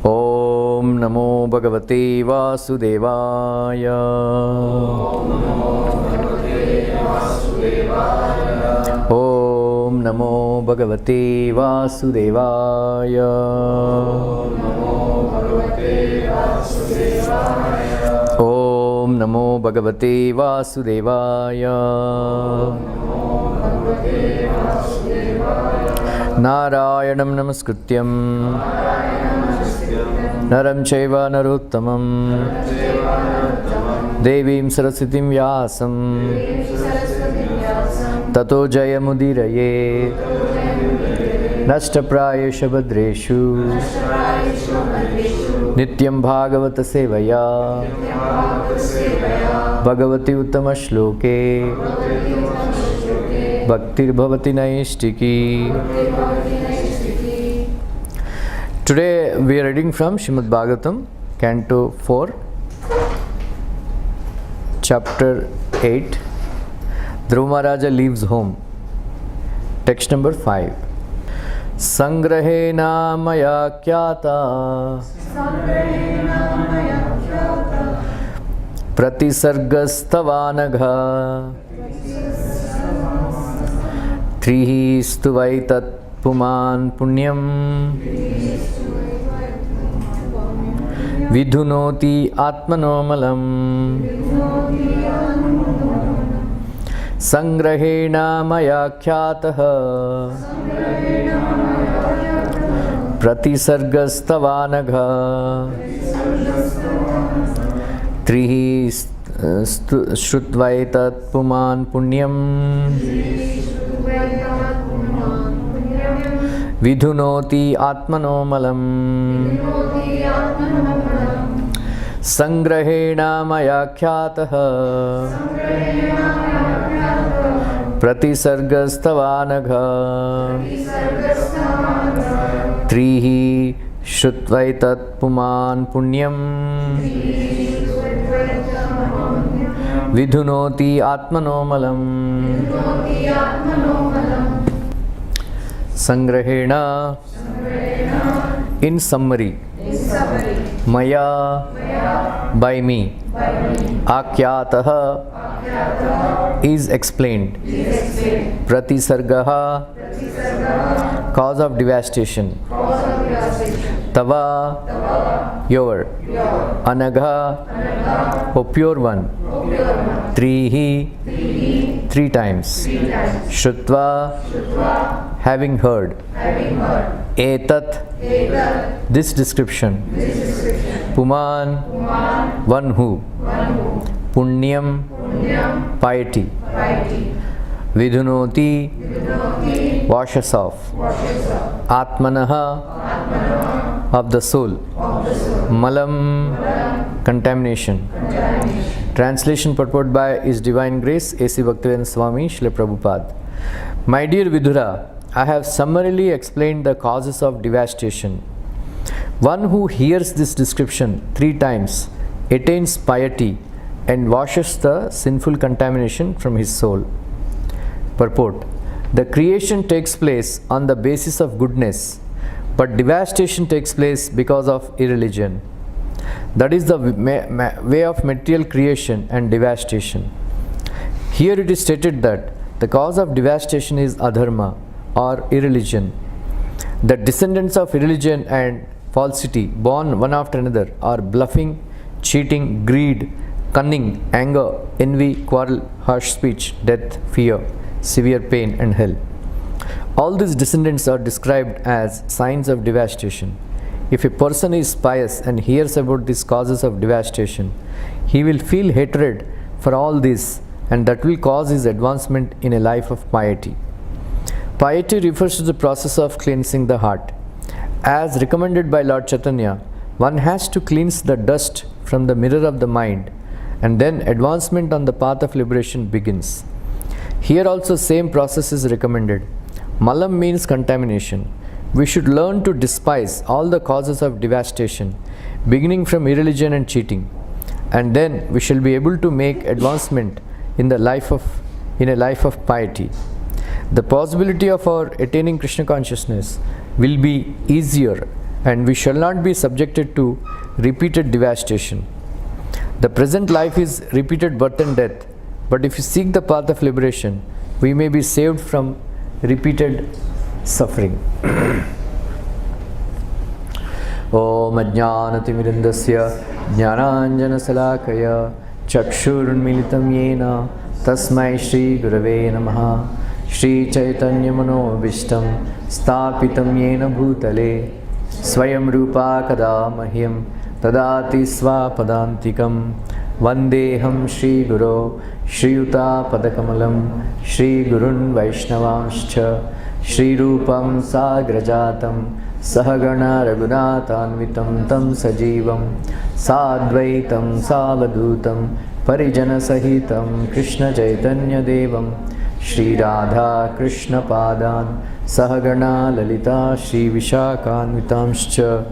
Om Namo Bhagavate Vasudevaya. Om Namo Bhagavate Vasudevaya. Om Namo Bhagavate Vasudevaya. Narayanam Namaskrityam Naram Chaiva Narottamam Devim Saraswatim Vyasam Tato Jayamudiraye Nashtaprayesha Bhadreshu Nityam Bhagavata Sevaya Bhagavati Uttama Shloke Bhaktir Bhavati Naishtiki. Today we are reading from Srimad Bhagavatam, Canto 4, Chapter 8. Dhruva Maharaja leaves home. Text number 5. Sangrahena maya kyata pratisargastavanagha Trihi stuvaitat puman punyam Vidhunoti atmanomalam Sangrahena maya khyataha Pratisargastavanagha Trihi shrutvaitat puman punyam Vidhunoti atmanomalam Sangrahena maya khyataha Pratisargastavanagha Trihi shrutvaitat puman punyam Vidhunoti atmanomalam. Sangrahena, in summary, Maya, by me, Akyataha, is explained, Pratisargaha, cause of devastation, Tava, your, Anagha, O pure one, Trihi, three times, Shrutva, having heard, Etat, this description, Puman, one who, Punyam, piety, Vidhunoti, washes off, Atmanaha, of the soul, Malam, contamination. Translation purport by His Divine Grace A.C. Bhaktivedanta Swami Srila Prabhupada. My dear Vidura, I have summarily explained the causes of devastation. One who hears this description three times attains piety and washes the sinful contamination from his soul. Purport: the creation takes place on the basis of goodness, but devastation takes place because of irreligion. That is the way of material creation and devastation. Here it is stated that the cause of devastation is adharma or irreligion. The descendants of irreligion and falsity, born one after another, are bluffing, cheating, greed, cunning, anger, envy, quarrel, harsh speech, death, fear, severe pain, and hell. All these descendants are described as signs of devastation. If a person is pious and hears about these causes of devastation, he will feel hatred for all this, and that will cause his advancement in a life of piety. Piety refers to the process of cleansing the heart. As recommended by Lord Chaitanya, one has to cleanse the dust from the mirror of the mind, and then advancement on the path of liberation begins. Here also same process is recommended. Malam means contamination. We should learn to despise all the causes of devastation, beginning from irreligion and cheating, and then we shall be able to make advancement in a life of piety. The possibility of our attaining Krishna consciousness will be easier and we shall not be subjected to repeated devastation. The present life is repeated birth and death, but if we seek the path of liberation, we may be saved from repeated suffering. Om Ajnanatimirandasya Jnananjana Salakaya Chakshurunmilitam Yena Tasmai Shri Gurave Namaha. Shri Chaitanya Manobishtam Stapitam Yena Bhutale Swayam Rupa Kada Mahyam Tadati Swapadantikam Vandeham Shri Guru Shri Yuta Padakamalam Shri Gurun Vaishnavamscha Shri Rupam Sagrajatam Sahagana Raghunathanvitam Tam Sajivam Sadvaitam Savadutam Parijana Sahitam Krishna Chaitanya Devam Shri Radha Krishna Padan Sahagana Lalita Shri Vishakhanvitamscha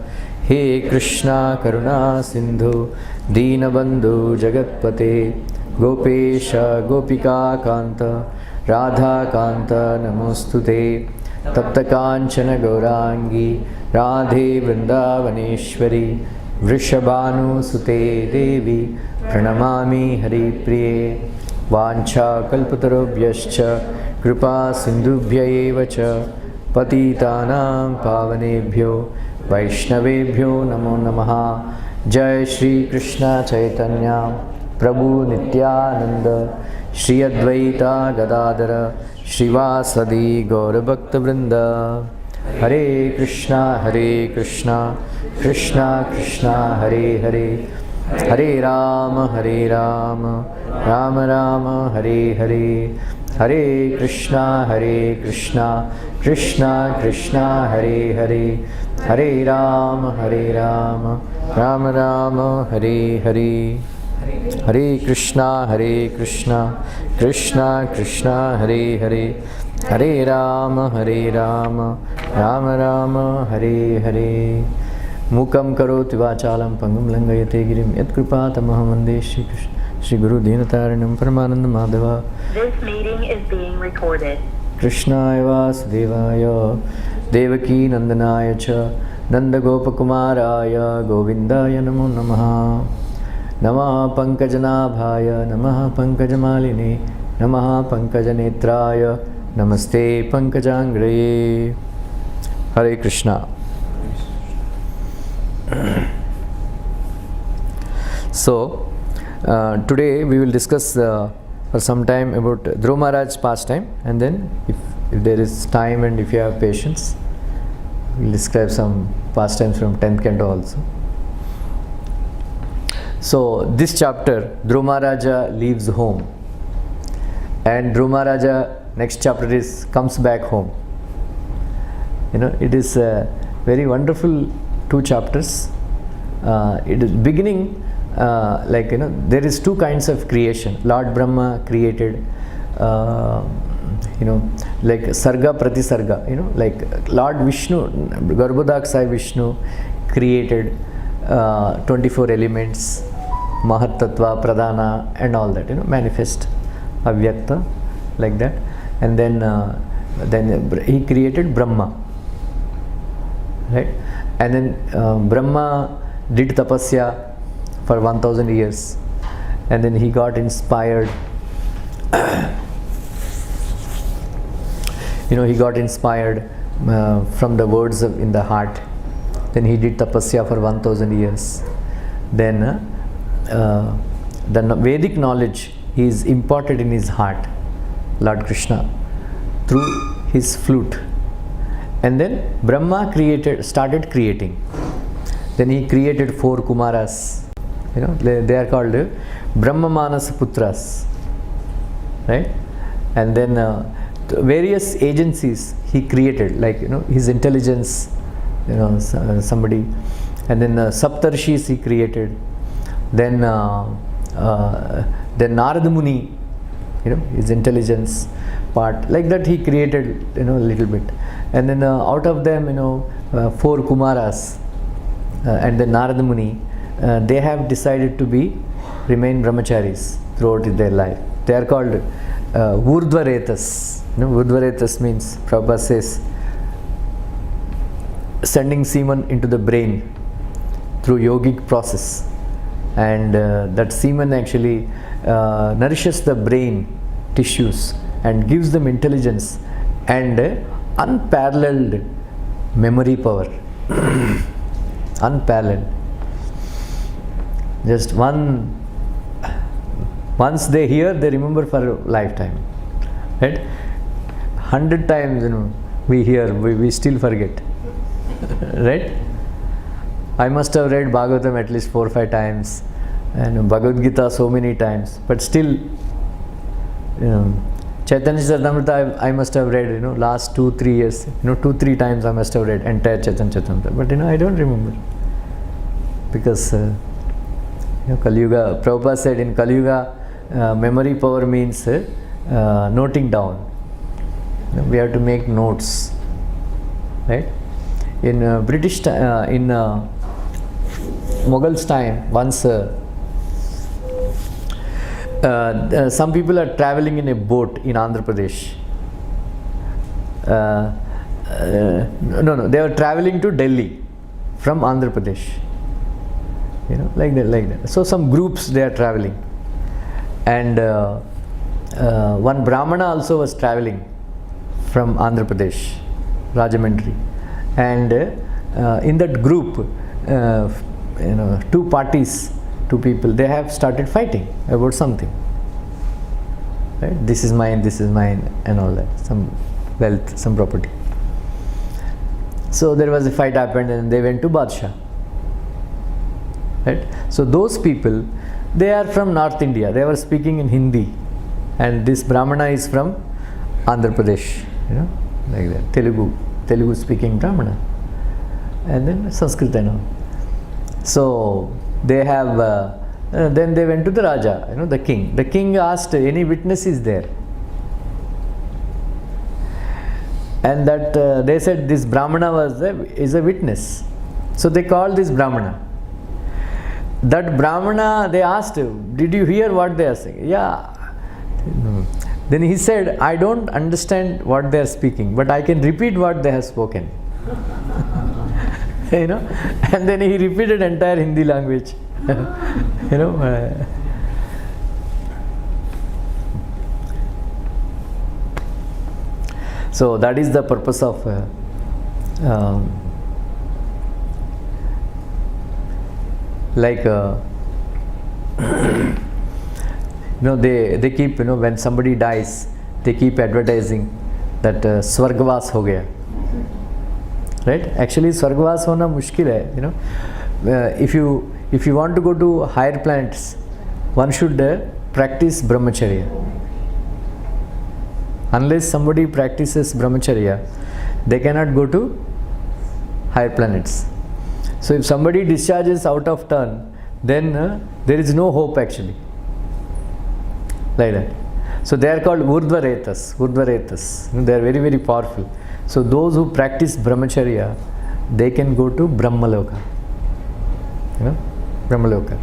He Krishna Karuna Sindhu Deenabandhu Jagatpate Gopesha Gopika Kanta Radha Kanta Namostute Tapta Kanchana Gaurangi Radhe Vrindavaneshwari Vrishabhanu Sute Devi Pranamami Hari Priye Vancha Kalpatarobhyascha Kripa Sindhubhya Evacha Patitanam Pavanebhyo Vaishnavebhyo Namo Namaha. Jai Shri Krishna Chaitanya Prabhu Nityananda Shri Advaita Gadadara Shrivasadi Gaura Bhakta Vrinda. Hare Krishna Krishna Krishna Hare Hare Hare Rama Rama Rama Hare Hare Hare Krishna Krishna Krishna Hare Hare Hare Rama Rama Rama Hare Hare Hare Krishna Krishna Krishna Hare Hare Hare Rama Rama Rama Hare Hare. Mukam karoti vachalam pangam langayate girim yat kripatamaham vande Shri Krishna Shri Guru Deenatarinam Paramananda Madhava. This meeting is being recorded. Krishnaya Vasudevaya Devaki Nandanaya Cha Nanda Gopakumaraya Govindaya Namo Namaha. Namaha Pankajanabhaya Namaha Pankajamaline Namaha Pankajanetraya Namaste Pankajangre. Hare Krishna. So, today we will discuss for some time about Dhruva Maharaj's pastime, and then if there is time and if you have patience, we will describe some pastimes from 10th canto also. So, this chapter, Dhruva Maharaja leaves home, and Dhruva Maharaja next chapter is comes back home. You know, it is a very wonderful 2 chapters. It is beginning like, you know, there is 2 kinds of creation. Lord Brahma created, you know, like Sarga Pratisarga, you know, like Lord Vishnu, Garbhodaksai Vishnu created 24 elements, Mahat Tattva, Pradhana and all that, you know, manifest, Avyakta, like that. And then he created Brahma, right? And then Brahma did tapasya for 1000 years, and then he got inspired. You know, he got inspired from the words in the heart. Then he did tapasya for 1000 years. Then the Vedic knowledge is imparted in his heart, Lord Krishna, through his flute. And then Brahma started creating. Then he created 4 Kumaras. You know, they are called Brahma Manas Putras, right? And then various agencies he created, like, you know, his intelligence, you know, somebody. And then Saptarshis he created. Then Narada Muni, you know, his intelligence part, like that he created, you know, a little bit. And then out of them, you know, 4 Kumaras and then Narada Muni, they have decided to remain brahmacharis throughout their life. They are called Urdhvaretas. You know, Urdhvaretas means, Prabhupada says, sending semen into the brain through yogic process, and that semen actually nourishes the brain tissues and gives them intelligence and unparalleled memory power. Unparalleled. Just once they hear, they remember for a lifetime. Right? 100 times, we hear, we still forget. Right? I must have read Bhagavatam at least 4 or 5 times, and Bhagavad Gita so many times, but still, Chaitanya Charitamrita I must have read, last 2-3 years, 2-3 times I must have read entire Chaitanya Charitamrita, but I don't remember, because Kali Yuga, Prabhupada said in Kali Yuga, memory power means noting down. We have to make notes, right? In British in Mughals time, once some people are traveling in a boat in Andhra Pradesh. No, they were traveling to Delhi from Andhra Pradesh. Like that. So some groups, they are traveling, and one Brahmana also was traveling from Andhra Pradesh, Rajahmundry, and in that group, 2 parties, 2 people, they have started fighting about something. Right? This is mine, and all that. Some wealth, some property. So there was a fight happened, and they went to Badshah. Right? So those people, they are from North India. They were speaking in Hindi, and this Brahmana is from Andhra Pradesh. Like that. Telugu speaking Brahmana, and then Sanskrit and all. So they have, then they went to the Raja, the king. The king asked, any witnesses there? And that they said this Brahmana is a witness. So they called this Brahmana. That Brahmana, they asked, did you hear what they are saying? Yeah. Then he said, I don't understand what they are speaking, but I can repeat what they have spoken. And then he repeated entire Hindi language. So that is the purpose of they keep, when somebody dies, they keep advertising that Swargavas ho gaya. Right? Actually, Swargavas hona mushkil hai. If you want to go to higher planets, one should practice brahmacharya. Unless somebody practices brahmacharya, they cannot go to higher planets. So if somebody discharges out of turn, then there is no hope actually. Like that. So they are called Urdhvaretas. They are very, very powerful. So those who practice brahmacharya, they can go to Brahmaloka. Brahmaloka.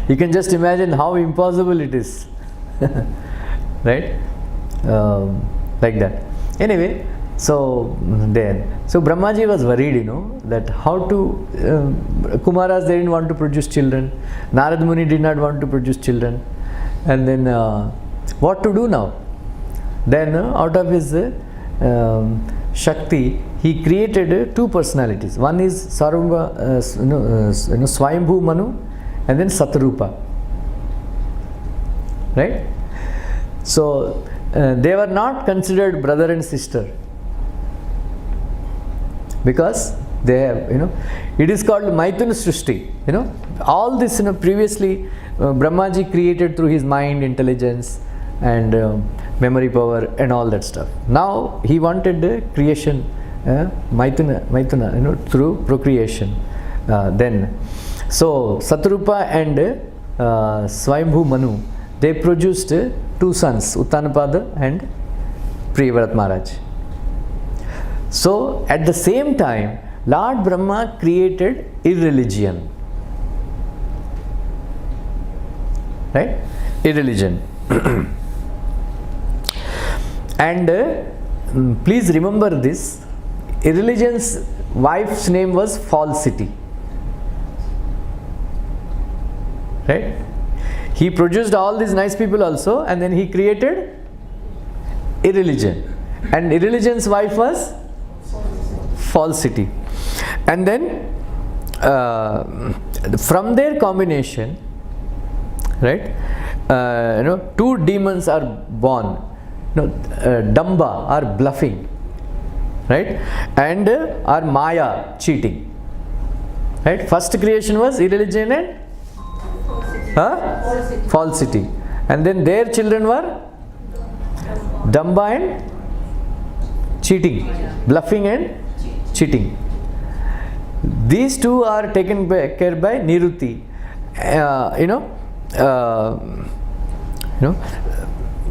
You can just imagine how impossible it is. Right? Like that. Anyway, so Brahmaji was worried, that how to, Kumaras, they didn't want to produce children. Narad Muni did not want to produce children. And then what to do now? Then out of his Shakti, he created 2 personalities. One is Swayambhu Manu, and then Satrupa. Right? So they were not considered brother and sister, because they have, it is called Maithuna Srishti. All this, previously Brahmaji created through his mind, intelligence, and memory power, and all that stuff. Now he wanted creation, Maithuna, through procreation. Then, so Satrupa and Swayambhu Manu, they produced 2 sons, Uttanapada and Priyavrat Maharaj. So at the same time, Lord Brahma created irreligion. Right? Irreligion. And please remember this, irreligion's wife's name was Falsity. Right? He produced all these nice people also, and then he created irreligion. And irreligion's wife was Falsity. And then from their combination, right, two demons are born. Damba or bluffing, right, and or Maya, cheating. Right? First creation was irreligion and falsity. And then their children were Damba and cheating, bluffing and cheating. These two are taken care by Niruti,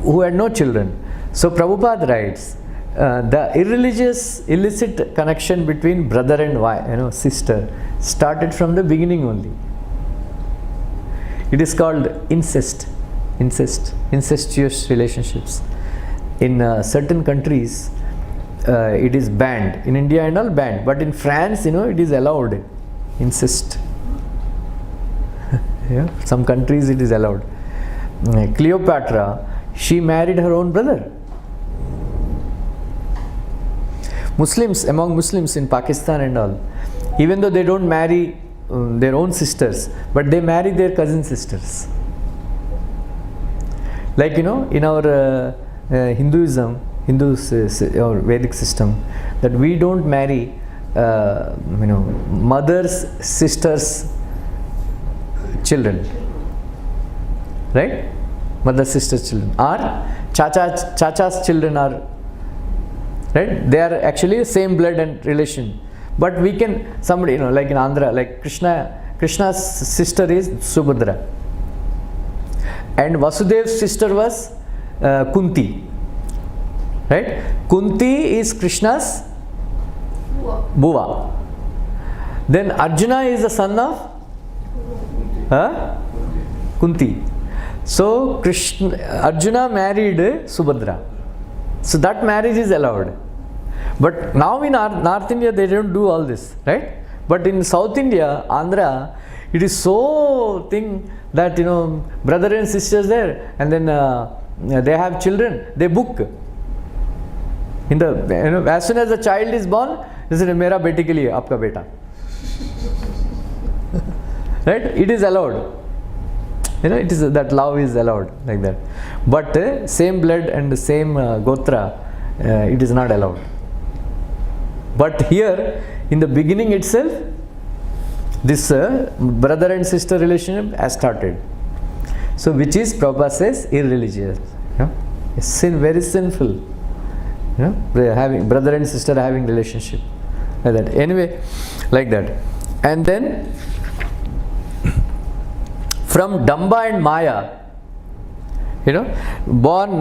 who had no children. So Prabhupada writes, the irreligious, illicit connection between brother and wife, sister, started from the beginning only. It is called incestuous relationships. In certain countries, it is banned. In India and all banned, but in France, it is allowed. Incest. Some countries it is allowed. Cleopatra, she married her own brother. Among Muslims in Pakistan and all, even though they don't marry their own sisters, but they marry their cousin sisters. Like in our Hinduism, or Vedic system, that we don't marry mother's sister's children, right? Mother's sister's children, or chacha's children are, right? They are actually same blood and relation. But we can, somebody, like in Andhra, like Krishna's sister is Subhadra. And Vasudev's sister was Kunti. Right? Kunti is Krishna's Buva. Then Arjuna is the son of Kunti. So Arjuna married Subhadra. So that marriage is allowed. But now in North India they don't do all this, right? But in South India, Andhra, it is so thing that brother and sisters there, and then they have children, they book. As soon as the child is born, they say, "Mera beti ke liye, aapka beta." Right? It is allowed. It is that love is allowed like that. But same blood and the same gotra, it is not allowed. But here, in the beginning itself, this brother and sister relationship has started. So, which is Prabhupada says irreligious. Sin, very sinful. Having brother and sister having relationship like that. Anyway, like that. And then from Damba and Maya, born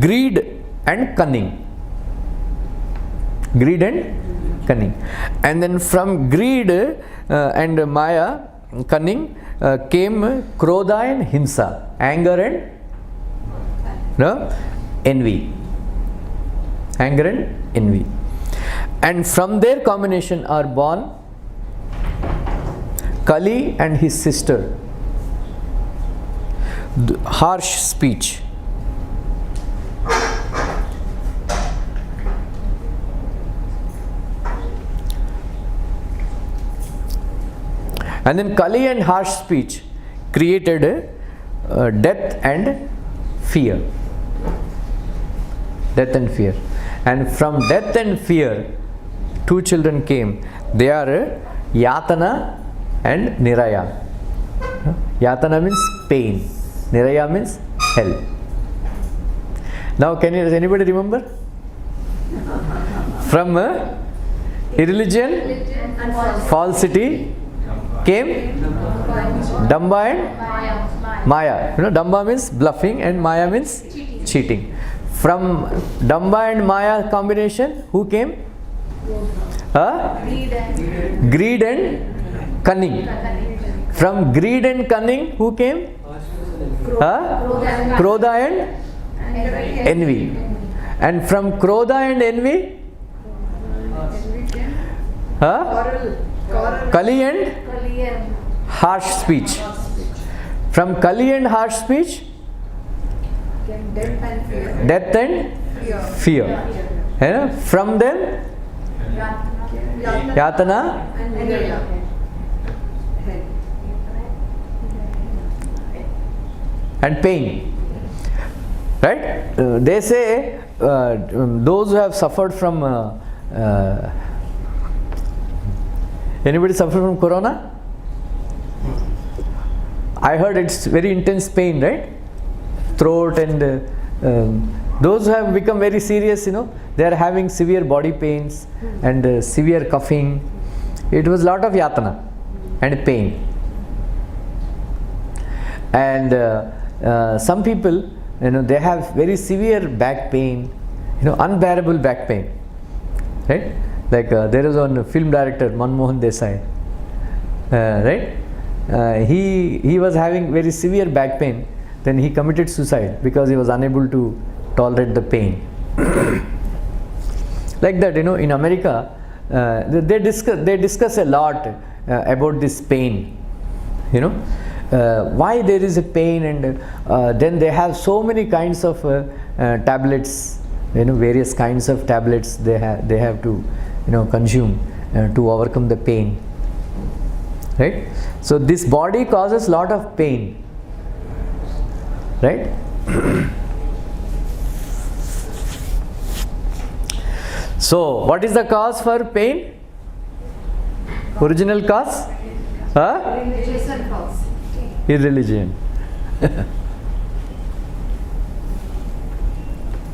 greed and cunning. Greed and cunning. And then from greed and Maya, cunning, came Krodha and Himsa, anger and envy. Anger and envy. And from their combination are born Kali and his sister. Harsh speech. And then Kali and harsh speech created death and fear. Death and fear. And from death and fear, two children came. They are Yatana and Niraya. Yatana means pain. Niraya means hell. Now, does anybody remember? From irreligion, falsity, came Damba and Maya. Damba means bluffing and Maya means cheating. From Damba and Maya combination, who came? Greed and cunning. From greed and cunning, who came? Krodha and envy. And from Krodha and envy, Huh? Kali and harsh speech. From Kali and harsh speech, death and fear. From them, yatana and pain. Right? They say those who have suffered from anybody suffer from corona? I heard it's very intense pain, right? Throat and those who have become very serious, they are having severe body pains and severe coughing. It was lot of yatana and pain. And some people, they have very severe back pain, unbearable back pain, right? Like there is one film director, Manmohan Desai, right? He was having very severe back pain. Then he committed suicide because he was unable to tolerate the pain. Like that, in America, they discuss a lot about this pain. Why there is a pain, and then they have so many kinds of tablets, various kinds of tablets they have to consume to overcome the pain, right? So this body causes lot of pain, right? So what is the cause for pain? Original cause? Religious cause. Irreligion.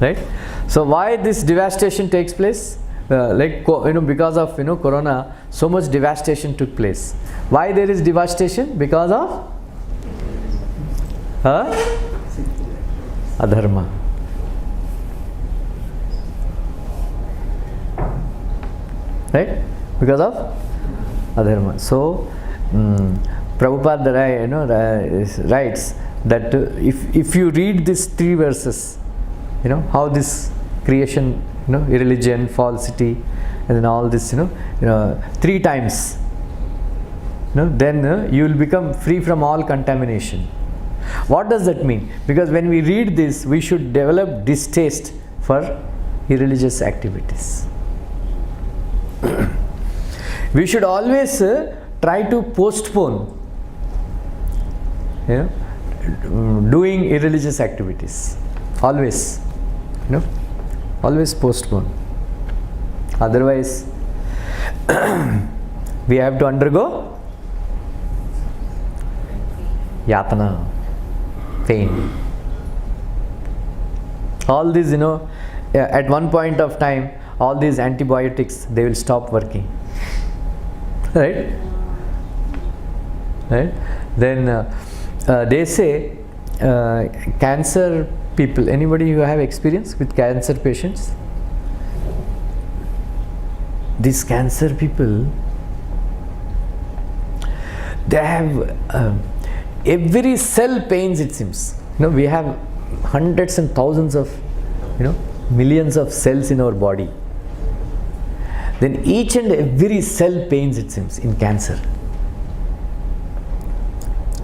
Right? So why this devastation takes place? Because of corona, so much devastation took place. Why there is devastation? Because of adharma. Right? Because of adharma. So Prabhupada writes that if you read these 3 verses, how this creation, irreligion, falsity, and then all this, 3 times, then you will become free from all contamination. What does that mean? Because when we read this, we should develop distaste for irreligious activities. We should always try to postpone doing irreligious activities. Always, always postpone. Otherwise, we have to undergo yatana, pain. All these, at one point of time, all these antibiotics, they will stop working. Right? Right? Then they say cancer people, anybody who have experience with cancer patients? These cancer people, they have every cell pains, it seems. We have hundreds and thousands of, millions of cells in our body. Then each and every cell pains, it seems, in cancer.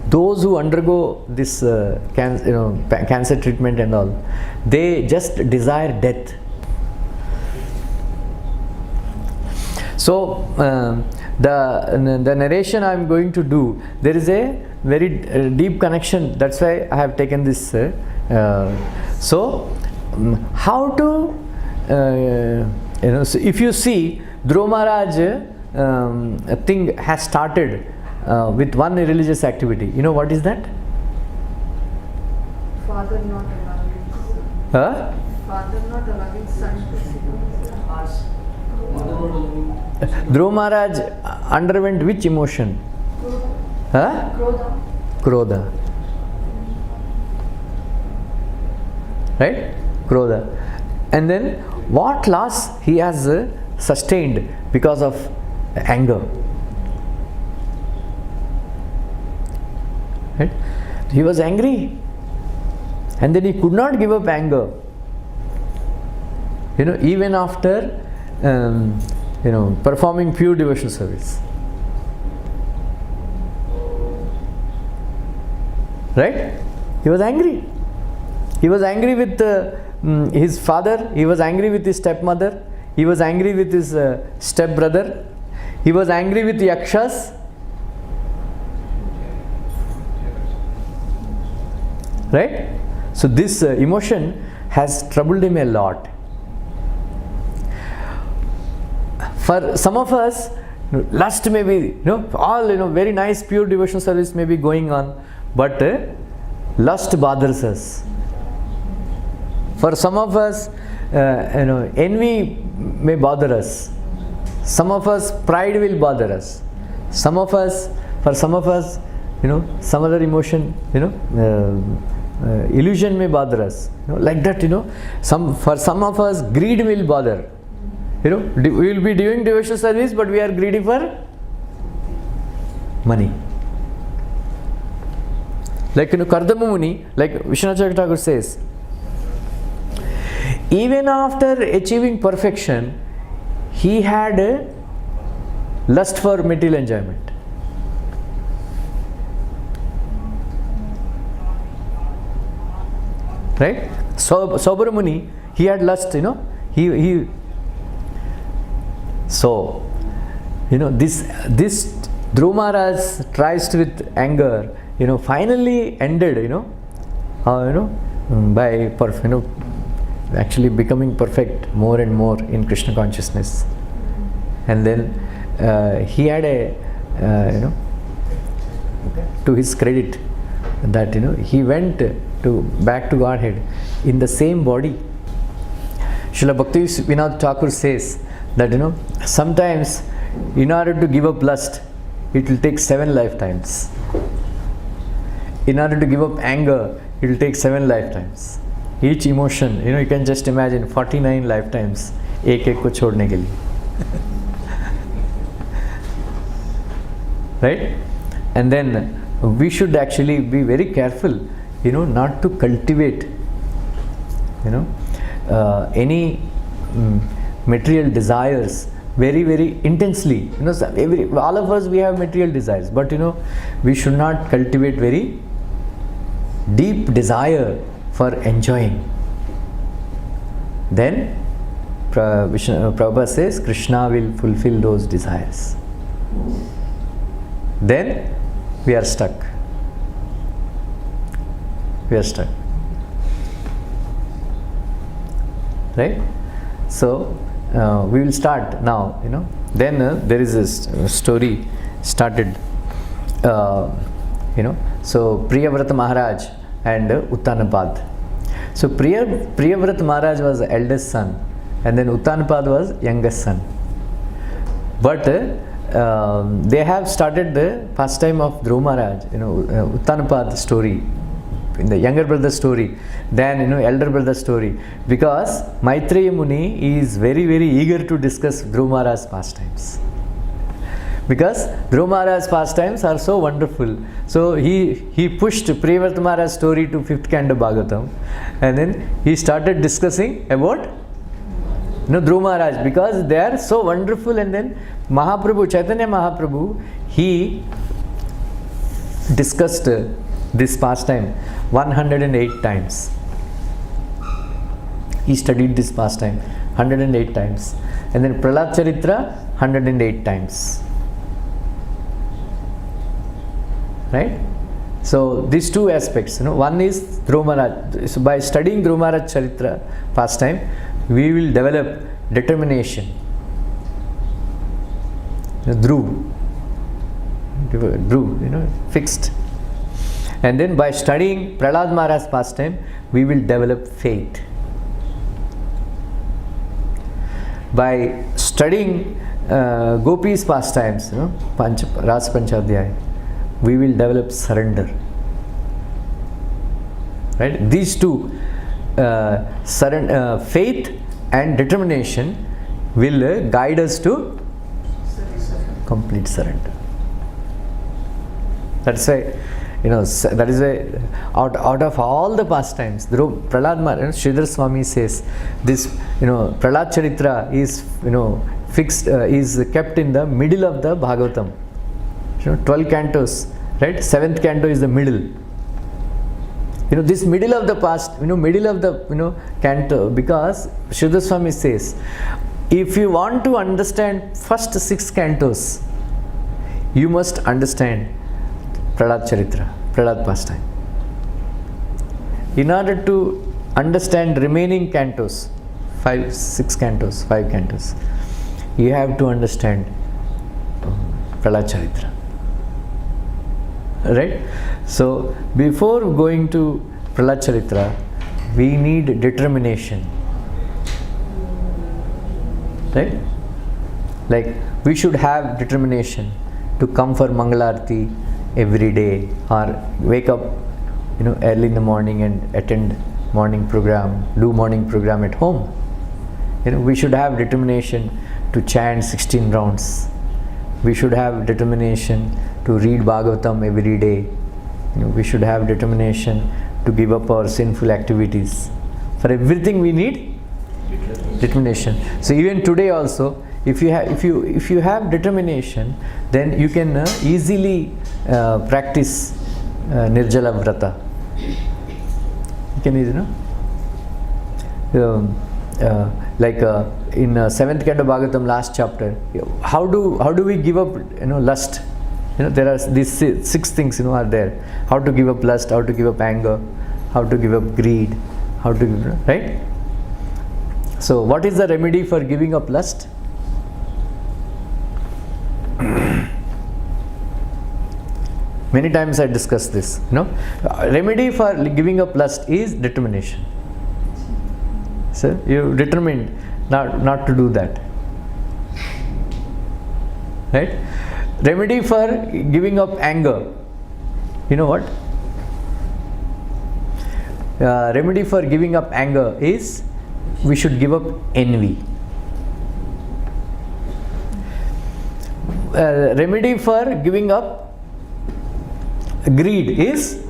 Those who undergo this cancer treatment and all, they just desire death. So the narration I am going to do, there is a very deep connection. That's why I have taken this. So how to so if you see, Dhruva Maharaj thing has started with one religious activity. What is that? Father not allowing. Father not allowing son to sit. Dhruva Maharaj underwent which emotion? Krodha. Right? Krodha. And then what loss he has sustained because of anger. Right? He was angry, and then he could not give up anger. Even after performing pure devotional service. Right? He was angry. He was angry with his father. He was angry with his stepmother. He was angry with his stepbrother. He was angry with yakshas. Right? So this emotion has troubled him a lot. For some of us, lust may be, all very nice pure devotional service may be going on, but lust bothers us. For some of us, envy may bother us. Some of us, pride will bother us. For some of us, some other emotion, illusion may bother us. Like that, for some of us, greed will bother. We will be doing devotional service, but we are greedy for money. Like Kardama Muni, like Vishwanath Thakur says, even after achieving perfection, he had a lust for material enjoyment. Right? So Saubara Muni, he had lust, So, this Dhruva Maharaj tries with anger, finally ended, by actually becoming perfect more and more in Krishna consciousness. And then he had a, to his credit, that he went back to Godhead in the same body. Srila Bhakti Vinod Thakur says that sometimes in order to give up lust, it will take 7 lifetimes. In order to give up anger, it will take 7 lifetimes. Each emotion, you can just imagine 49 lifetimes एक को छोड़ने के लिए. Right? And then we should actually be very careful, not to cultivate, any material desires very, very intensely. All of us, we have material desires, but we should not cultivate very deep desire for enjoying. Then Prabhupada says Krishna will fulfill those desires. Then we are stuck. We are stuck. Right? So we will start now. Then there is a story started. So Priyavrata Maharaj and Uttanapad. So Priyavrata Maharaj was the eldest son, and then Uttanapad was youngest son. But they have started the pastime of Dhruva Maharaj, Uttanapad story, in the younger brother story, than elder brother story, because Maitreya Muni is very, very eager to discuss Dhruva Maharaj's pastimes. Because Dhruva Maharaj's pastimes are so wonderful. So he pushed Priyavrata Maharaj's story to 5th canto Bhagavatam, and then he started discussing about Dhruva Maharaj, because they are so wonderful. And then Mahaprabhu, Chaitanya Mahaprabhu, he discussed this pastime 108 times. He studied this pastime 108 times. And then Prahlad Charitra 108 times. Right? So these two aspects, one is Dhruva Maharaj. So by studying Dhruva Maharaj Charitra pastime, we will develop determination. Dhruv, fixed. And then by studying Prahlad Maharaj's pastime, we will develop faith. By studying Gopi's pastimes, Rasa Panchadhyaya, we will develop surrender. Right? These two, faith and determination, will guide us to complete surrender. That's why that is why out of all the pastimes, Prahlad Maharaj, Sridhar Swami says this, Prahlad Charitra is, fixed, is kept in the middle of the Bhagavatam. 12 cantos, right? 7th canto is the middle. This middle of the past, middle of the, canto, because Sridhar Swami says, if you want to understand first 6 cantos, you must understand Prahlad Charitra, Prahlad pastime. In order to understand remaining cantos, 5 cantos, you have to understand Prahlad Charitra. Right? So, before going to Prahlad Charitra, we need determination. Right? Like, we should have determination to come for Mangalarti every day, or wake up early in the morning and attend morning program, do morning program at home. We should have determination to chant 16 rounds. We should have determination to read Bhagavatam every day. We should have determination to give up our sinful activities. For everything we need determination. So even today also, if you have determination, then you can easily practice Nirjala Vrata. You can easily, like in 7th canto Bhagavatam, last chapter, how do we give up lust? There are these 6 things are there. How to give up lust, how to give up anger, how to give up greed, how to give, right? So what is the remedy for giving up lust? Many times I discussed this. Remedy for giving up lust is determination. So you determined not to do that. Right? Remedy for giving up anger. You know what? Remedy for giving up anger is we should give up envy. Remedy for giving up greed is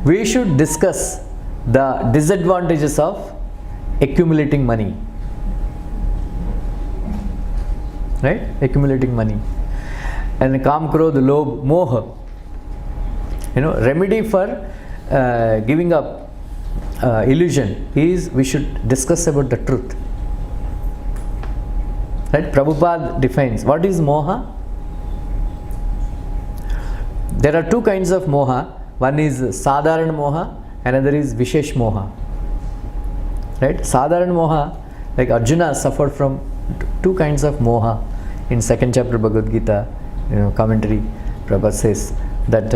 we should discuss the disadvantages of accumulating money. Right? Accumulating money. And Kam, Krodh, Lobh, Moha. Remedy for giving up illusion is we should discuss about the truth. Right? Prabhupada defines what is moha. There are 2 kinds of moha. One is Sadharan moha, another is Vishesh moha. Right? Sadharan moha, like Arjuna suffered from 2 kinds of moha. In 2nd chapter Bhagavad Gita, commentary, Prabhupada says that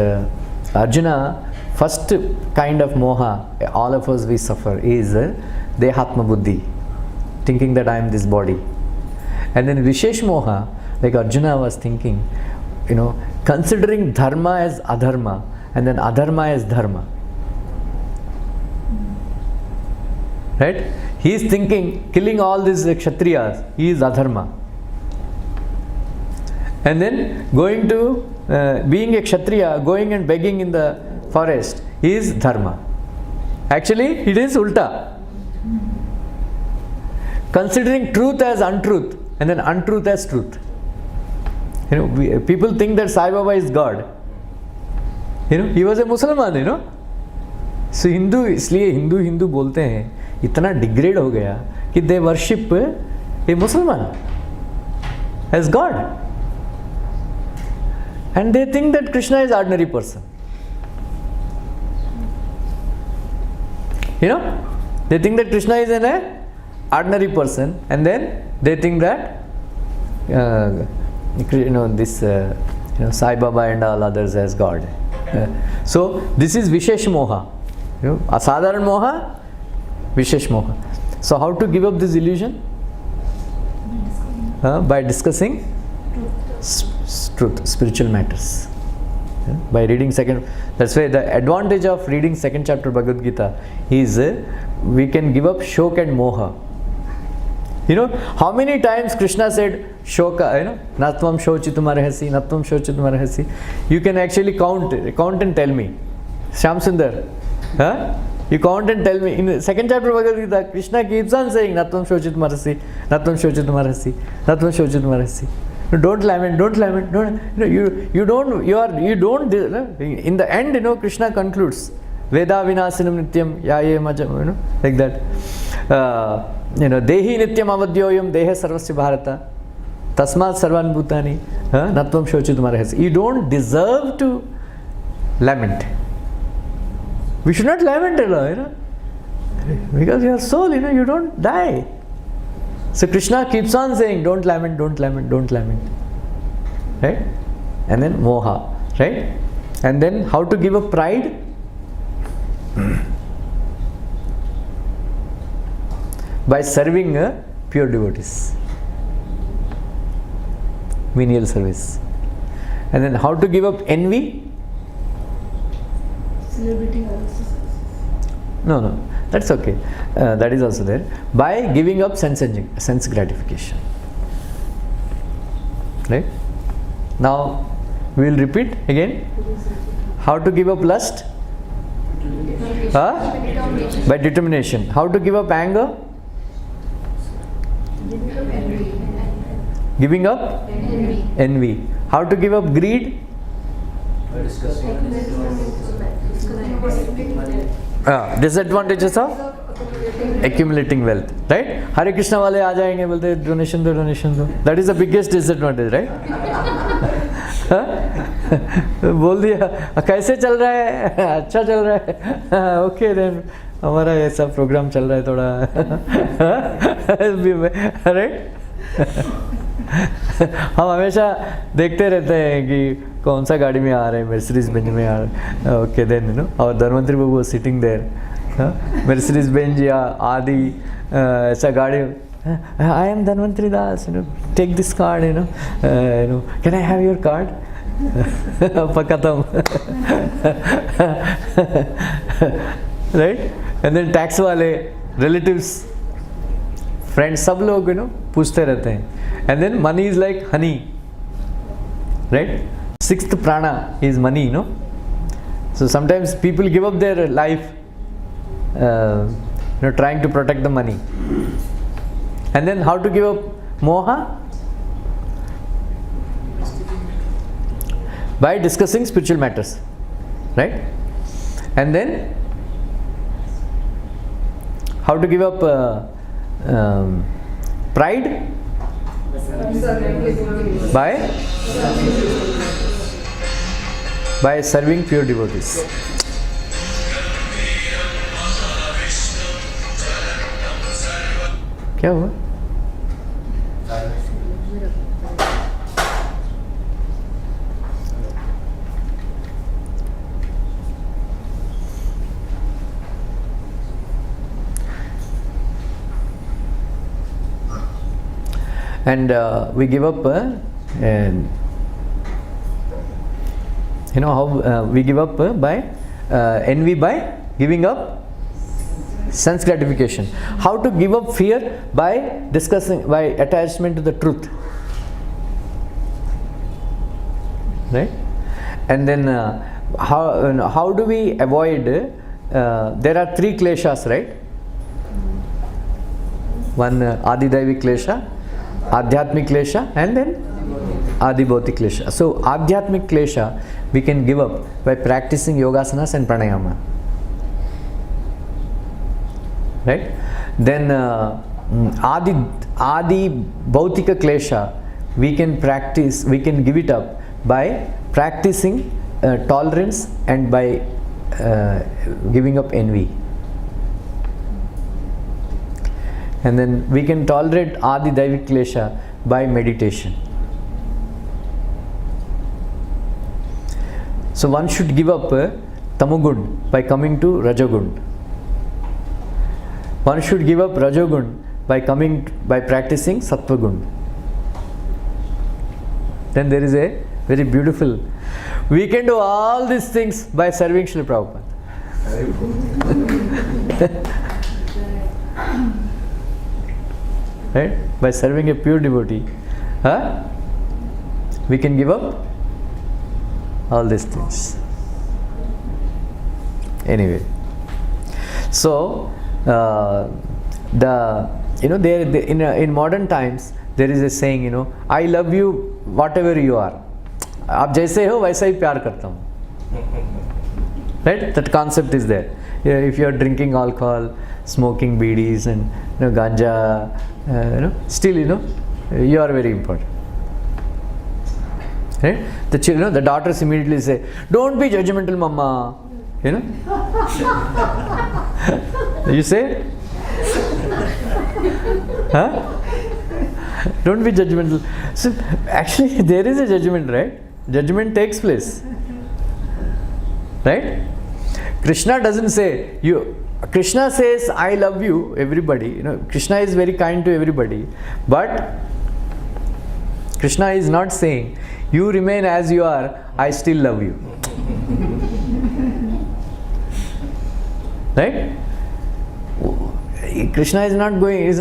Arjuna, first kind of moha, all of us we suffer, is Dehatma Buddhi, thinking that I am this body. And then Vishesh moha, like Arjuna was thinking, considering dharma as adharma, and then adharma as dharma. Right? He is thinking, killing all these Kshatriyas, he is adharma. And then going to, being a Kshatriya, going and begging in the forest, is dharma. Actually, it is ulta. Considering truth as untruth, and then untruth as truth. People think that Sai Baba is God. He was a Muslim, So Hindu, इसलिए हिंदू बोलते हैं, इतना degrade हो गया कि they worship a Muslim as God. And they think that Krishna is ordinary person. They think that Krishna is an ordinary person, and then they think that this Sai Baba and all others as God. So this is Vishesh moha. Asadharan moha, Vishesh moha. So how to give up this illusion? By discussing truth, spiritual matters. By reading that's why the advantage of reading 2nd chapter Bhagavad Gita is we can give up shok and moha. You know, how many times Krishna said, Shoka, you know, Natvam Shochitum Arhasi, Natvam Shochitum Arhasi. You can actually count and tell me. Shyam Sundar, huh? You count and tell me. In the second chapter of Bhagavad Gita, Krishna keeps on saying, Natvam Shochitum Arhasi, Natvam Shochitum Arhasi, Natvam Shochitum Arhasi. Don't lament, don't lament, don't, you don't, in the end, you know, Krishna concludes, Veda vinasinam nityam, yaye majam, you know, like that. You know, Dehi nityam avadyoyam, Dehe sarvasya bharata, Tasmat sarvan bhutani, Natvam shochitum arhasi. You don't deserve to lament. We should not lament at all, you know, because your soul, you know, you don't die. So Krishna keeps on saying, don't lament, don't lament, don't lament. Right? And then moha, right? And then how to give up pride? By serving pure devotees. Menial service. And then how to give up envy? Celebrating others' success. No, that's okay. That is also there. By giving up sense gratification. Right? Now, we will repeat again. How to give up lust? By determination. How to give up anger? Giving up envy. How to give up greed? Disadvantages of accumulating wealth, right? Hare Krishna wale aa jayenge bolte donation do. That is the biggest disadvantage, right? बोल दिया कैसे चल रहा है, अच्छा चल रहा है, ओके देन हमारा ऐसा प्रोग्राम चल रहा है थोड़ा, राइट? हम हमेशा देखते रहते हैं कि कौन सा गाड़ी में आ रहे हैं, मर्सिडीज बेंज में आ रहे हैं, ओके देन यू नो और Dhanvantari babu sitting there, Mercedes Benz या आदि ऐसा गाड़ी, I am Dhanvantari Das, you know take this card, you know can I have your card, खत्म, राइट? एंड देन टैक्स वाले, रिलेटिव्स, फ्रेंड्स, सब लोग यू नो पूछते रहते हैं. And then money is like honey, right? Sixth prana is money, you know. So sometimes people give up their life, trying to protect the money. And then how to give up moha? By discussing spiritual matters, right? And then how to give up pride? By serving pure devotees. क्या हुआ? And we give up, and you know how we give up by envy, by giving up sense gratification. How to give up fear? By discussing, by attachment to the truth, right? And then how do we avoid? There are three kleshas, right? One Adidaivi klesha, Adhyatmic klesha, and then Adibhautik klesha. So Adhyatmic klesha we can give up by practicing yogasanas and pranayama, right? Then Adibhautika klesha we can give it up by practicing tolerance and by giving up envy. And then we can tolerate Adi Daivik Klesha by meditation. So one should give up Tamogun by coming to Rajogun. One should give up Rajogun by practicing Sattvagun. Then there is a very beautiful, we can do all these things by serving Srila Prabhupada. right? By serving a pure devotee, we can give up all these things. Anyway, so in modern times there is a saying, I love you whatever you are. आप जैसे हो वैसा ही प्यार करता हूँ. Right? That concept is there. If you are drinking alcohol, smoking bidis and ganja, still you are very important. Right? The children, the daughters immediately say, "Don't be judgmental, mama." You say, huh? Don't be judgmental. So actually, there is a judgment, right? Judgment takes place, right? Krishna doesn't say you. Krishna says, "I love you, everybody." Krishna is very kind to everybody, but Krishna is not saying, "You remain as you are. I still love you." Right? Krishna is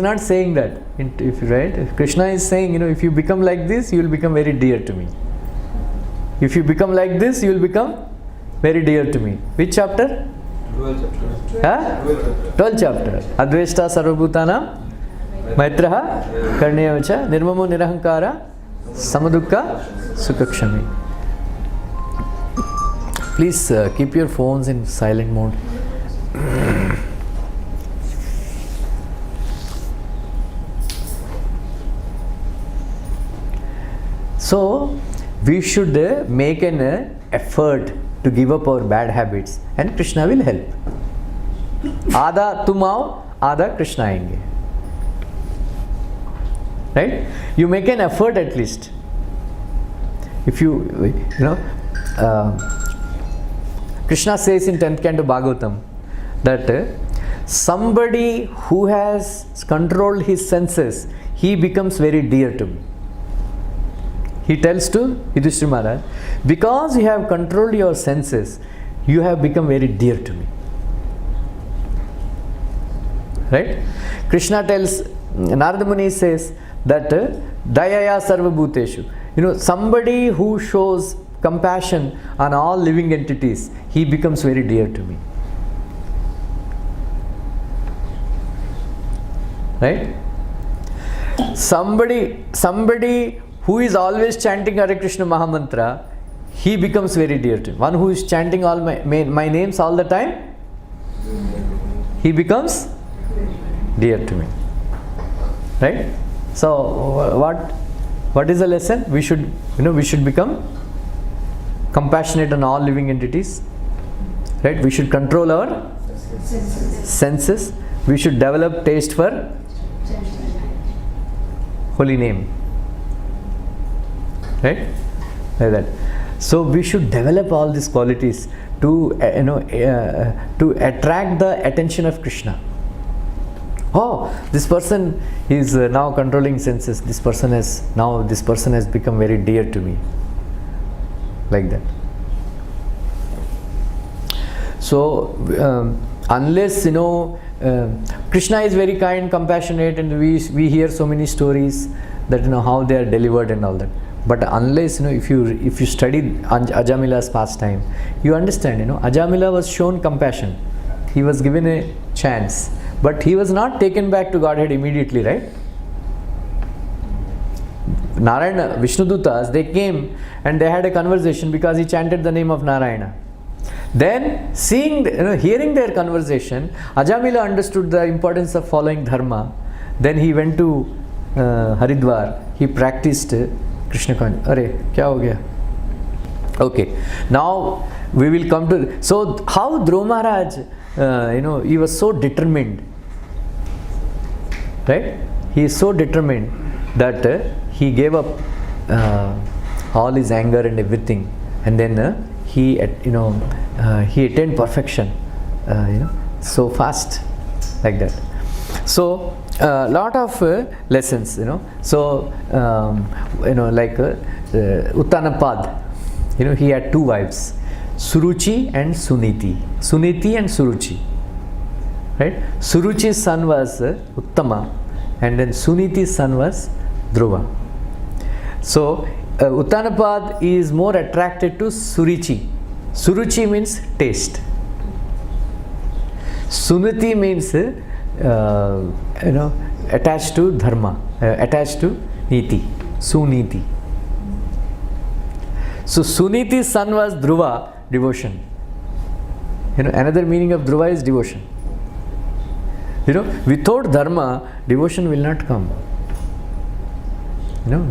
not saying that. If Krishna is saying, if you become like this, you will become very dear to me. If you become like this, you will become very dear to me. Which chapter? 12th chapter. 12th chapter. Adveshta sarvabhutanam maitraha karneyavacha nirmamo nirahankara samadukka sukakshami. Please keep your phones in silent mode. So we should make an effort to give up our bad habits, and Krishna will help. Adha tum aao, adha Krishna aayenge. Right? You make an effort at least. If Krishna says in 10th canto Bhagavatam that somebody who has controlled his senses, he becomes very dear to me. He tells to Yudhishthira Maharaj, because you have controlled your senses, you have become very dear to me. Right? Krishna tells, Narada Muni says that Dayaya Sarva Bhuteshu. Somebody who shows compassion on all living entities, he becomes very dear to me. Right? Somebody who is always chanting Hare Krishna Mahamantra, he becomes very dear to me. One who is chanting all my names all the time, he becomes dear to me. Right? So what is the lesson? We should become compassionate on all living entities. Right? We should control our senses. We should develop taste for holy name. Right? Like that. So we should develop all these qualities to attract the attention of Krishna. Oh, this person is now controlling senses. This person has become very dear to me. Like that. So unless Krishna is very kind, compassionate, and we hear so many stories that how they are delivered and all that. But unless if you study Ajamila's pastime, you understand. Ajamila was shown compassion. He was given a chance, but he was not taken back to Godhead immediately, right? Narayana, Vishnudutas, they came and they had a conversation because he chanted the name of Narayana. Then, hearing their conversation, Ajamila understood the importance of following dharma. Then he went to Haridwar. He practiced Krishna consciousness. Arey, kya ho gaya? Okay. Now we will come to. So how Dhruva Maharaj, he was so determined. Right? He is so determined that he gave up all his anger and everything, and then he attained perfection. So fast, like that. So lot of lessons. So like Uttanapad. He had two wives, Suruchi and Suniti. Suniti and Suruchi. Right? Suruchi's son was Uttama, and then Suniti's son was Dhruva. So Uttanapad is more attracted to Suruchi. Suruchi means taste. Suniti means attached to dharma, attached to niti, Suniti. So Suniti's son was Dhruva, devotion. Another meaning of Dhruva is devotion. Without dharma, devotion will not come.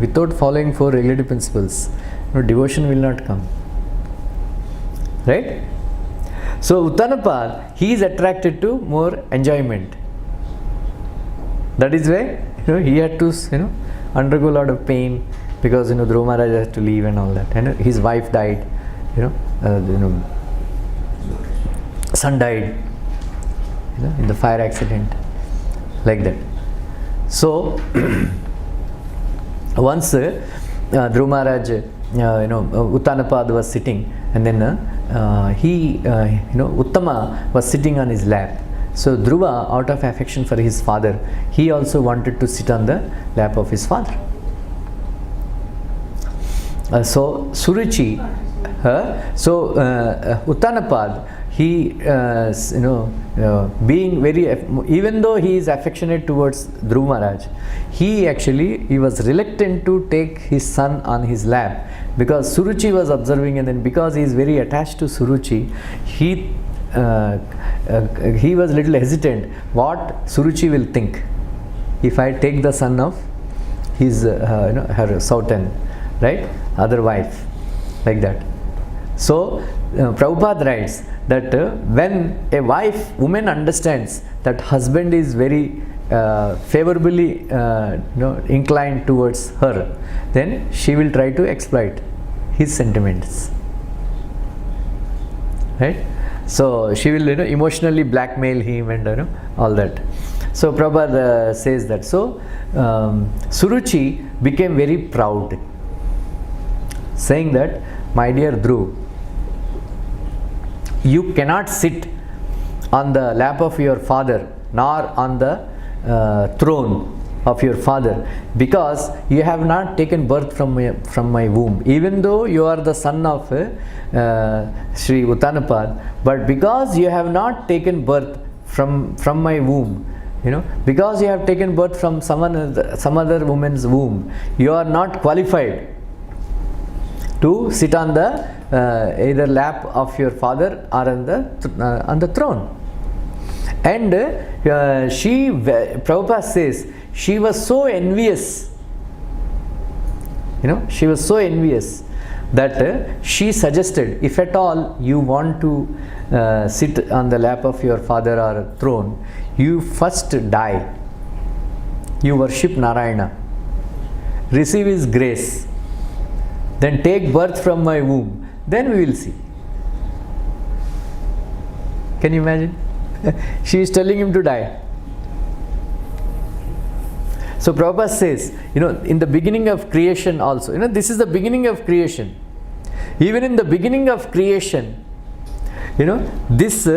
Without following 4 regulative principles, devotion will not come. Right? So Uttanapad, he is attracted to more enjoyment. That is why he had to undergo a lot of pain, because Dhruva Maharaj had to leave and all that. And his wife died. Son died. In the fire accident, like that. So once Dhruva Maharaj, Uttanapad was sitting, and then Uttama was sitting on his lap. So Dhruva, out of affection for his father, he also wanted to sit on the lap of his father. So Suruchi, Uttanapad, he being very, even though he is affectionate towards Dhruva Maharaj, he was reluctant to take his son on his lap, because Suruchi was observing, and then because he is very attached to Suruchi, he was little hesitant what Suruchi will think if I take the son of his her Sautan, right, other wife, like that. So Prabhupada writes that when a woman understands that husband is very favorably inclined towards her, then she will try to exploit his sentiments, right? So she will emotionally blackmail him and all that. So Prabhupada says that. So Suruchi became very proud, saying that, my dear Dhruv, you cannot sit on the lap of your father nor on the throne of your father, because you have not taken birth from my womb, even though you are the son of Sri Uttanapad, but because you have not taken birth from my womb, because you have taken birth from some other woman's womb, you are not qualified to sit on the either lap of your father or on the throne. And Prabhupada says, she was so envious, she was so envious that she suggested, if at all you want to sit on the lap of your father or throne, you first die, you worship Narayana, receive his grace, then take birth from my womb, then we will see. Can you imagine? She is telling him to die. So Prabhupada says, in the beginning of creation also, this is the beginning of creation. Even in the beginning of creation, this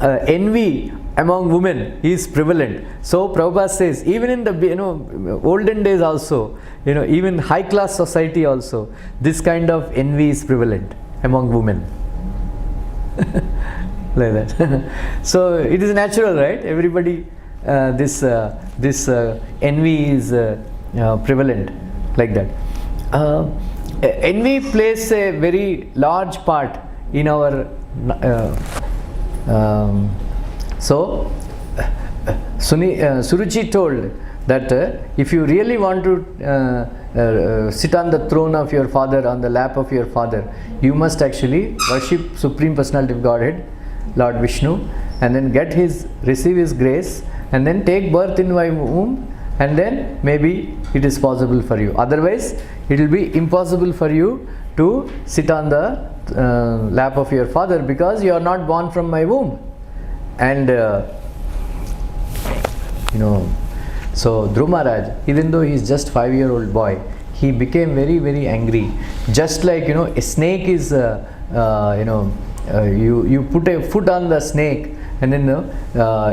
envy among women is prevalent. So Prabhupada says, even in the olden days also, even high class society also, this kind of envy is prevalent among women. Like that. So it is natural, right? Everybody, this envy is prevalent, like that. Envy plays a very large part in our so Suruchi told that if you really want to sit on the throne of your father, on the lap of your father, you must actually worship Supreme Personality of Godhead, Lord Vishnu, and then receive his grace, and then take birth in my womb, and then maybe it is possible for you. Otherwise, it will be impossible for you to sit on the lap of your father, because you are not born from my womb. And so Dhruva Maharaj, even though he is just 5-year-old boy, he became very, very angry. Just like a snake is, you put a foot on the snake, and then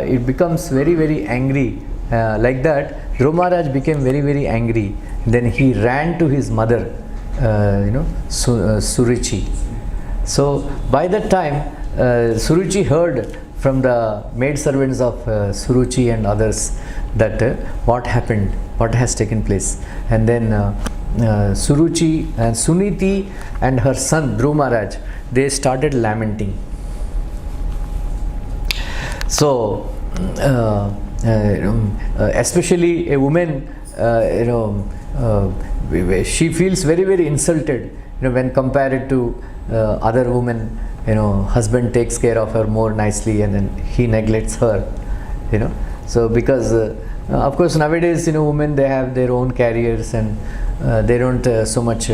it becomes very, very angry. Like that, Dhruva Maharaj became very, very angry. Then he ran to his mother, Suruchi. So by that time, Suruchi heard from the maid servants of Suruchi and others that what happened, what has taken place. And then Suruchi and Suniti and her son Dhruva Maharaj, they started lamenting. So especially a woman, she feels very, very insulted, when compared to other women. Husband takes care of her more nicely, and then he neglects her. So because of course nowadays, women, they have their own careers, and they don't so much,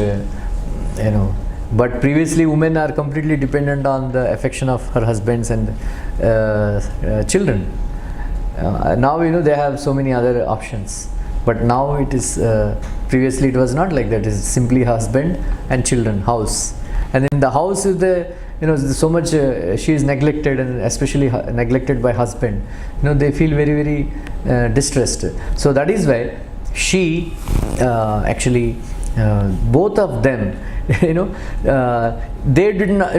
but previously women are completely dependent on the affection of her husbands and children. Now they have so many other options, but now it is previously it was not like that. It is simply husband and children, house, and in the house is the so much she is neglected, and especially neglected by husband. They feel very, very distressed. So that is why she actually both of them, they did not,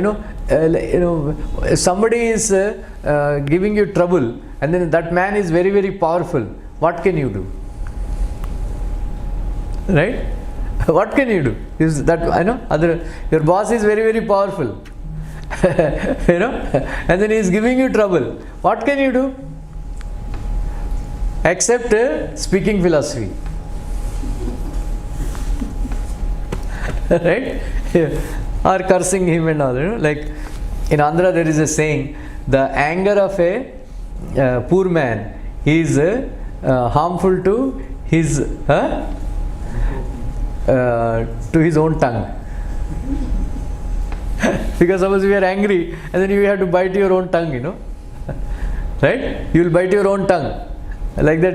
if somebody is giving you trouble, and then that man is very, very powerful, what can you do? Right? What can you do? Is that your boss is very, very powerful, and then he is giving you trouble. What can you do? Except speaking philosophy. Right? Or cursing him and all. Like in Andhra there is a saying, the anger of a poor man is harmful to his own tongue. Because suppose you are angry and then you have to bite your own tongue, right? You will bite your own tongue. Like that,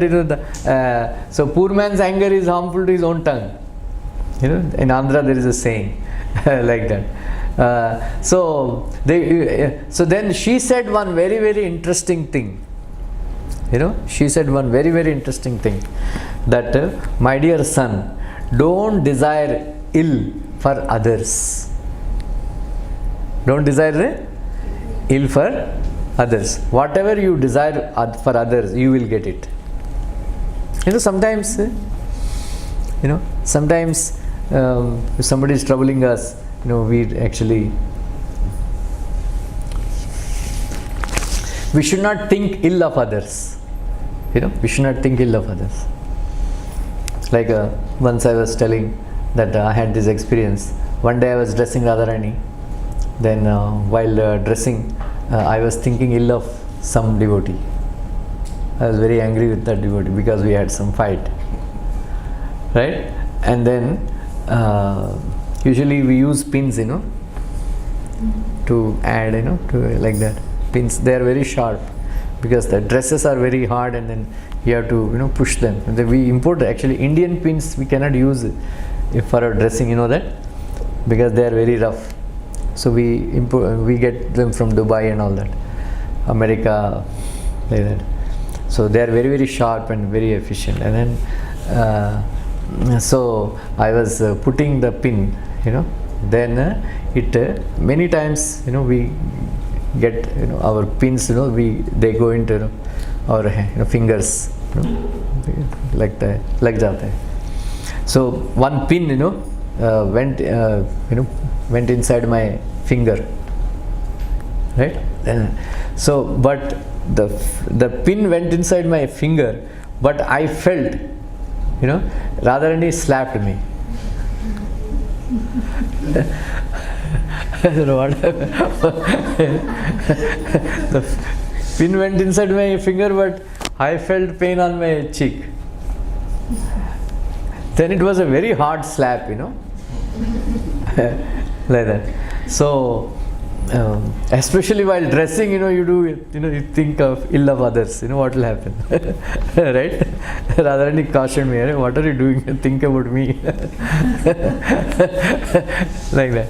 so poor man's anger is harmful to his own tongue. In Andhra there is a saying like that. So then she said one very, very interesting thing. She said one very, very interesting thing, that my dear son, don't desire ill for others. Don't desire ill for others. Whatever you desire for others, you will get it. Sometimes, sometimes if somebody is troubling us, we actually, we should not think ill of others. We should not think ill of others. Like once I was telling that I had this experience. One day I was dressing Radharani. Then while dressing, I was thinking ill of some devotee. I was very angry with that devotee because we had some fight. Right? And then usually we use pins, to add, to like that. Pins, they are very sharp because the dresses are very hard, and then you have to, push them. And then we import actually Indian pins. We cannot use if for our dressing, that, because they are very rough. So we get them from Dubai and all that, America, like that. So they are very, very sharp and very efficient. And then so I was putting the pin, then it many times, we get, our pins, they go into our fingers, like that, like that. So one pin, went inside my finger, right? So, but the pin went inside my finger, but I felt, Radharani slapped me. I don't know what happened. The pin went inside my finger, but I felt pain on my cheek. Then it was a very hard slap, like that. So especially while dressing, you think of ill of others. What will happen, right? Radharani cautioned me, what are you doing? Think about me. Like that.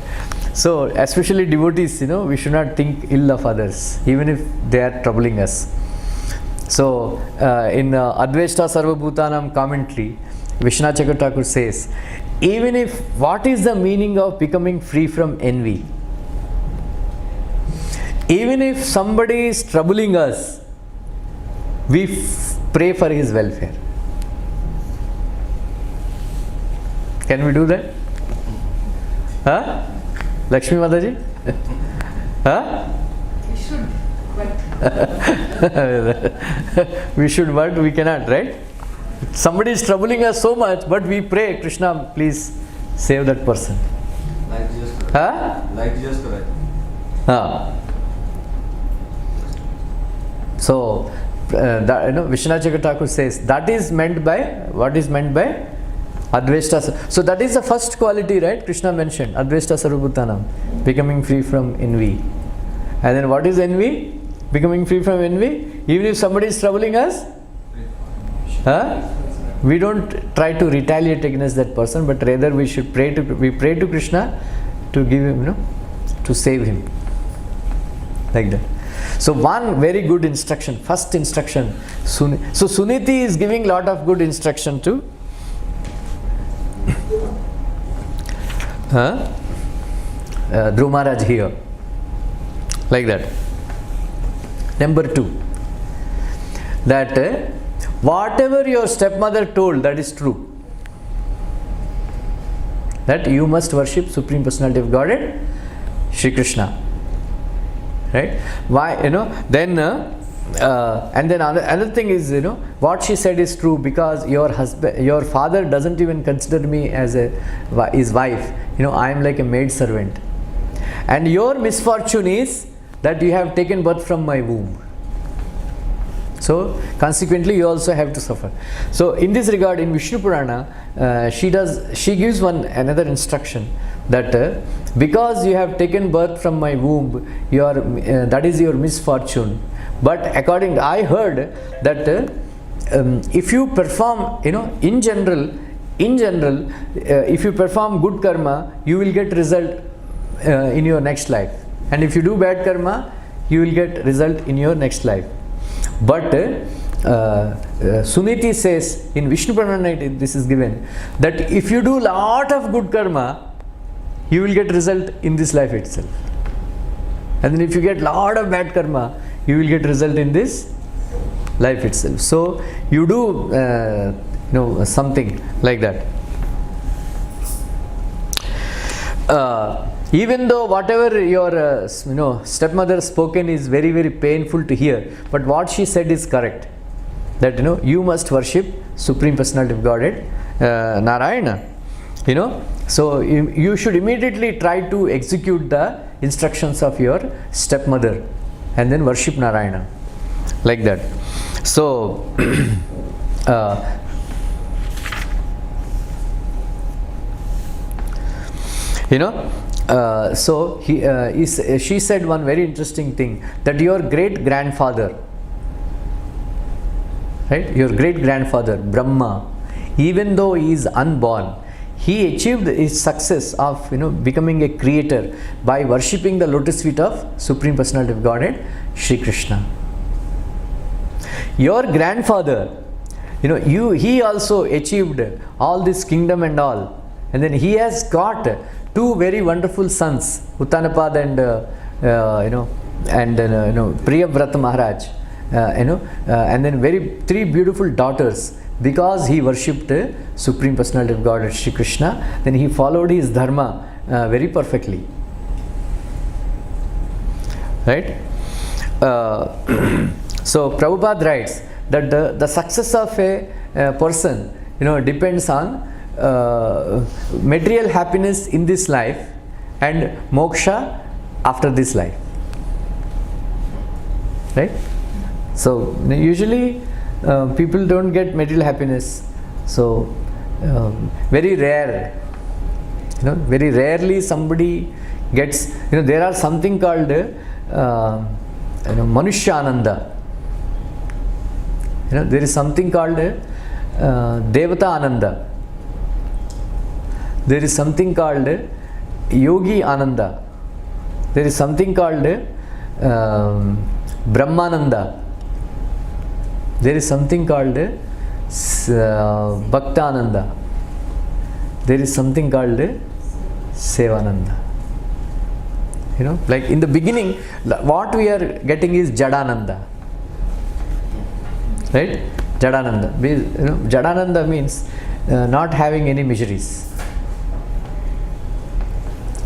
So especially devotees, we should not think ill of others, even if they are troubling us. So, in Advaita Sarvabhutanam commentary, Vishwanath Chakravarti Thakur says, even if, what is the meaning of becoming free from envy? Even if somebody is troubling us, we pray for his welfare. Can we do that? Huh? Lakshmi Mataji? Huh? We should, but We should, but we cannot, right? Somebody is troubling us so much, but we pray, Krishna, please save that person. Like Jesus Christ. Huh? Like Jesus Christ. So, Vishwanath Chakravarti Thakur says that is meant by, what is meant by Advaita. So that is the first quality, right? Krishna mentioned Advaita Sarvabhutanam, becoming free from envy. And then what is envy? Becoming free from envy. Even if somebody is troubling us, we don't try to retaliate against that person, but rather we should pray to Krishna to give him, to save him. Like that. So one very good instruction, first instruction. So Suniti is giving lot of good instruction to Dhruv Maharaj here. Like that. Number 2. That whatever your stepmother told, that is true. That you must worship Supreme Personality of Godhead, Shri Krishna. Right? Why? Then and then another thing is, what she said is true, because your father doesn't even consider me as his wife. I am like a maid servant. And your misfortune is that you have taken birth from my womb. So consequently you also have to suffer. So in this regard, in Vishnu Purana, she gives another instruction, that because you have taken birth from my womb, that is your misfortune. But I heard that if you perform, in general, if you perform good karma, you will get result in your next life. And if you do bad karma, you will get result in your next life. But Suniti says, in Vishnu Purana this is given, that if you do lot of good karma, you will get result in this life itself. And then if you get lot of bad karma, you will get result in this life itself. So you do something like that. Even though whatever your stepmother spoken is very, very painful to hear, but what she said is correct. That you must worship Supreme Personality of Godhead, Narayana. So you should immediately try to execute the instructions of your stepmother and then worship Narayana. Like that. So she said one very interesting thing, that your great grandfather, right? Your great grandfather Brahma, even though he is unborn, he achieved his success of becoming a creator by worshipping the lotus feet of Supreme Personality of Godhead, Shri Krishna. Your grandfather, he also achieved all this kingdom and all, and then he has got 2 very wonderful sons, Uttanapad and Priyavrata Maharaj, and then 3 beautiful daughters, because he worshipped Supreme Personality of Godhead Shri Krishna. Then he followed his dharma very perfectly. Right? So Prabhupada writes that the success of a person depends on material happiness in this life and moksha after this life. Right? So usually people don't get material happiness. So very rare, very rarely somebody gets, there are something called Manushya Ananda. There is something called Devata Ananda. There is something called Yogi Ananda. There is something called Brahmananda. There is something called Bhaktananda. There is something called Sevananda. You know, like in the beginning, what we are getting is Jadananda. Right? Jadananda. You know, Jadananda means not having any miseries.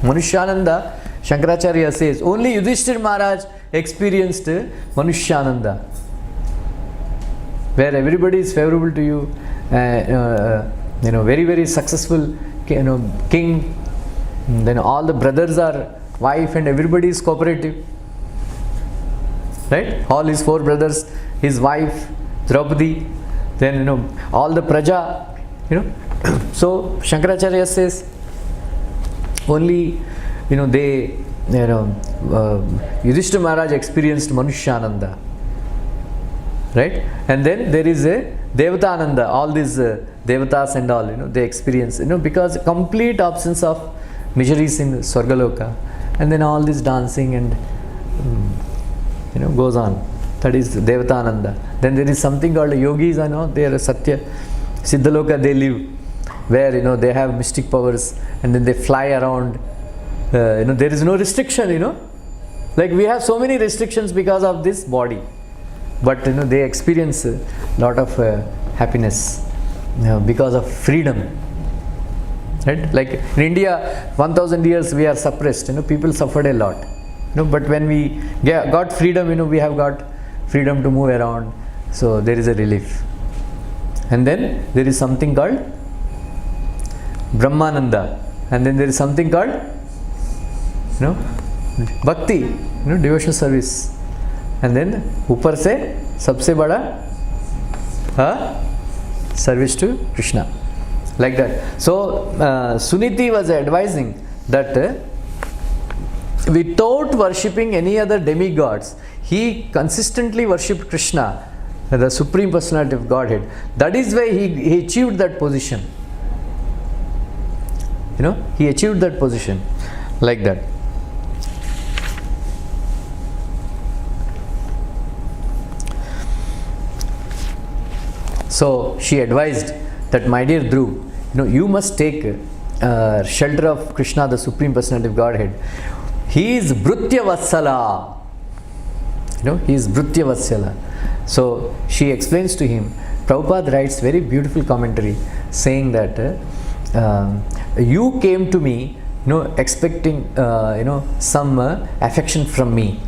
Manushyananda, Shankaracharya says, only Yudhishthir Maharaj experienced Manushyananda, where everybody is favorable to you, you know, very, very successful, you know, king, then all the brothers are wife and everybody is cooperative, right? All his 4 brothers, his wife Draupadi, then, you know, all the praja, you know. So Shankaracharya says only, you know, they, you know, Yudhishthira Maharaj experienced Manushyananda, right? And then there is a Devatananda, all these Devatas and all, you know, they experience, you know, because complete absence of miseries in Swargaloka, and then all this dancing and you know, goes on. That is Devatananda. Then there is something called yogis, I know, they are Satya, Siddhaloka they live, where, you know, they have mystic powers and then they fly around. You know, there is no restriction, you know, like we have so many restrictions because of this body, but, you know, they experience a lot of happiness, you know, because of freedom, right? Like in India, 1000 years we are suppressed, you know, people suffered a lot, you know, but when we got freedom, you know, we have got freedom to move around, so there is a relief. And then there is something called Brahmananda, and then there is something called, you know, Bhakti, you know, devotional service, and then upar se sabse bada service to Krishna, like that. So Suniti was advising that without worshipping any other demigods, he consistently worshipped Krishna, the Supreme Personality of Godhead. That is why he achieved that position. You know, he achieved that position like that. So she advised that, my dear Dhruv, you know, you must take shelter of Krishna, the Supreme Personality of Godhead. He is Bhrutya Vatsala. You know, he is Bhrutya Vatsala. So she explains to him, Prabhupada writes very beautiful commentary saying that you came to me, you know, expecting you know, some affection from me,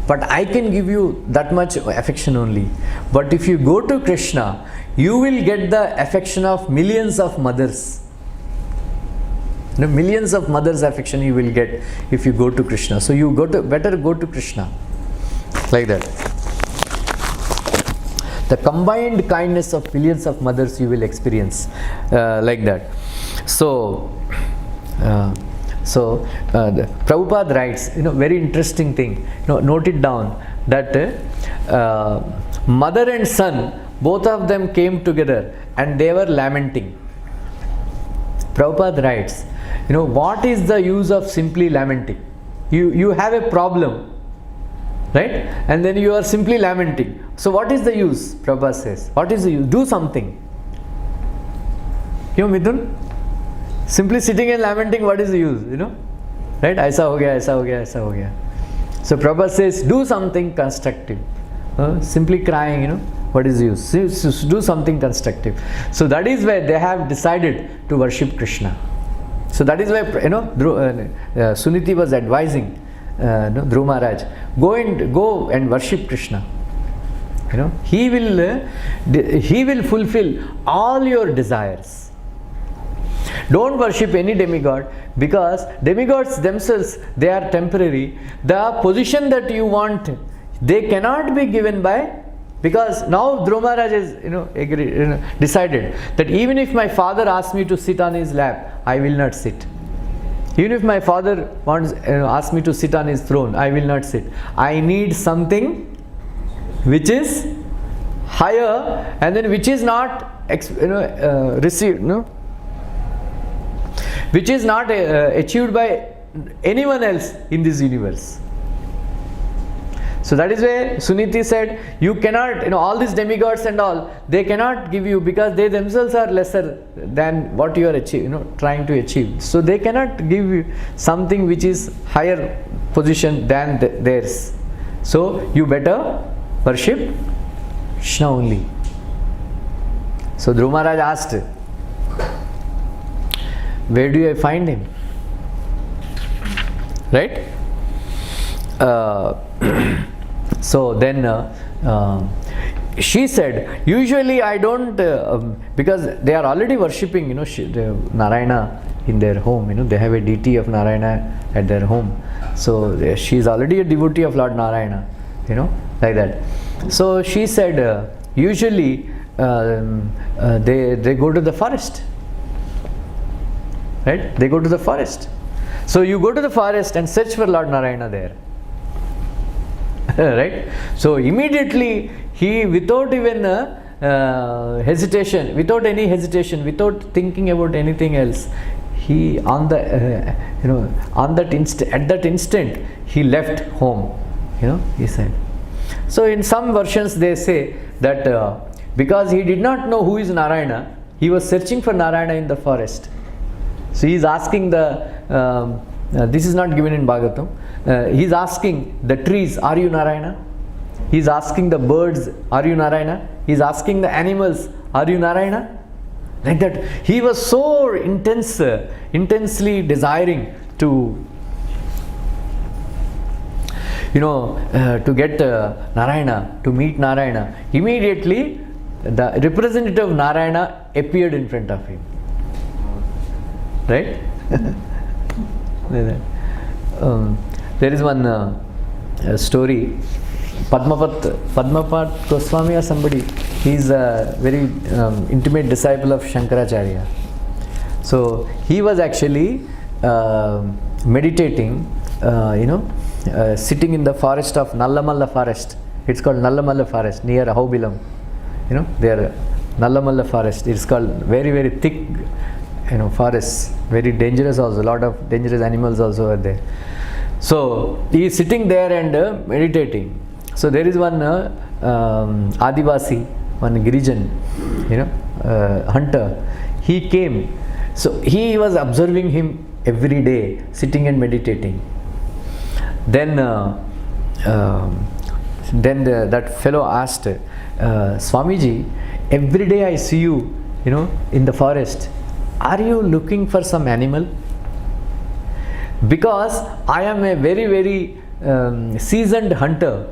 but I can give you that much affection only. But if you go to Krishna, you will get the affection of millions of mothers. You know, millions of mothers' affection you will get if you go to Krishna. So you better go to Krishna, like that. The combined kindness of millions of mothers you will experience, like that. So Prabhupada writes, you know, very interesting thing, you know, note it down, that mother and son, both of them came together and they were lamenting. Prabhupada writes, you know, what is the use of simply lamenting? You have a problem, right? And then you are simply lamenting. So what is the use? Prabhupada says, what is the use? Do something. You know, Midun? Simply sitting and lamenting, what is the use? You know, right? Aisa ho gaya, aisa ho gaya, aisa ho gaya. So Prabhupada says, do something constructive. Simply crying, you know, what is the use? Do something constructive. So that is why they have decided to worship Krishna. So that is why, you know, Suniti was advising Dhruv Maharaj, go and worship Krishna. You know, he will fulfill all your desires. Don't worship any demigod, because demigods themselves, they are temporary. The position that you want, they cannot be given by, because now Dhruv Maharaj is, you know, decided that even if my father asks me to sit on his lap, I will not sit. Even if my father asks me to sit on his throne, I will not sit. I need something which is higher, and then which is not received, no, which is not achieved by anyone else in this universe. So that is why Suniti said, you cannot, all these demigods and all, they cannot give you, because they themselves are lesser than what you are trying to achieve. So they cannot give you something which is higher position than theirs. So you better worship Krishna only. So Dhruva Maharaj asked, where do I find him? Right? So then she said, usually I don't, because they are already worshipping, Narayana in their home. They have a deity of Narayana at their home. So she is already a devotee of Lord Narayana, like that. So she said, usually they go to the forest. Right? They go to the forest. So you go to the forest and search for Lord Narayana there. Right? So immediately he, without even hesitation, without any hesitation, without thinking about anything else, he at that instant he left home. He said. So in some versions they say that because he did not know who is Narayana, he was searching for Narayana in the forest. So he is asking this is not given in Bhagavatam. He is asking the trees, are you Narayana? He is asking the birds, are you Narayana? He is asking the animals, are you Narayana? Like that. He was so intensely desiring to to get Narayana, to meet Narayana. Immediately the representative of Narayana appeared in front of him. Right? There is one story. Padmapat Goswami or somebody, he is a very intimate disciple of Shankaracharya. So he was actually meditating, sitting in the forest of Nallamalla forest. It's called Nallamalla forest near Ahobilam. There Nallamalla forest. It's called very, very thick forests, very dangerous also, a lot of dangerous animals also are there. So he is sitting there and meditating. So there is one Adivasi, one Girijan, hunter. He came. So he was observing him every day, sitting and meditating. Then that fellow asked, Swamiji, every day I see you, in the forest. Are you looking for some animal? Because I am a very, very seasoned hunter.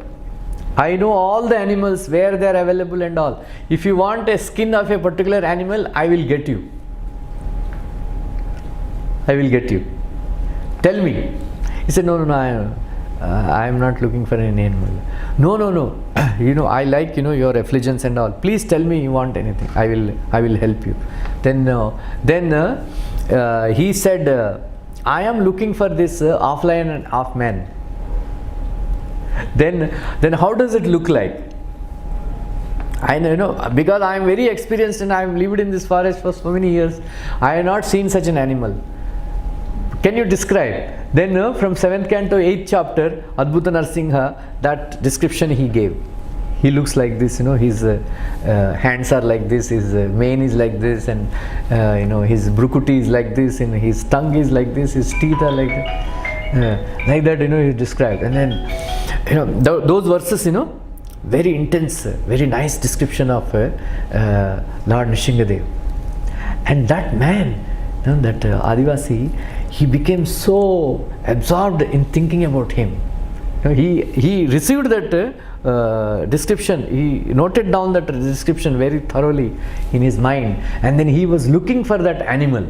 I know all the animals, where they are available and all. If you want a skin of a particular animal, I will get you. I will get you. Tell me. He said, no, I am not looking for an animal. No. I like, your effulgence and all. Please tell me you want anything. I will help you. Then he said, I am looking for this half lion and half man. Then how does it look like? I know, because I am very experienced and I have lived in this forest for so many years. I have not seen such an animal. Can you describe? Then from 7th canto 8th chapter, Adbhuta Narsingha, that description he gave. He looks like this, his hands are like this, his mane is like this, and his brukuti is like this, and his tongue is like this, his teeth are like that. Like that, he described. And then, those verses, very intense, very nice description of Lord Nrsingadev. And that man, that Adivasi, he became so absorbed in thinking about him. He received that description, he noted down that description very thoroughly in his mind, and then he was looking for that animal.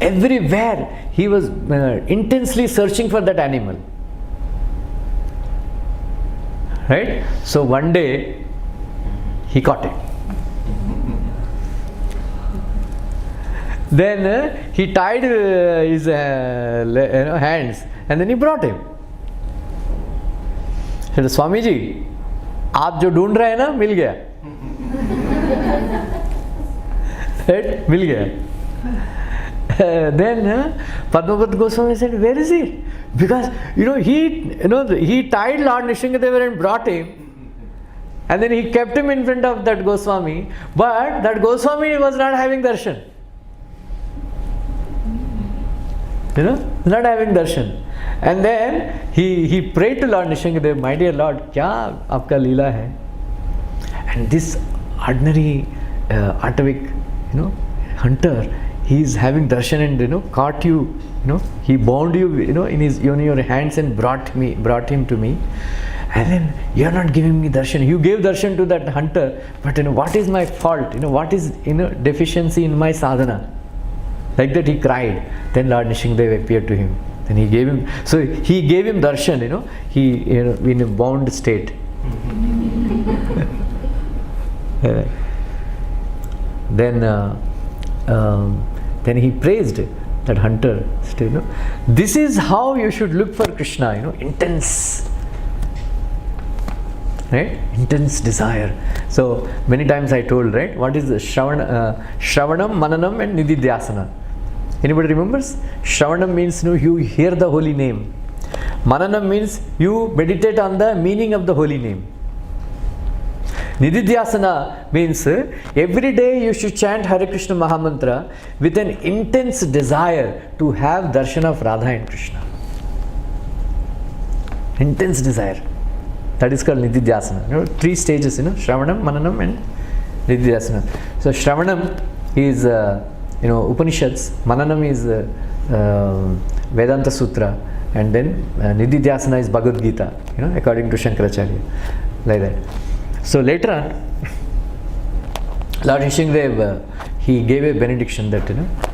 Everywhere he was intensely searching for that animal. Right? So one day he caught it. Then he tied his hands and then he brought him. He said, Swami ji, आप जो ढूंढ रहे हैं ना, मिल गया. Right? मिल गया. Then Padmapat Goswami said, where is he? Because he tied Lord Nrsingadeva and brought him. And then he kept him in front of that Goswami, but that Goswami was not having darshan. Not having darshan. And then he prayed to Lord Nrsingadeva, my dear Lord, kya aapka leela hai? And this ordinary Atavik, hunter, he is having darshan and caught you, he bound you, in your hands and brought him to me. And then you are not giving me darshan. You gave darshan to that hunter, but what is my fault? What is deficiency in my sadhana? Like that he cried. Then Lord Nrsingadeva appeared to him. Then he gave him. So he gave him darshan. He in a bound state. Then he praised that hunter. This is how you should look for Krishna. Intense. Right? Intense desire. So many times I told, right? What is the Shravanam, Mananam and Nididhyasana? Anybody remembers? Shravanam means you hear the holy name. Mananam means you meditate on the meaning of the holy name. Nididhyasana means every day you should chant Hare Krishna Mahamantra with an intense desire to have darshan of Radha and Krishna. Intense desire. That is called Nididhyasana. 3 stages, Shravanam, Mananam and Nididhyasana. So Shravanam is, Upanishads. Mananam is Vedanta Sutra. And then Nididhyasana is Bhagavad Gita, according to Shankaracharya. Like that. So later on, Lord Nrsingadeva, he gave a benediction that,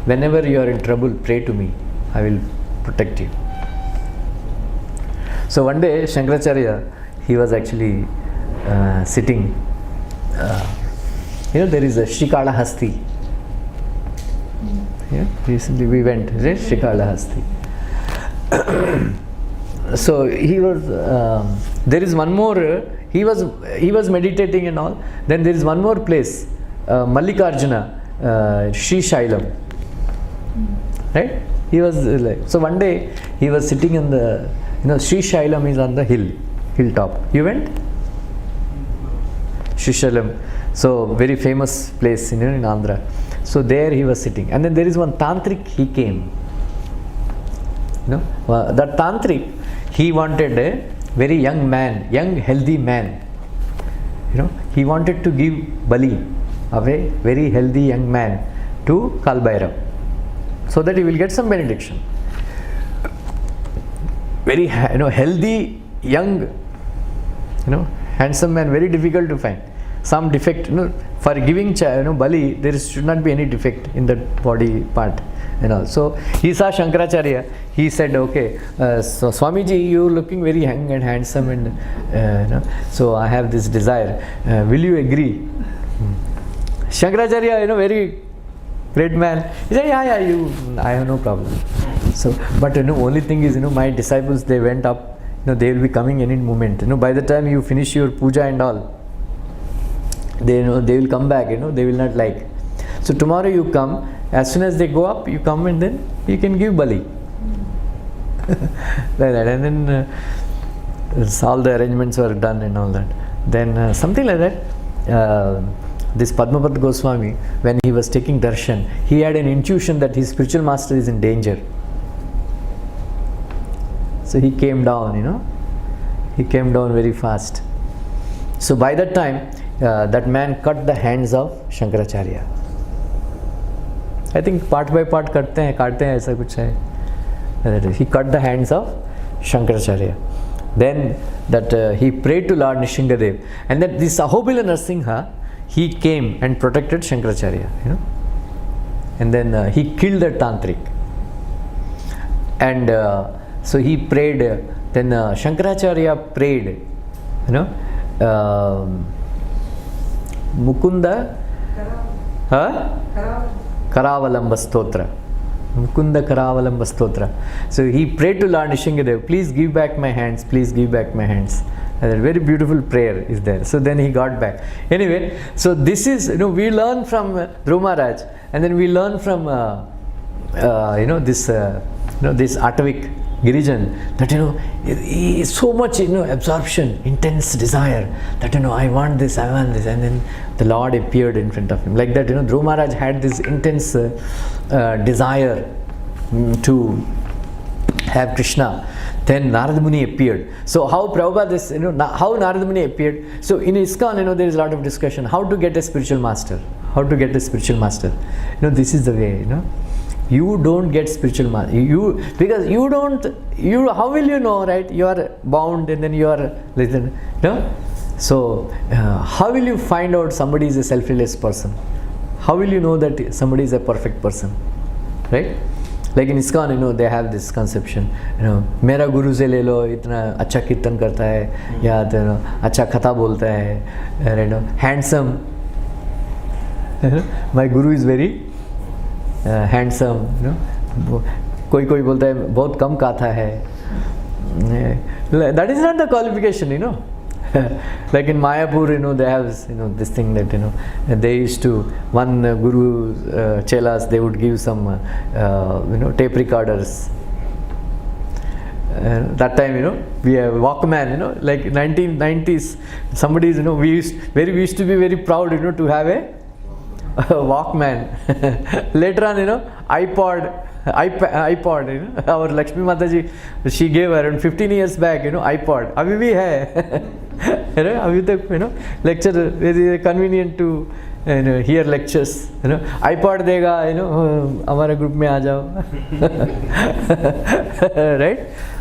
whenever you are in trouble, pray to me. I will protect you. So one day, Shankaracharya, he was actually sitting, there is a Srikalahasti. Yeah, recently we went, right? Srikalahasti. So he was, there is one more, he was meditating and all. Then there is one more place, Mallikarjuna, Sri Shailam. Right? He was like, so one day he was sitting on the, Sri Shailam is on the hilltop. You went? Sri Shailam. So very famous place in Andhra. So there he was sitting. And then there is one tantric, he came. That tantric, he wanted a very young man, young healthy man. He wanted to give bali of a very healthy young man to Kalbhairav, so that he will get some benediction. Very healthy, young, handsome man, very difficult to find. Some defect, for giving bali, there should not be any defect in that body part. So he saw Shankaracharya. He said, okay, so Swamiji, you looking very young and handsome, and so I have this desire. Will you agree? Shankaracharya, very great man. He said, yeah, I have no problem. So, but only thing is, my disciples, they went up. They will be coming any moment. By the time you finish your puja and all, they will come back. They will not like. So tomorrow you come. As soon as they go up, you come and then you can give bali. Like that. And then all the arrangements were done and all that. Then something like that. This Padmapad Goswami, when he was taking darshan, he had an intuition that his spiritual master is in danger. So he came down, he came down very fast. So by that time, that man cut the hands of Shankaracharya. I think part by part katte hain, aisa kuch hai. He cut the hands of Shankaracharya. Then that he prayed to Lord Nrsingadev, and that this Ahobila Narsingha, he came and protected Shankaracharya. And then he killed the tantric. And so he prayed. Then Shankaracharya prayed. Mukunda. Karavalamba Stotra. Mukunda Karavalamba Stotra. So he prayed to Lord Nrsingadev, please give back my hands, please give back my hands. And a very beautiful prayer is there. So then he got back. Anyway, so this is, we learn from Dhruv Maharaj, and then we learn from, this Atavik Girijan, that he is so much absorption, intense desire that I want this, and then the Lord appeared in front of him. Like that, Dhruva Maharaj had this intense desire to have Krishna. Then Narada Muni appeared. So how Prabhupada how Narada Muni appeared? So in ISKCON, there is a lot of discussion how to get a spiritual master. How to get a spiritual master? This is the way. You don't get spiritual master. Because you don't. How will you know, right? You are bound, and then you are So how will you find out somebody is a self-reliant person? How will you know that somebody is a perfect person, right? Like in ISKCON, they have this conception, मेरा गुरु से ले लो, इतना अच्छा कीर्तन करता है, या अच्छा कथा बोलता है, handsome. My guru is very handsome. कोई बोलता है बहुत कम गाता है. That is not the qualification, Like in Mayapur, they have this thing that they used to, one guru chelas, they would give some tape recorders. That time, we have Walkman, like 1990s. Somebody's, we used to be very proud, to have a Walkman. Later on, iPod. Our Lakshmi Mataji, she gave around 15 years back, iPod. Abhi bhi hai. Abhi tak, lecture very convenient to hear lectures. iPod dega, हमारे group में आ जाओ. Right?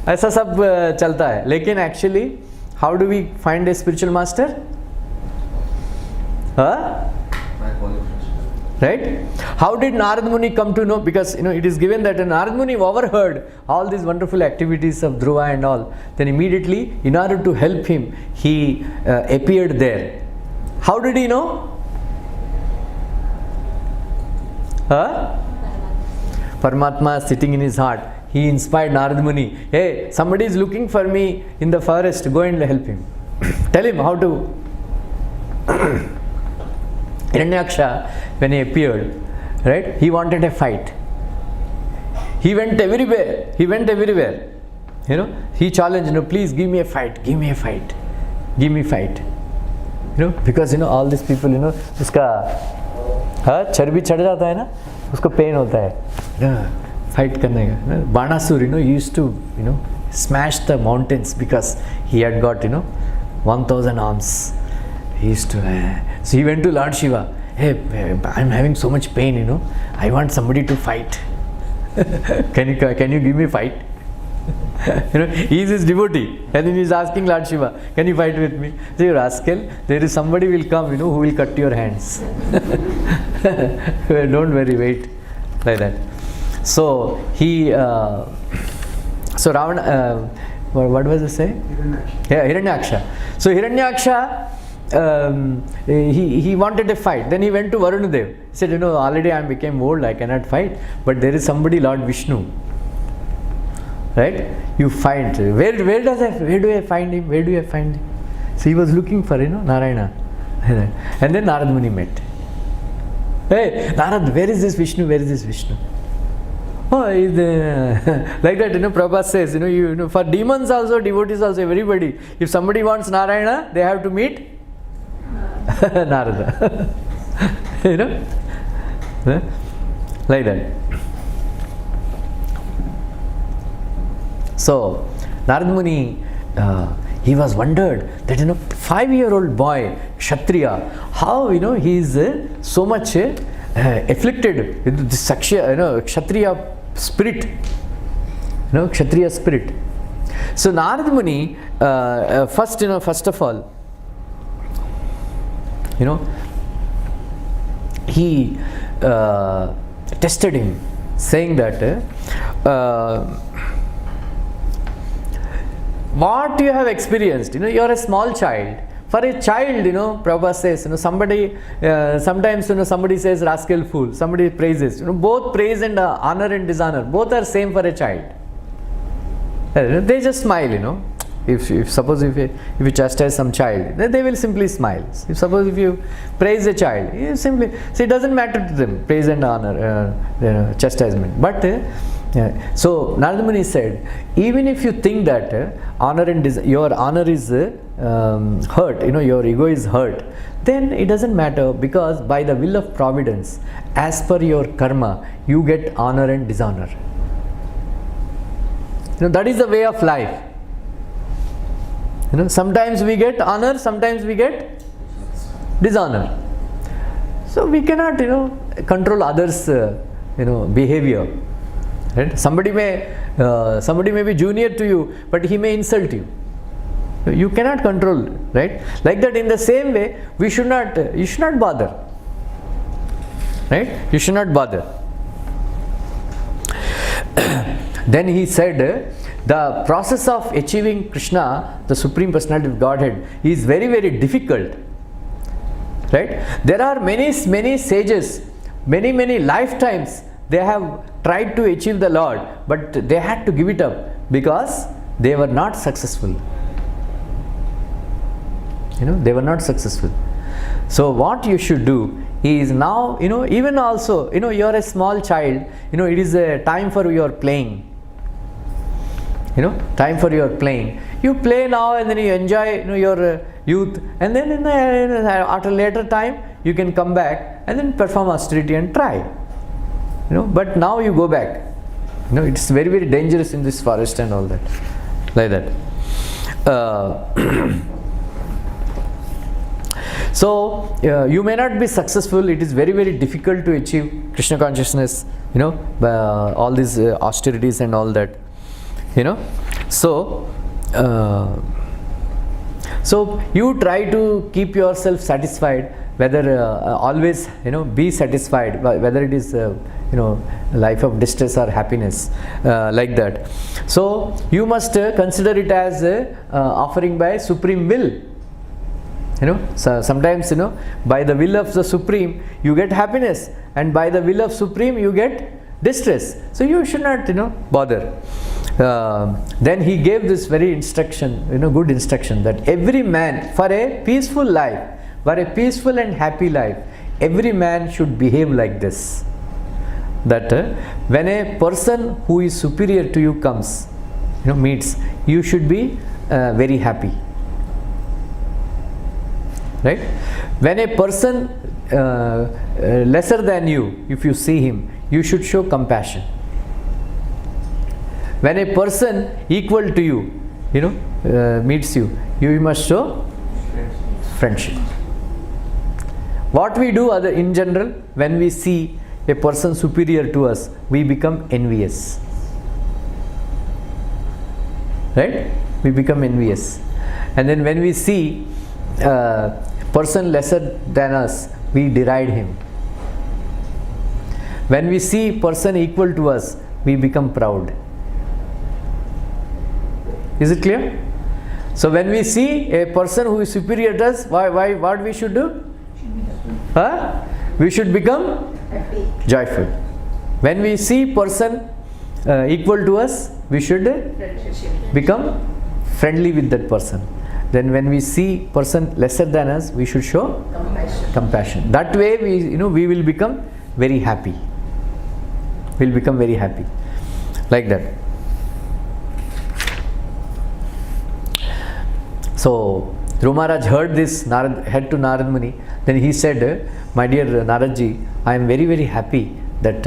ऐसा सब चलता है. लेकिन actually, how do we find a spiritual master? Right? How did Narada Muni come to know? Because it is given that Narada Muni overheard all these wonderful activities of Dhruva and all. Then immediately, in order to help him, he appeared there. How did he know? Paramatma sitting in his heart. He inspired Narada Muni. Hey, somebody is looking for me in the forest. Go and help him. Tell him how to. Hiranyaksha, when he appeared, right, he wanted a fight. He went everywhere. He challenged, please give me a fight. Give me fight. Because all these people, उसका चर्बी चढ़ जाता है ना, उसको pen होता है, fight करने का. Banasur, used to, smash the mountains because he had got, 1,000 arms. He used to. So he went to Lord Shiva. Hey, I'm having so much pain, I want somebody to fight. Can you give me fight? He is his devotee, and then he is asking Lord Shiva, can you fight with me? So you rascal, there is somebody will come, who will cut your hands. Don't worry, wait, like that. So he, so Ravana, what was I saying? Hiranyaksha. So Hiranyaksha, he wanted a fight. Then he went to Varunadev. He said, already I became old, I cannot fight. But there is somebody, Lord Vishnu. Right? You find. Where do I find him? Where do I find him? So he was looking for, Narayana. And then Narada Muni met. Hey, Narad, where is this Vishnu? Where is this Vishnu? Oh, like that, Prabhupada says, for demons also, devotees also, everybody. If somebody wants Narayana, they have to meet Narada. Like that. So, Narada Muni, he was wondered that 5-year-old boy, Kshatriya, how he is so much afflicted with this Kshatriya spirit, Kshatriya spirit. So Narada Muni, first of all, he tested him, saying that what you have experienced, you are a small child. For a child, Prabhupada says, somebody, sometimes, somebody says rascal fool, somebody praises. Both praise and honor and dishonor, both are same for a child. They just smile, If suppose if you chastise some child, they will simply smile. If you praise a child, you simply, so it doesn't matter to them, praise and honor, chastisement. But Yeah. So Narada Muni said, even if you think that your honor is hurt, your ego is hurt, then it doesn't matter, because by the will of providence, as per your karma, you get honor and dishonor. That is the way of life. Sometimes we get honor, sometimes we get dishonor. So we cannot, control others' behavior. Right? Somebody may be junior to you, but he may insult you. You cannot control, right? Like that, in the same way, you should not bother. Right? You should not bother. Then he said, the process of achieving Krishna, the Supreme Personality of Godhead, is very, very difficult. Right? There are many sages, many lifetimes, they have tried to achieve the Lord, but they had to give it up because they were not successful. They were not successful. So what you should do is now, even also, you are a small child, it is a time for your playing. Time for your playing. You play now and then you enjoy your youth, and then at a later time you can come back and then perform austerity and try. But now you go back. It's very, very dangerous in this forest and all that. Like that. So you may not be successful. It is very, very difficult to achieve Krishna consciousness, all these austerities and all that. So you try to keep yourself satisfied, whether always be satisfied, whether it is life of distress or happiness, like that. So you must consider it as offering by supreme will. So sometimes by the will of the Supreme you get happiness, and by the will of Supreme you get distress. So you should not bother. Then he gave this very instruction, good instruction, that every man, for a peaceful life, for a peaceful and happy life, every man should behave like this. That when a person who is superior to you comes, meets, you should be very happy. Right? When a person lesser than you, if you see him, you should show compassion. When a person equal to you, meets you, you must show friendship. What we do in general, when we see a person superior to us, we become envious. Right? We become envious. And then when we see person lesser than us, we deride him. When we see person equal to us, we become proud. Is it clear? So when we see a person who is superior to us, what we should do? We should become joyful. When we see person equal to us, we should become friendly with that person. Then when we see person lesser than us, we should show compassion. That way we will become very happy. We'll become very happy. Like that. So Dhruva Maharaj heard this, head to Narad Muni. Then he said, my dear Naradji, I am very, very happy that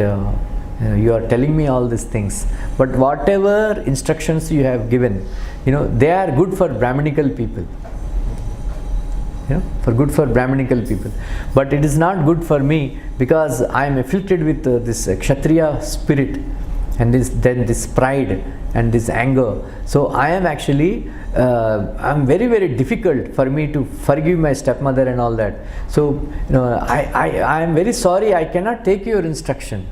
you are telling me all these things. But whatever instructions you have given, they are good for Brahminical people. For Brahminical people. But it is not good for me, because I am afflicted with this Kshatriya spirit, and this pride and this anger. So I am actually, I'm very, very difficult for me to forgive my stepmother and all that. So I am very sorry, I cannot take your instruction.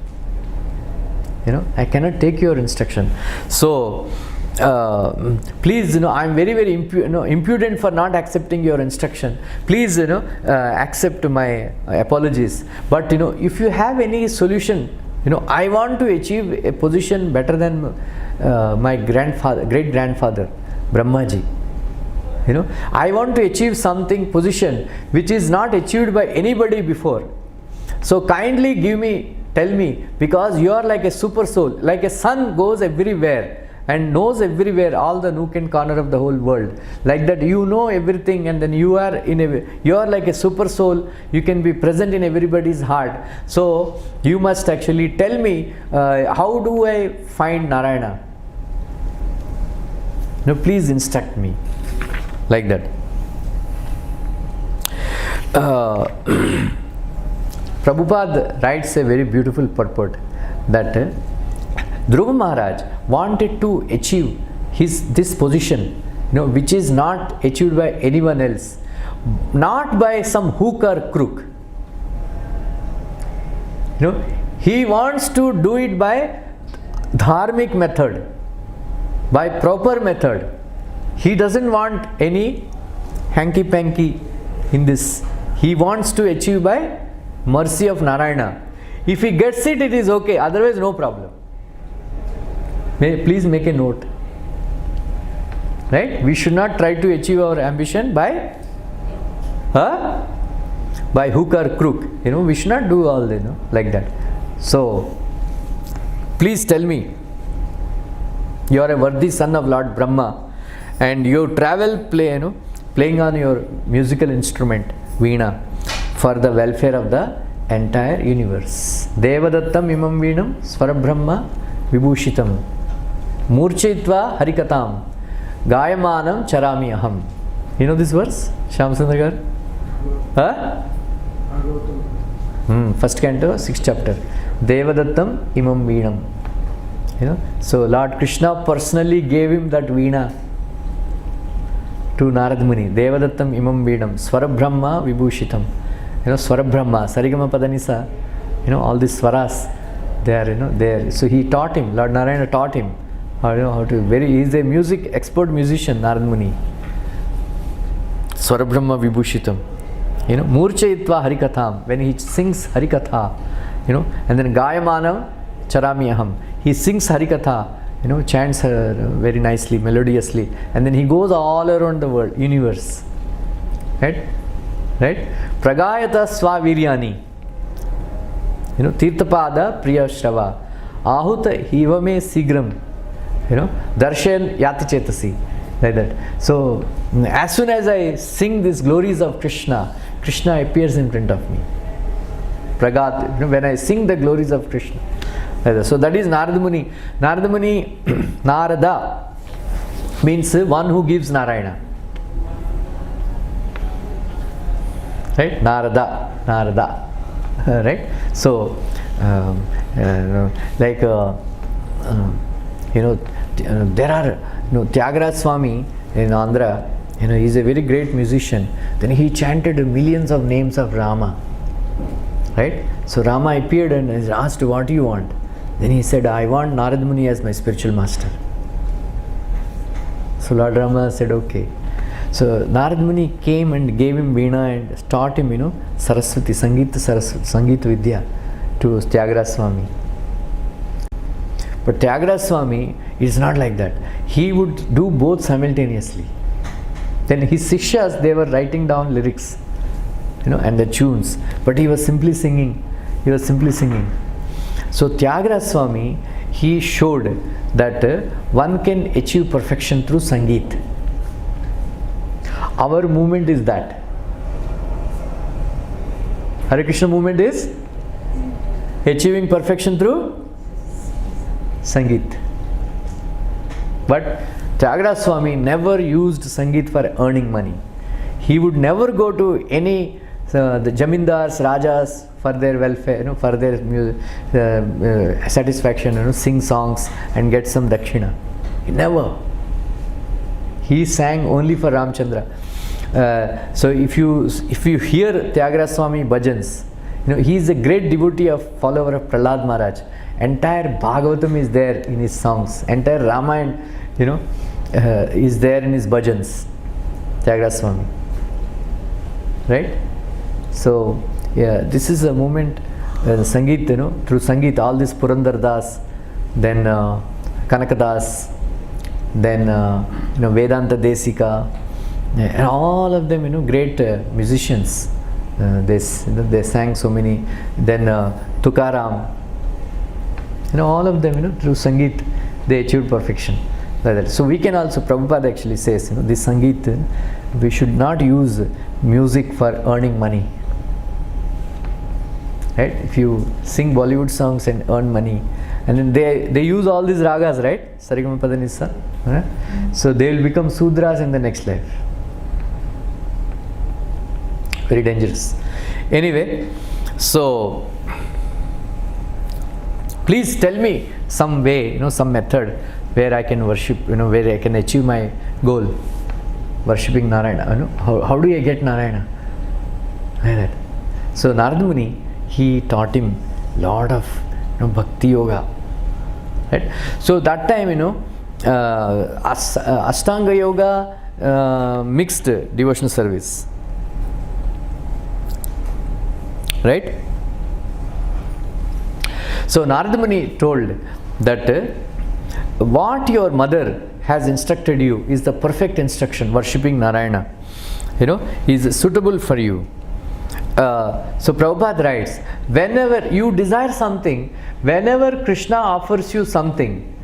I cannot take your instruction. So please, I am very, very impudent for not accepting your instruction. Please, accept my apologies. But if you have any solution, I want to achieve a position better than my great grandfather Brahmaji. I want to achieve position which is not achieved by anybody before. So kindly give me tell me, because you are like a super soul, like a sun goes everywhere and knows everywhere, all the nook and corner of the whole world. Like that, you know everything, and then you are like a super soul. You can be present in everybody's heart. So you must actually tell me, how do I find Narayana? No, please instruct me. Like that. Prabhupada writes a very beautiful purport that Dhruva Maharaj wanted to achieve this position, which is not achieved by anyone else, not by some hook or crook. He wants to do it by dharmic method, by proper method. He doesn't want any hanky-panky in this. He wants to achieve by mercy of Narayana. If he gets it, it is okay. Otherwise, no problem. Please make a note. Right? We should not try to achieve our ambition by hook or crook. We should not do all like that. So, please tell me, you are a worthy son of Lord Brahma, and you travel playing on your musical instrument, veena, for the welfare of the entire universe. Devadattam imam veenam swarabrahma vibhushitam murchitva harikatam gayamanam charami aham. You know this verse, Shyam Sundar? First canto, 6th chapter. Devadattam imam veenam. So Lord Krishna personally gave him that veena to Narad Muni. Devadattam imam veenam swarabrahma vibhushitam. Swarabrahma, Sarigama Padanisa, all these swaras, they are there. So he taught him, Lord Narayana taught him how to he is a expert musician, Narad Muni. Swarabrahma vibhushitam. Murchayitva harikatham, when he sings harikatha, and then gayamanam charami aham. He sings harikatha, chants very nicely, melodiously, and then he goes all around the world, universe. Right? Pragayata swaviryani. Tirthapada priya shrava. Ahuta hivame sigram. Darshan yati chetasi. Like that. So, as soon as I sing these glories of Krishna, Krishna appears in front of me. Pragat, when I sing the glories of Krishna. So that is Narada Muni. Narada Muni, Narada means one who gives Narayana. Right? Narada. Right? So, like, there are, Tyagaraja Swami in Andhra, he is a very great musician. Then he chanted millions of names of Rama. Right? So Rama appeared and asked, what do you want? Then he said, I want Narad Muni as my spiritual master. So Lord Rama said, okay. So Narad Muni came and gave him veena and taught him, Saraswati, Sangeet Vidya to Tyagaraja Swami. But Tyagaraja Swami is not like that. He would do both simultaneously. Then his Sishyas, they were writing down lyrics, and the tunes. But he was simply singing. So Tyagaraja Swami, he showed that one can achieve perfection through Sangeet. Our movement is that. Hare Krishna movement is achieving perfection through Sangeet. But Tyagaraja Swami never used Sangeet for earning money. He would never go to any the Jamindars, Rajas for their welfare, for their satisfaction, sing songs and get some dakshina. Never. He sang only for Ramchandra. So if you hear Tyagaraja Swami bhajans, he is a great devotee follower of Prahlad Maharaj. Entire Bhagavatam is there in his songs. Entire Ramayana, is there in his bhajans. Tyagaraja Swami. Right? So, this is a movement, Sangeet, through Sangeet, all this Purandar Das, then Kanakadas, then Vedanta Desika, and all of them, great musicians. They sang so many. Then Tukaram, all of them, through Sangeet, they achieved perfection. Like that. So we can also, Prabhupada actually says, this Sangeet, we should not use music for earning money. Right? If you sing Bollywood songs and earn money, and then they use all these ragas, right? Sarigama Padanissa. Right? So they will become Sudras in the next life. Very dangerous. Anyway, so please tell me some way, some method where I can worship, where I can achieve my goal, worshipping Narayana. How do I get Narayana? Like that. So Narada Muni, he taught him lot of bhakti yoga. Right? So that time, Ashtanga yoga mixed devotional service. Right? So Narada Muni told that what your mother has instructed you is the perfect instruction, worshipping Narayana. Is suitable for you. So Prabhupada writes, whenever you desire something, whenever Krishna offers you something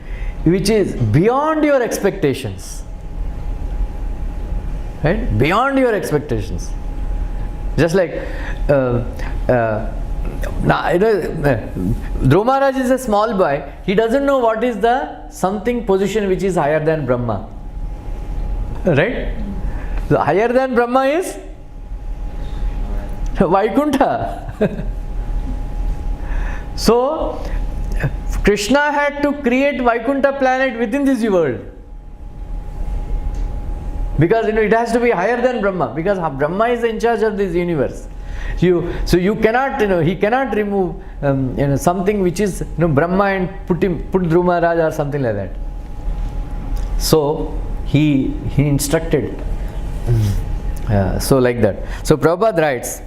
which is beyond your expectations, right? Beyond your expectations. Just like Dhruva Maharaj is a small boy, he doesn't know what is the something position which is higher than Brahma. Right? The higher than Brahma is Vaikuntha. So Krishna had to create Vaikuntha planet within this world. Because it has to be higher than Brahma, because Brahma is in charge of this universe. So you cannot, he cannot remove something which is Brahma and put Dhruva Maharaj or something like that. So he instructed. So like that. So Prabhupada writes,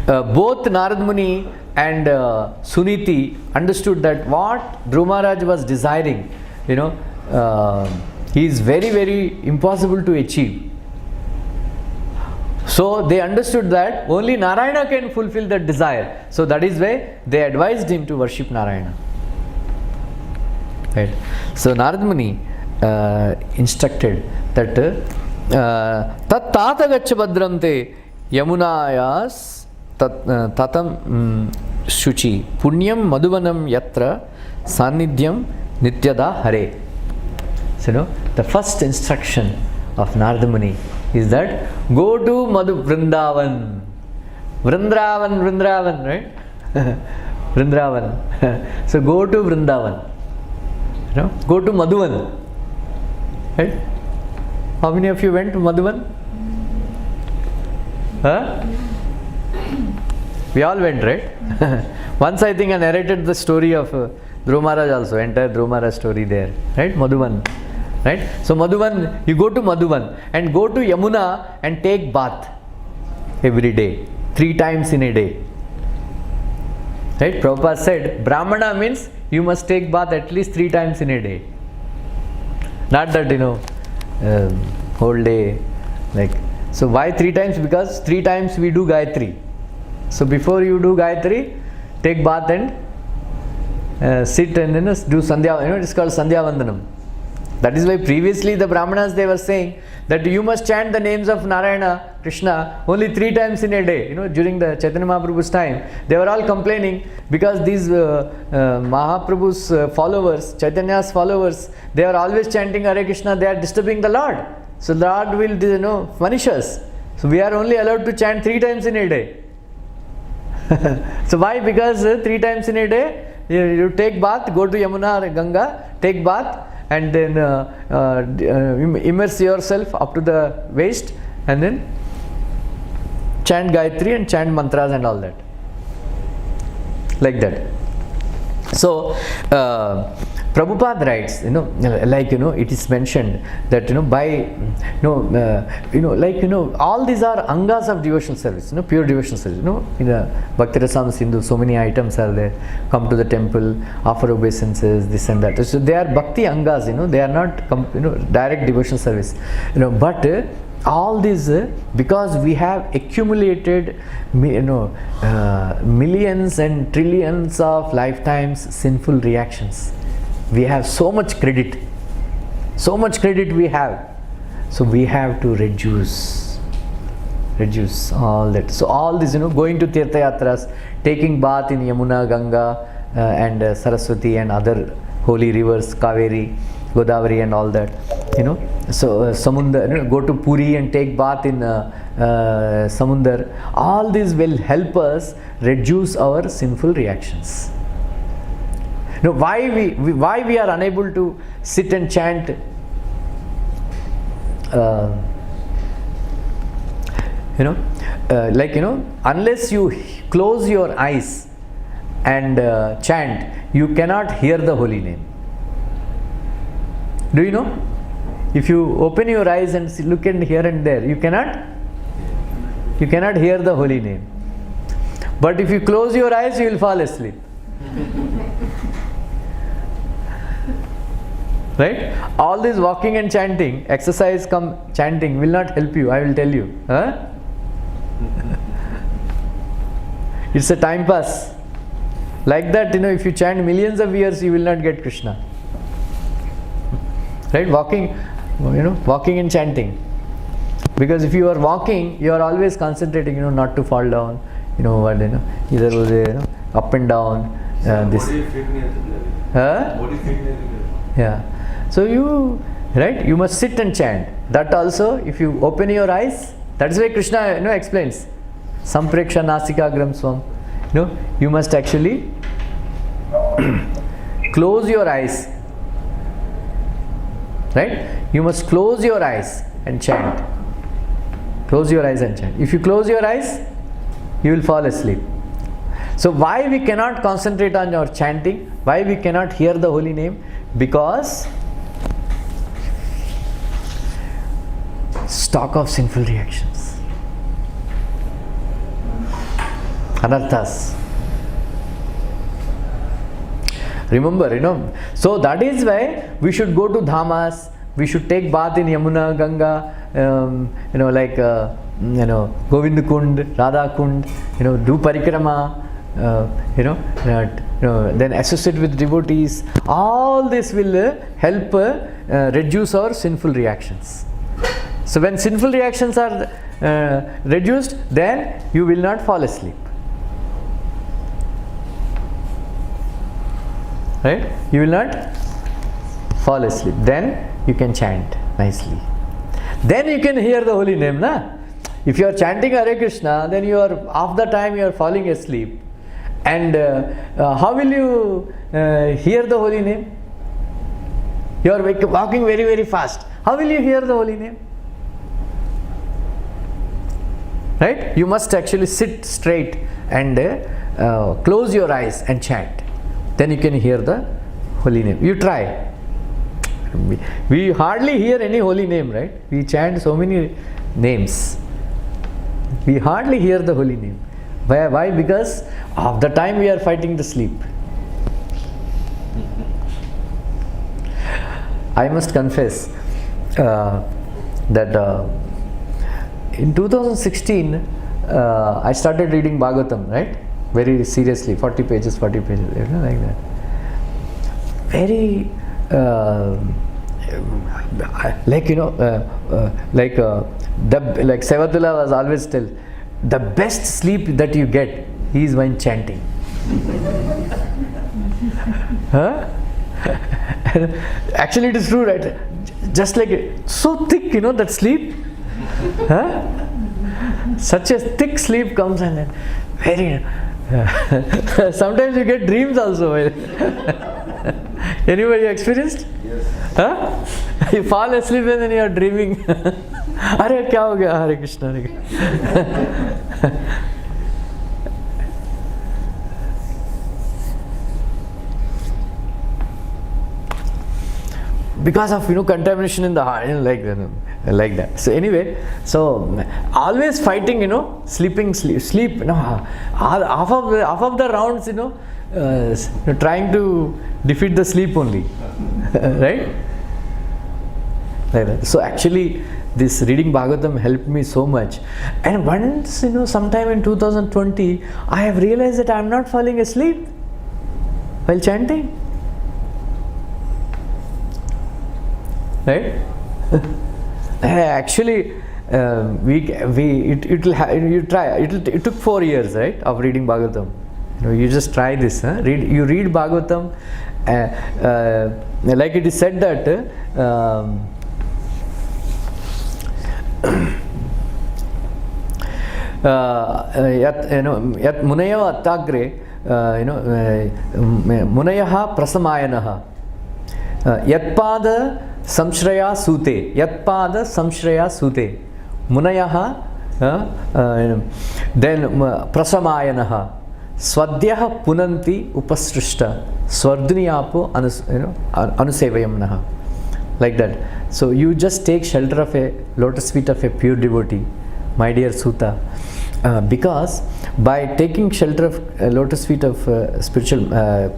both Narad Muni and Suniti understood that what Dhruva Maharaj was desiring, he is very, very impossible to achieve. So they understood that only Narayana can fulfill that desire. So that is why they advised him to worship Narayana. Right? So Narad Muni instructed that tat tata gaccha badramte yamunayas tatam shuchi punyam madhuvanam yatra sannidhyam nityada hare. So the first instruction of Narada Muni is that go to Madhu Vrindavan. Vrindavan, right? Vrindavan. So go to Vrindavan. Go to Madhuvan. Right? How many of you went to Madhuvan? Huh? We all went, right? Once I think I narrated the story of Dhruva Maharaj also, entire Dhruva Maharaj story there. Right? Madhuvan. Right? So Madhuvan, you go to Madhuvan and go to Yamuna and take bath every day, 3 times in a day. Right? Prabhupada said, Brahmana means you must take bath at least 3 times in a day. Not that, whole day. So why 3 times? Because 3 times we do Gayatri. So before you do Gayatri, take bath and sit and do Sandhya. It's called Sandhya Vandanam. That is why previously the Brahmanas, they were saying that you must chant the names of Narayana, Krishna only 3 times in a day. During the Chaitanya Mahaprabhu's time, they were all complaining because these Mahaprabhu's followers, Chaitanya's followers, they are always chanting Hare Krishna, they are disturbing the Lord. So the Lord will punish us. So we are only allowed to chant 3 times in a day. So why? Because 3 times in a day, you take bath, go to Yamuna or Ganga, take bath, and then immerse yourself up to the waist, and then chant Gayatri and chant mantras and all that. Like that. So Prabhupada writes, it is mentioned that all these are angas of devotional service, pure devotional service. In the Bhakti Rasamrita Sindhu, so many items are there. Come to the temple, offer obeisances, this and that. So they are bhakti angas, they are not direct devotional service. But all this because we have accumulated millions and trillions of lifetimes sinful reactions. We have so much credit we have, so we have to reduce all that. So all this, going to Tirtha Yatras, taking bath in Yamuna, Ganga and Saraswati and other holy rivers, Kaveri, Godavari and all that, so Samundar, go to Puri and take bath in Samundar. All this will help us reduce our sinful reactions. Why we are unable to sit and chant unless you close your eyes and chant, you cannot hear the holy name. Do you know? If you open your eyes and look and here and there, you cannot hear the holy name. But if you close your eyes, you will fall asleep. Right? All this walking and chanting, exercise come chanting will not help you, I will tell you. It's a time pass. Like that, if you chant millions of years, you will not get Krishna. Right? Walking and chanting. Because if you are walking, you are always concentrating, not to fall down. Either up and down. This. Yeah. So you must sit and chant. That also, if you open your eyes, that is why Krishna explains. Sampreksha nasikagram swam. You must actually close your eyes. Right? You must close your eyes and chant. Close your eyes and chant. If you close your eyes, you will fall asleep. So why we cannot concentrate on our chanting? Why we cannot hear the holy name? Because stock of sinful reactions, anarthas. Remember, so that is why we should go to dhamas, we should take bath in Yamuna, Ganga, Govind Kund, Radha Kund, do parikrama, then associate with devotees. All this will help reduce our sinful reactions. So when sinful reactions are reduced, then you will not fall asleep. Right? You will not fall asleep. Then you can chant nicely. Then you can hear the holy name, na? If you are chanting Hare Krishna, then you are half the time you are falling asleep. And how will you hear the holy name? You are walking very, very fast. How will you hear the holy name? Right? You must actually sit straight and close your eyes and chant. Then you can hear the holy name. You try. We hardly hear any holy name, right? We chant so many names. We hardly hear the holy name. Why? Because of the time we are fighting the sleep. I must confess that in 2016 I started reading Bhagavatam, right? Very seriously, 40 pages, like that. Very like Sevatula was always tell, the best sleep that you get is when chanting. Huh? Actually it is true, right? Just like so thick, that sleep. Huh? Such a thick sleep comes and then very sometimes you get dreams also. Anybody experienced? Yes. Huh? You fall asleep and then you are dreaming. Hare, kya ho gaya? Hare Krishna. Because of contamination in the heart, like that. So anyway, so always fighting, sleep. Half of the rounds, trying to defeat the sleep only, right? Like that. So actually, this reading Bhagavatam helped me so much. And once, sometime in 2020, I have realized that I am not falling asleep while chanting. Right? Actually, it took 4 years, right, of reading Bhagavatam. You just try this. You read Bhagavatam, like it is said that yat munaya attagre, munaya prasamayanaha, yatpada samshraya sute, yatpada samshraya sute, munayaha, then prasamayanaha, swadhyah punanti upasrishta, swarduniyapo anusevayamnaha. Like that. So you just take shelter of a lotus feet of a pure devotee, my dear Suta, because by taking shelter of lotus feet of spiritual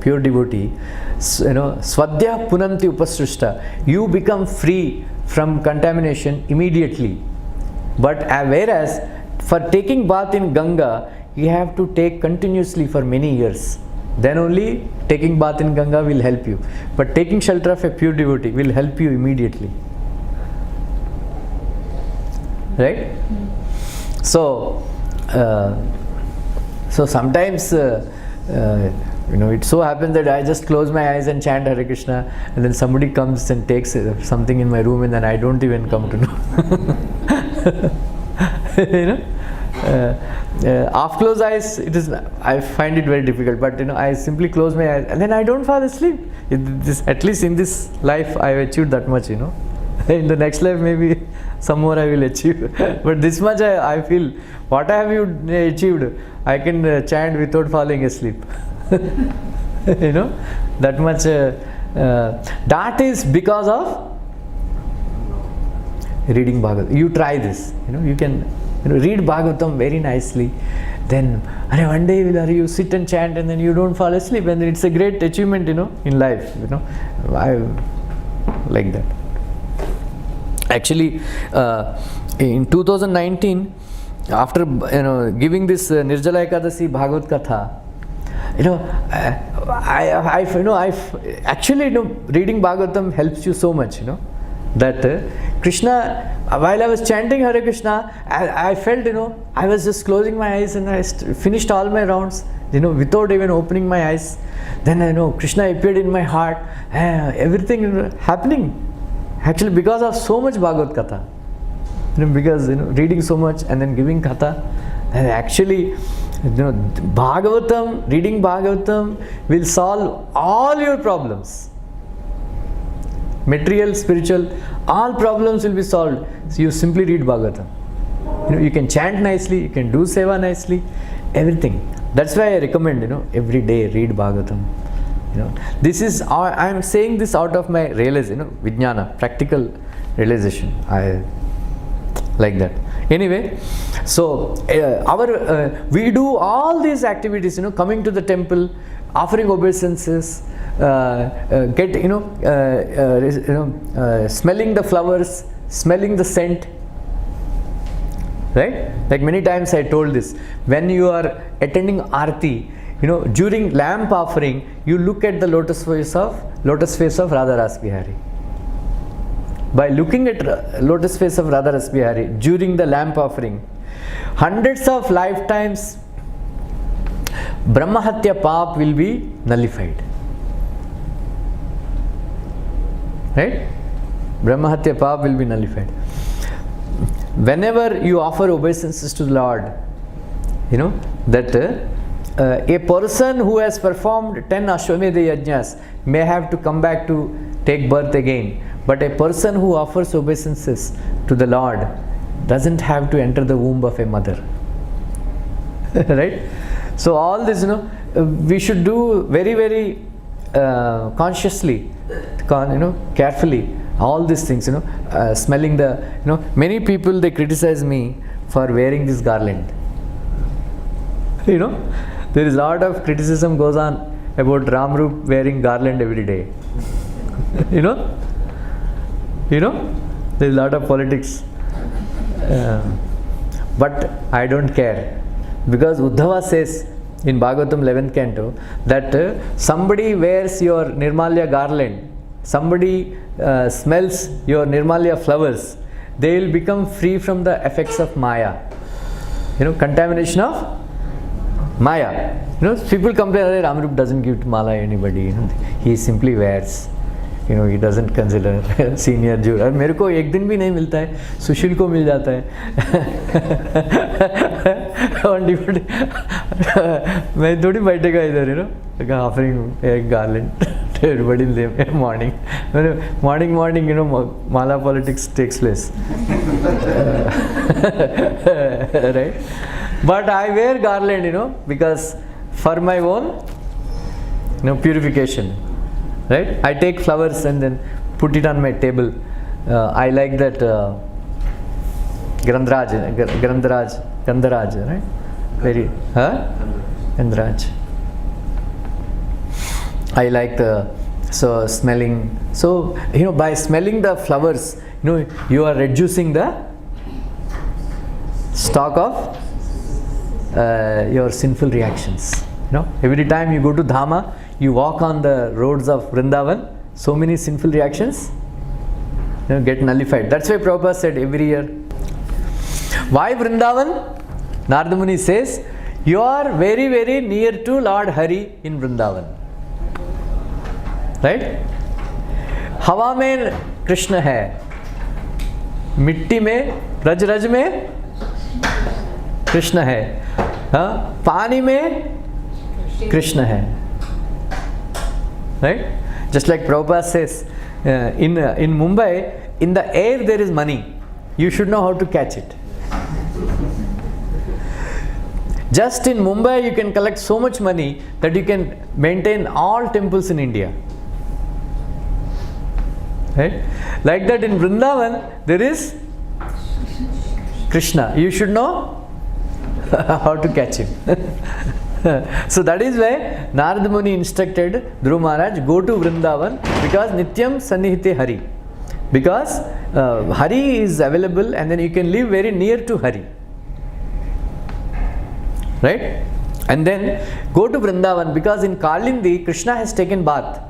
pure devotee, swadhyah punanti upasrishta, you become free from contamination immediately. But whereas for taking bath in Ganga, you have to take continuously for many years. Then only taking bath in Ganga will help you. But taking shelter of a pure devotee will help you immediately. Right? So sometimes it so happens that I just close my eyes and chant Hare Krishna, and then somebody comes and takes something in my room, and then I don't even come to know. Half closed eyes, I find it very difficult, but I simply close my eyes and then I don't fall asleep. At least in this life I have achieved that much. In the next life maybe some more I will achieve, but this much I feel, what have you achieved? I can chant without falling asleep. That much. That is because of reading Bhagavatam. You try this. You can read Bhagavatam very nicely. Then one day you sit and chant, and then you don't fall asleep, and then it's a great achievement, in life. I like that. Actually, in 2019, after giving this Nirjala Ekadasi Bhagavad Katha, actually reading Bhagavatam helps you so much, that Krishna, while I was chanting Hare Krishna, I felt, I was just closing my eyes and I finished all my rounds, without even opening my eyes. Then Krishna appeared in my heart, everything happening. Actually, because of so much Bhagavad Katha, because reading so much and then giving Katha, actually, Bhagavatam, reading Bhagavatam will solve all your problems. Material, spiritual, all problems will be solved. So you simply read Bhagavatam. You can chant nicely, you can do seva nicely, everything. That's why I recommend, every day read Bhagavatam. This is, I am saying this out of my realization, vijnana, practical realization. I like that. Anyway, so we do all these activities, coming to the temple, offering obeisances, smelling the flowers, smelling the scent. Right? Like many times I told this. When you are attending Aarti, during lamp offering, you look at the lotus face of Radha Ras Bihari. By looking at lotus face of Radha Ras Bihari during the lamp offering, hundreds of lifetimes Brahmahatya Paap will be nullified. Right? Brahmahatya Paap will be nullified. Whenever you offer obeisances to the Lord, that a person who has performed 10 Ashwamedha Yajnas may have to come back to take birth again. But a person who offers obeisances to the Lord doesn't have to enter the womb of a mother. Right? So all this, we should do very, very consciously, carefully. All these things, smelling the, many people, they criticize me for wearing this garland. There is a lot of criticism goes on about RamaRupa wearing garland every day. There is a lot of politics But I don't care, because Uddhava says in Bhagavatam 11th canto that somebody wears your Nirmalya garland, somebody smells your Nirmalya flowers, they will become free from the effects of Maya. Contamination of Maya. People complain that RamaRupa doesn't give mala anybody. He simply wears. He doesn't consider senior junior. मेरे को एक दिन भी नहीं मिलता है, सुशील को मिल जाता है. मैं थोड़ी बैठेगा इधर, offering a garland to everybody in the morning. Morning, mala politics takes place. Right? But I wear garland, because for my own, purification. Right? I take flowers and then put it on my table. I like that Gandharaj, right? Very, Gandharaj. I like smelling. So, by smelling the flowers, you are reducing the stock of your sinful reactions. Every time you go to Dhama, you walk on the roads of Vrindavan, so many sinful reactions get nullified. That's why Prabhupada said every year. Why Vrindavan? Narada Muni says, you are very, very near to Lord Hari in Vrindavan. Right? हवा में कृष्ण है, मिट्टी में रज में कृष्ण है, पानी में कृष्ण है. Right? Just like Prabhupada says, in Mumbai, in the air there is money. You should know how to catch it. Just in Mumbai you can collect so much money that you can maintain all temples in India. Right? Like that in Vrindavan there is Krishna. You should know how to catch him. So that is why Narada Muni instructed Dhruva Maharaj, go to Vrindavan, because Nityam Sannihite Hari. Because Hari is available and then you can live very near to Hari. Right? And then go to Vrindavan, because in Kalindi Krishna has taken bath.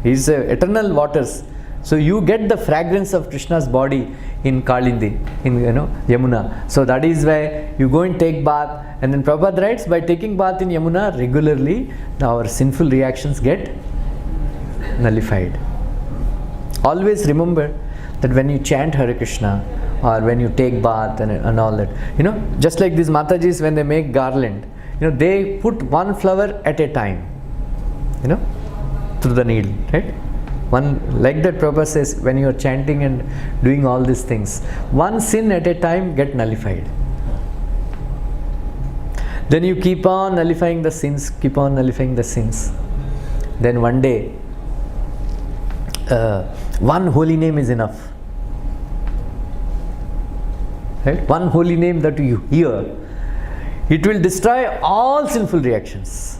He is eternal waters. So you get the fragrance of Krishna's body in Kalindi, in Yamuna. So that is why you go and take bath. And then Prabhupada writes, by taking bath in Yamuna regularly, our sinful reactions get nullified. Always remember that when you chant Hare Krishna, or when you take bath and all that, just like these Matajis, when they make garland, they put one flower at a time, through the needle, right? One, like that Prabhupada says, when you are chanting and doing all these things, one sin at a time get nullified. Then you keep on nullifying the sins, keep on nullifying the sins. Then one day, one holy name is enough. Right? One holy name that you hear, it will destroy all sinful reactions.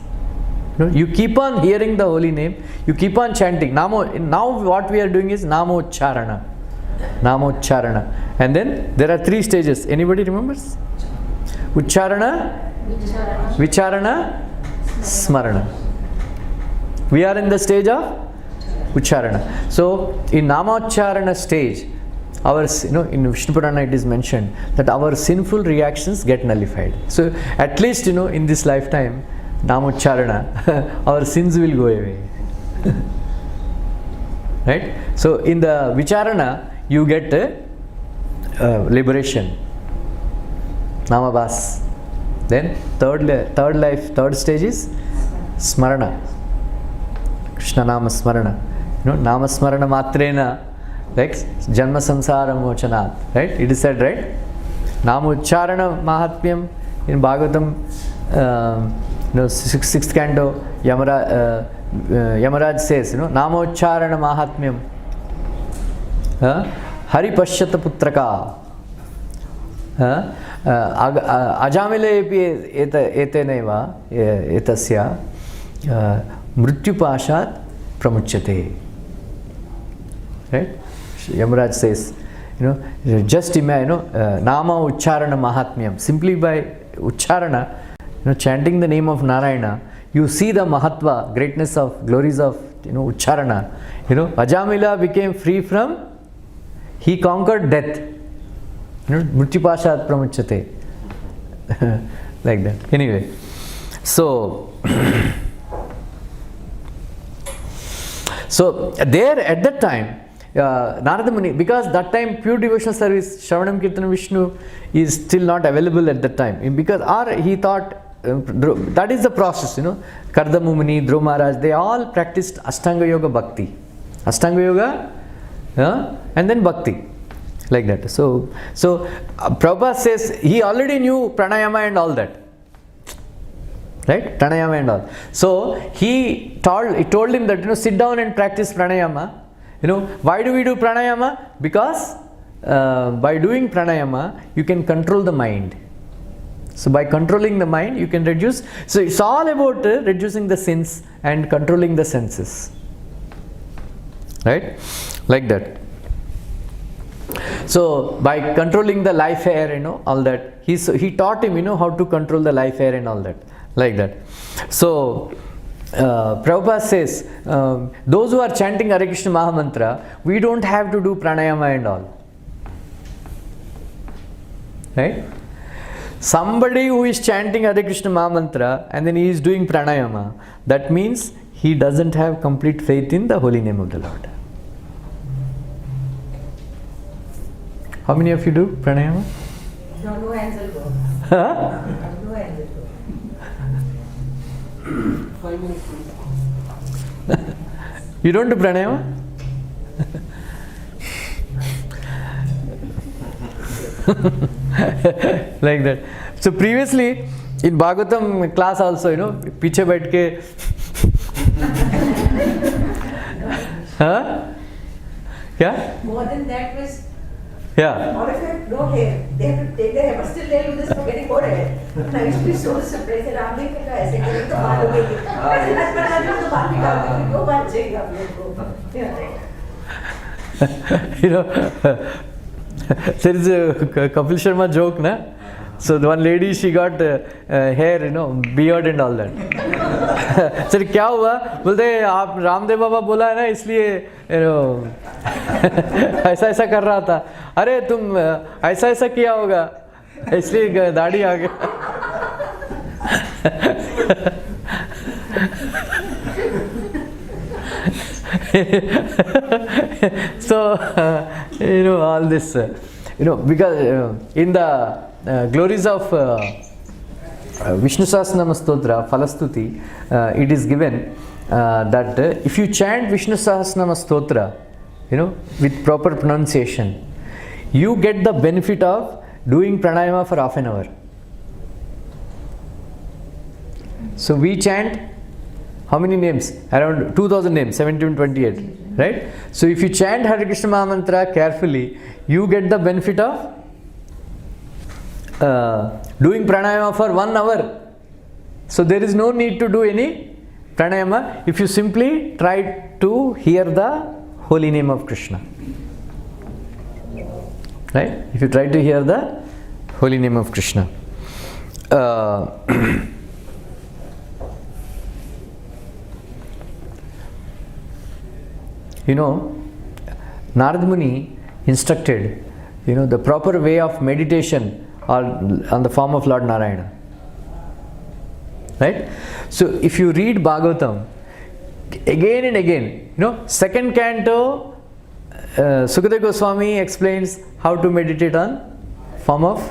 You keep on hearing the holy name, you keep on chanting. Now what we are doing is Namocharana. Namocharana. And then there are 3 stages. Anybody remembers? Ucharana, Vicharana, Smarana. We are in the stage of Ucharana. So in Namocharana stage, our, in Vishnu Purana it is mentioned that our sinful reactions get nullified. So at least, in this lifetime, Namocharana, our sins will go away. Right? So in the Vicharana, you get liberation. Namabhas. Then third stage is Smarana. Krishna Nama Smarana. Nama Smarana Matrena, like Janma Samsara Mochanat. Right? It is said, right? Namucharana Mahatmyam in Bhagavatam, 6th canto, Yamaraj says, Namucharana Mahatmyam. Hari Pashyata Putraka. Ajamile eteneva etasya mrityupashat pramuchyate. Right? Yamaraj says, just imagine, Nama Ucharana Mahatmyam. Simply by Ucharana, chanting the name of Narayana, you see the Mahatva, greatness of, glories of, Ucharana. Ajamila became free from, he conquered death. Mrityupashat pramuchyate. Like that. Anyway, so there at that time, Narada Muni, because that time pure devotional service, Shravanam Kirtanam Vishnu is still not available at that time. Because he thought, that is the process, Kardamu Muni, Dhruva Maharaj, they all practiced Ashtanga Yoga Bhakti. Ashtanga Yoga and then Bhakti. Like that. So Prabhupada says he already knew pranayama and all that. Right? Pranayama and all. So he told him that, sit down and practice pranayama. Why do we do pranayama? Because by doing pranayama, you can control the mind. So by controlling the mind, you can reduce. So it's all about reducing the sins and controlling the senses. Right? Like that. So by controlling the life air, all that, he taught him, how to control the life air and all that, like that. So Prabhupada says, those who are chanting Hare Krishna Mahamantra, we don't have to do pranayama and all. Right? Somebody who is chanting Hare Krishna Mahamantra and then he is doing pranayama, that means he doesn't have complete faith in the holy name of the Lord. How many of you do pranayama? No hands will go. Huh? No hands will go. 5 minutes. You don't do pranayama? Like that. So previously in Bhagavatam class also, piche baith ke huh? Yeah? More than that was, Yeah. all of them no hair. They have to take their hair, but still they'll do this for getting more hair. And I used to be so surprised that I'm like, ऐसे करें तो बाल हो गए. ऐसे लग पड़ा तो बाल निकाल के वो बात चाहिए आप लोगों को. There is a Kapil Sharma joke, na? So the one lady, she got hair, beard and all that. Sir, क्या हुआ? बोलते आप रामदेव बाबा बोला है ना, इसलिए ऐसा ऐसा कर रहा था. अरे तुम ऐसा ऐसा किया होगा, इसलिए दाढ़ी आ गया. So all this, because in the glories of Vishnu Sahasranama Stotra, Falastuti, it is given that if you chant Vishnu Sahasranama Stotra, with proper pronunciation, you get the benefit of doing pranayama for half an hour. So we chant how many names? Around 2000 names, 1728, right? So if you chant Hare Krishna Mahamantra carefully, you get the benefit of doing pranayama for 1 hour. So there is no need to do any pranayama if you simply try to hear the holy name of Krishna. Right? If you try to hear the holy name of Krishna. Narada Muni instructed, the proper way of meditation on the form of Lord Narayana. Right? So if you read Bhagavatam, again and again, second canto, Sukadeva Goswami explains how to meditate on form of,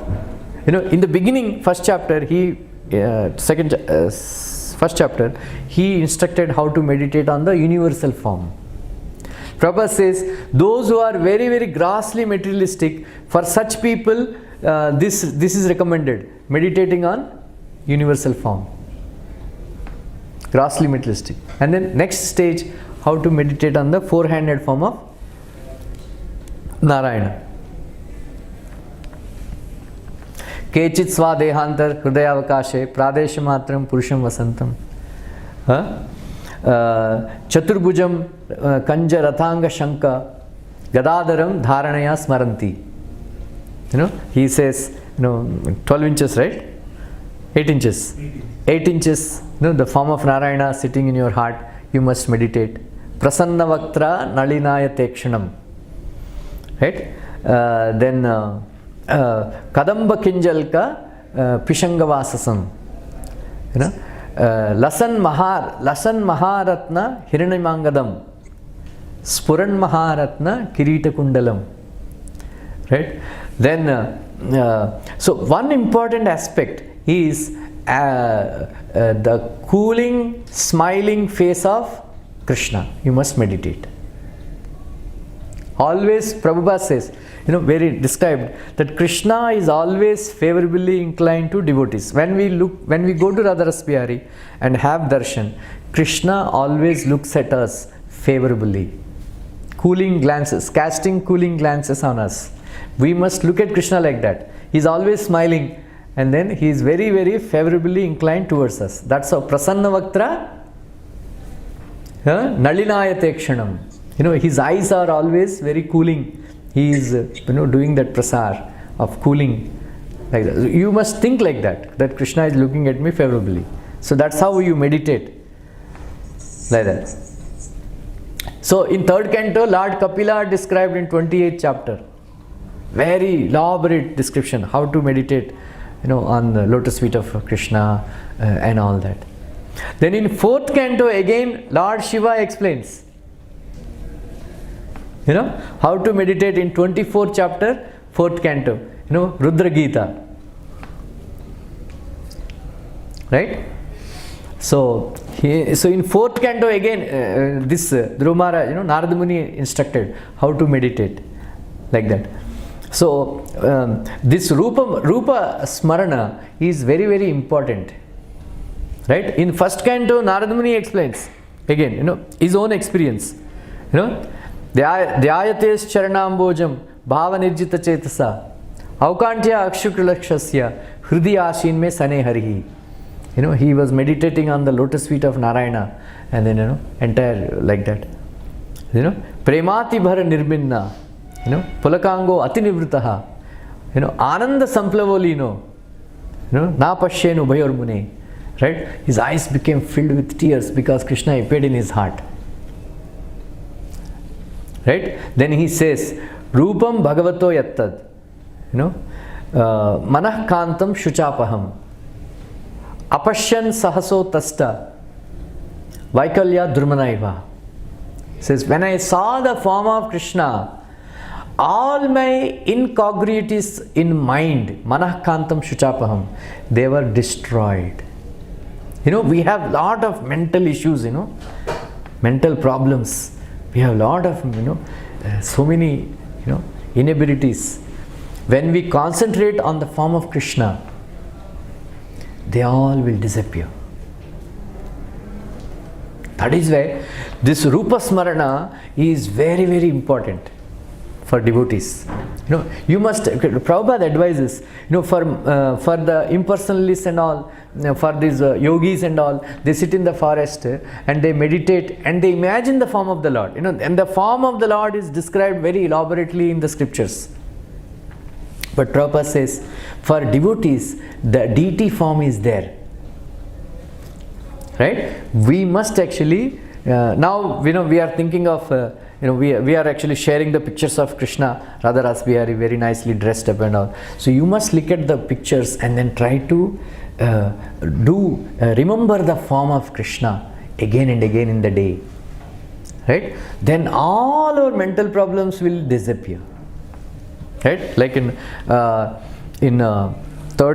in the beginning, first chapter, first chapter, he instructed how to meditate on the universal form. Prabhupada says, those who are very, very grossly materialistic, for such people, this is recommended, meditating on universal form. Grossly materialistic. And then next stage, how to meditate on the four-handed form of Narayana. Kechit svadehantar hridayavakashe pradeshamatram purusham vasantam. Chaturbhujam kanja rathanga shanka Gadadaram Dharanaya Smaranti. He says, 12 inches, right? 8 inches. 8 inches, the form of Narayana sitting in your heart, you must meditate. Prasanna Vaktra Nalinaya Tekshanam. Right? Then Kadamba Kinjalka Pishangavasasam. Lasan Maharatna Hiranimangadam. Spuran Maharatna Kirita Kundalam. Right? Then, so one important aspect is the cooling, smiling face of Krishna. You must meditate. Always, Prabhupada says, where he described that Krishna is always favorably inclined to devotees. When we go to Radha Rasbihari and have darshan, Krishna always looks at us favorably. Cooling glances, casting cooling glances on us. We must look at Krishna like that. He is always smiling and then he is very, very favorably inclined towards us. That's how Prasanna Vaktra Nalinaya Tekshanam. His eyes are always very cooling. He is doing that prasar of cooling like that. You must think like that Krishna is looking at me favorably. So that's how you meditate like that. So in 3rd canto, Lord Kapila described in 28th chapter. Very elaborate description how to meditate on the lotus feet of Krishna and all that. Then in 4th canto again Lord Shiva explains how to meditate in 24th chapter, 4th canto, Rudra Gita. Right? So in 4th canto again this Dhruva Maharaj, Narada Muni instructed how to meditate like that. So this Rupa Smarana is very, very important. Right? In 1st canto, Narada Muni explains again, his own experience. Dhyayates charanambojam bhava nirjita chetasa aukantya akshukrilakshasya hridi ashin me sane harihi. He was meditating on the lotus feet of Narayana and then entire like that. Premati bhara nirbinna. Pulakango atinivritaha. Ananda samplavolino. Na pashyenu bhayormune. Right? His eyes became filled with tears because Krishna appeared in his heart. Right? Then he says, Rupam Bhagavato Yattad. Manah Kantam Shuchapaham. Apashyan Sahaso Tasta. Vaikalya Drummanaiva. Says, when I saw the form of Krishna, all my incongruities in mind, Manah Kantam Shuchapaham, they were destroyed. We have lot of mental issues, mental problems. We have lot of, so many, inabilities. When we concentrate on the form of Krishna, they all will disappear. That is why this Rupa Smarana is very, very important for devotees. You must, Prabhupada advises, for the impersonalists and all, for these yogis and all, they sit in the forest and they meditate and they imagine the form of the Lord. And the form of the Lord is described very elaborately in the scriptures. But Prabhupada says, for devotees, the deity form is there. Right? We must actually, now we are thinking of, we are actually sharing the pictures of Krishna, Radha Rasbihari, very nicely dressed up and all. So you must look at the pictures and then try to remember the form of Krishna again and again in the day. Right? Then all our mental problems will disappear. Right? Like in 3rd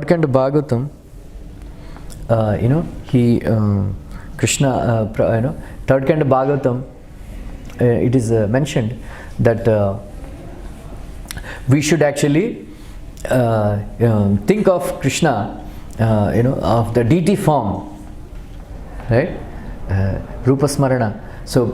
canto Bhagavatam, Krishna, 3rd canto Bhagavatam, it is mentioned that we should actually think of Krishna, of the deity form, right? Rupa Smarana. So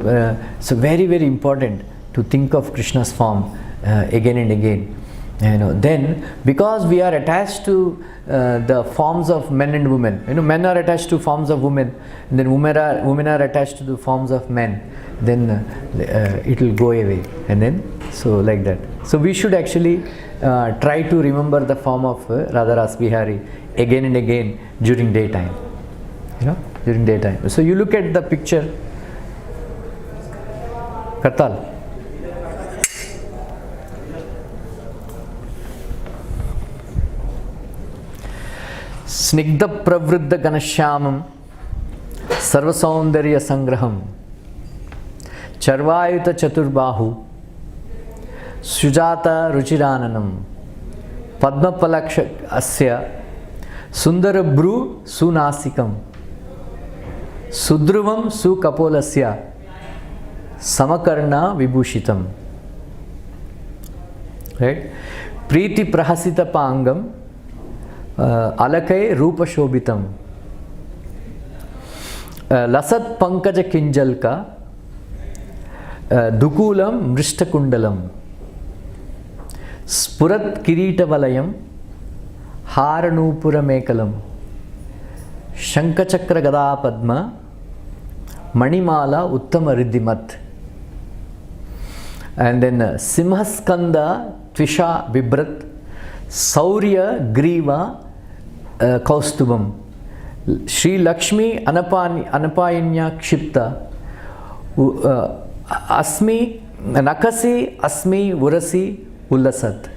very, very important to think of Krishna's form again and again. Then because we are attached to the forms of men and women, men are attached to forms of women, and then women are attached to the forms of men, then it will go away, and then so like that. So we should actually try to remember the form of Radha Ras Bihari again and again during daytime. During daytime. So you look at the picture. Kartal. Snigdha pravruddha ganashyamam sarvasaundarya sangraham charvayuta chaturbahu sujata ruchirananam padmapalaksha asya sundara bru sunasikam sudruvam sukapolasya samakarna vibhushitam. Right? Priti prahasita pangam alakai rupa shobhitam lasat pankaja kinjalka dukulam mrishtakundalam spurat kirita valayam haranupura mekalam shankachakra gada padma manimala uttama riddhimat. And then simhaskanda tvisha vibrat saurya griva kaustubam Shri Lakshmi anapayanya kshipta asmi nakasi asmi urasi ullasat.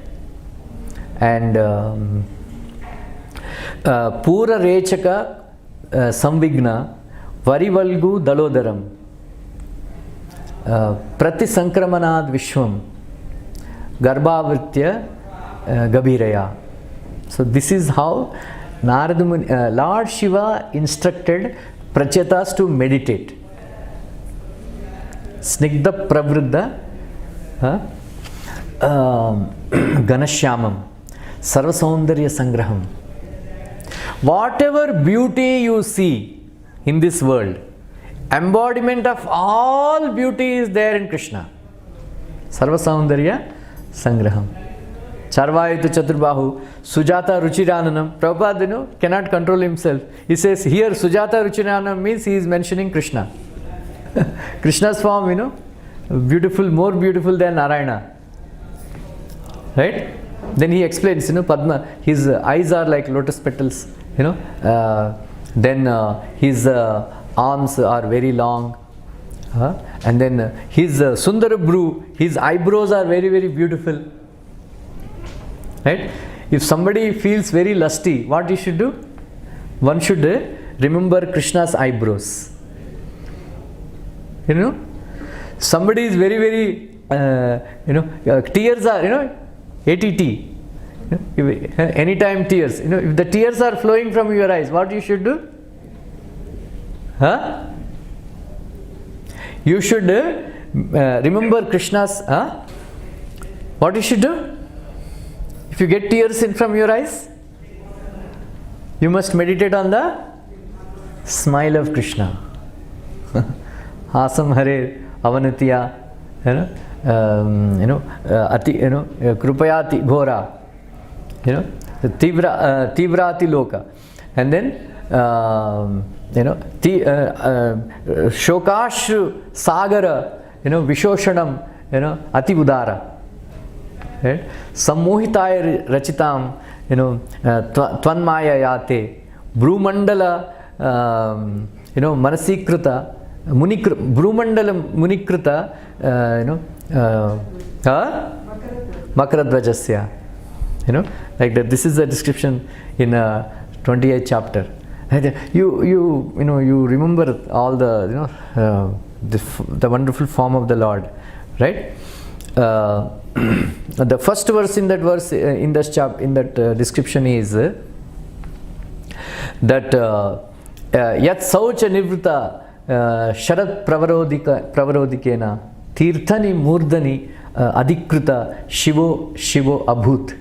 And pura rechaka samvigna varivalgu dalodaram prati sankramanad vishwam garbhavritya gabhiraya. So this is how Narada Muni, Lord Shiva instructed Prachetas to meditate. Snigdha pravruddha ganashyamam sarvasaundarya sangraham. Whatever beauty you see in this world, embodiment of all beauty is there in Krishna. Sarvasaundarya sangraham. Charvayuta Chaturbahu, Sujata Ruchirananam. Prabhupada cannot control himself. He says here Sujata Ruchirananam means he is mentioning Krishna. Krishna's form, beautiful, more beautiful than Narayana. Right? Then he explains, Padma, his eyes are like lotus petals, then his arms are very long. And then his Sundara Bru, his eyebrows are very, very beautiful. Right? If somebody feels very lusty, what you should do? One should remember Krishna's eyebrows. Somebody is very, very, tears are, ATT. Anytime tears. If the tears are flowing from your eyes, what you should do? You should remember Krishna's. What you should do? If you get tears in from your eyes, you must meditate on the smile of Krishna. Hasam Hare Avanatiya, ati, Krupayati Ghora, Tivrati Loka, and then Shokashu Sagara, Vishoshanam, Ati Udara. Right? Sammohitaya rachitam, tvanmaya yate, Brumandala, Manasikrita, Brumandala Munikrita, Makaradvajasya. Like that. This is the description in 28th chapter. You remember all the the wonderful form of the Lord, right? The first verse in that description is that yat saucha nivrita sharat pravarodikena tirthani murdani adhikrita shivo abhut.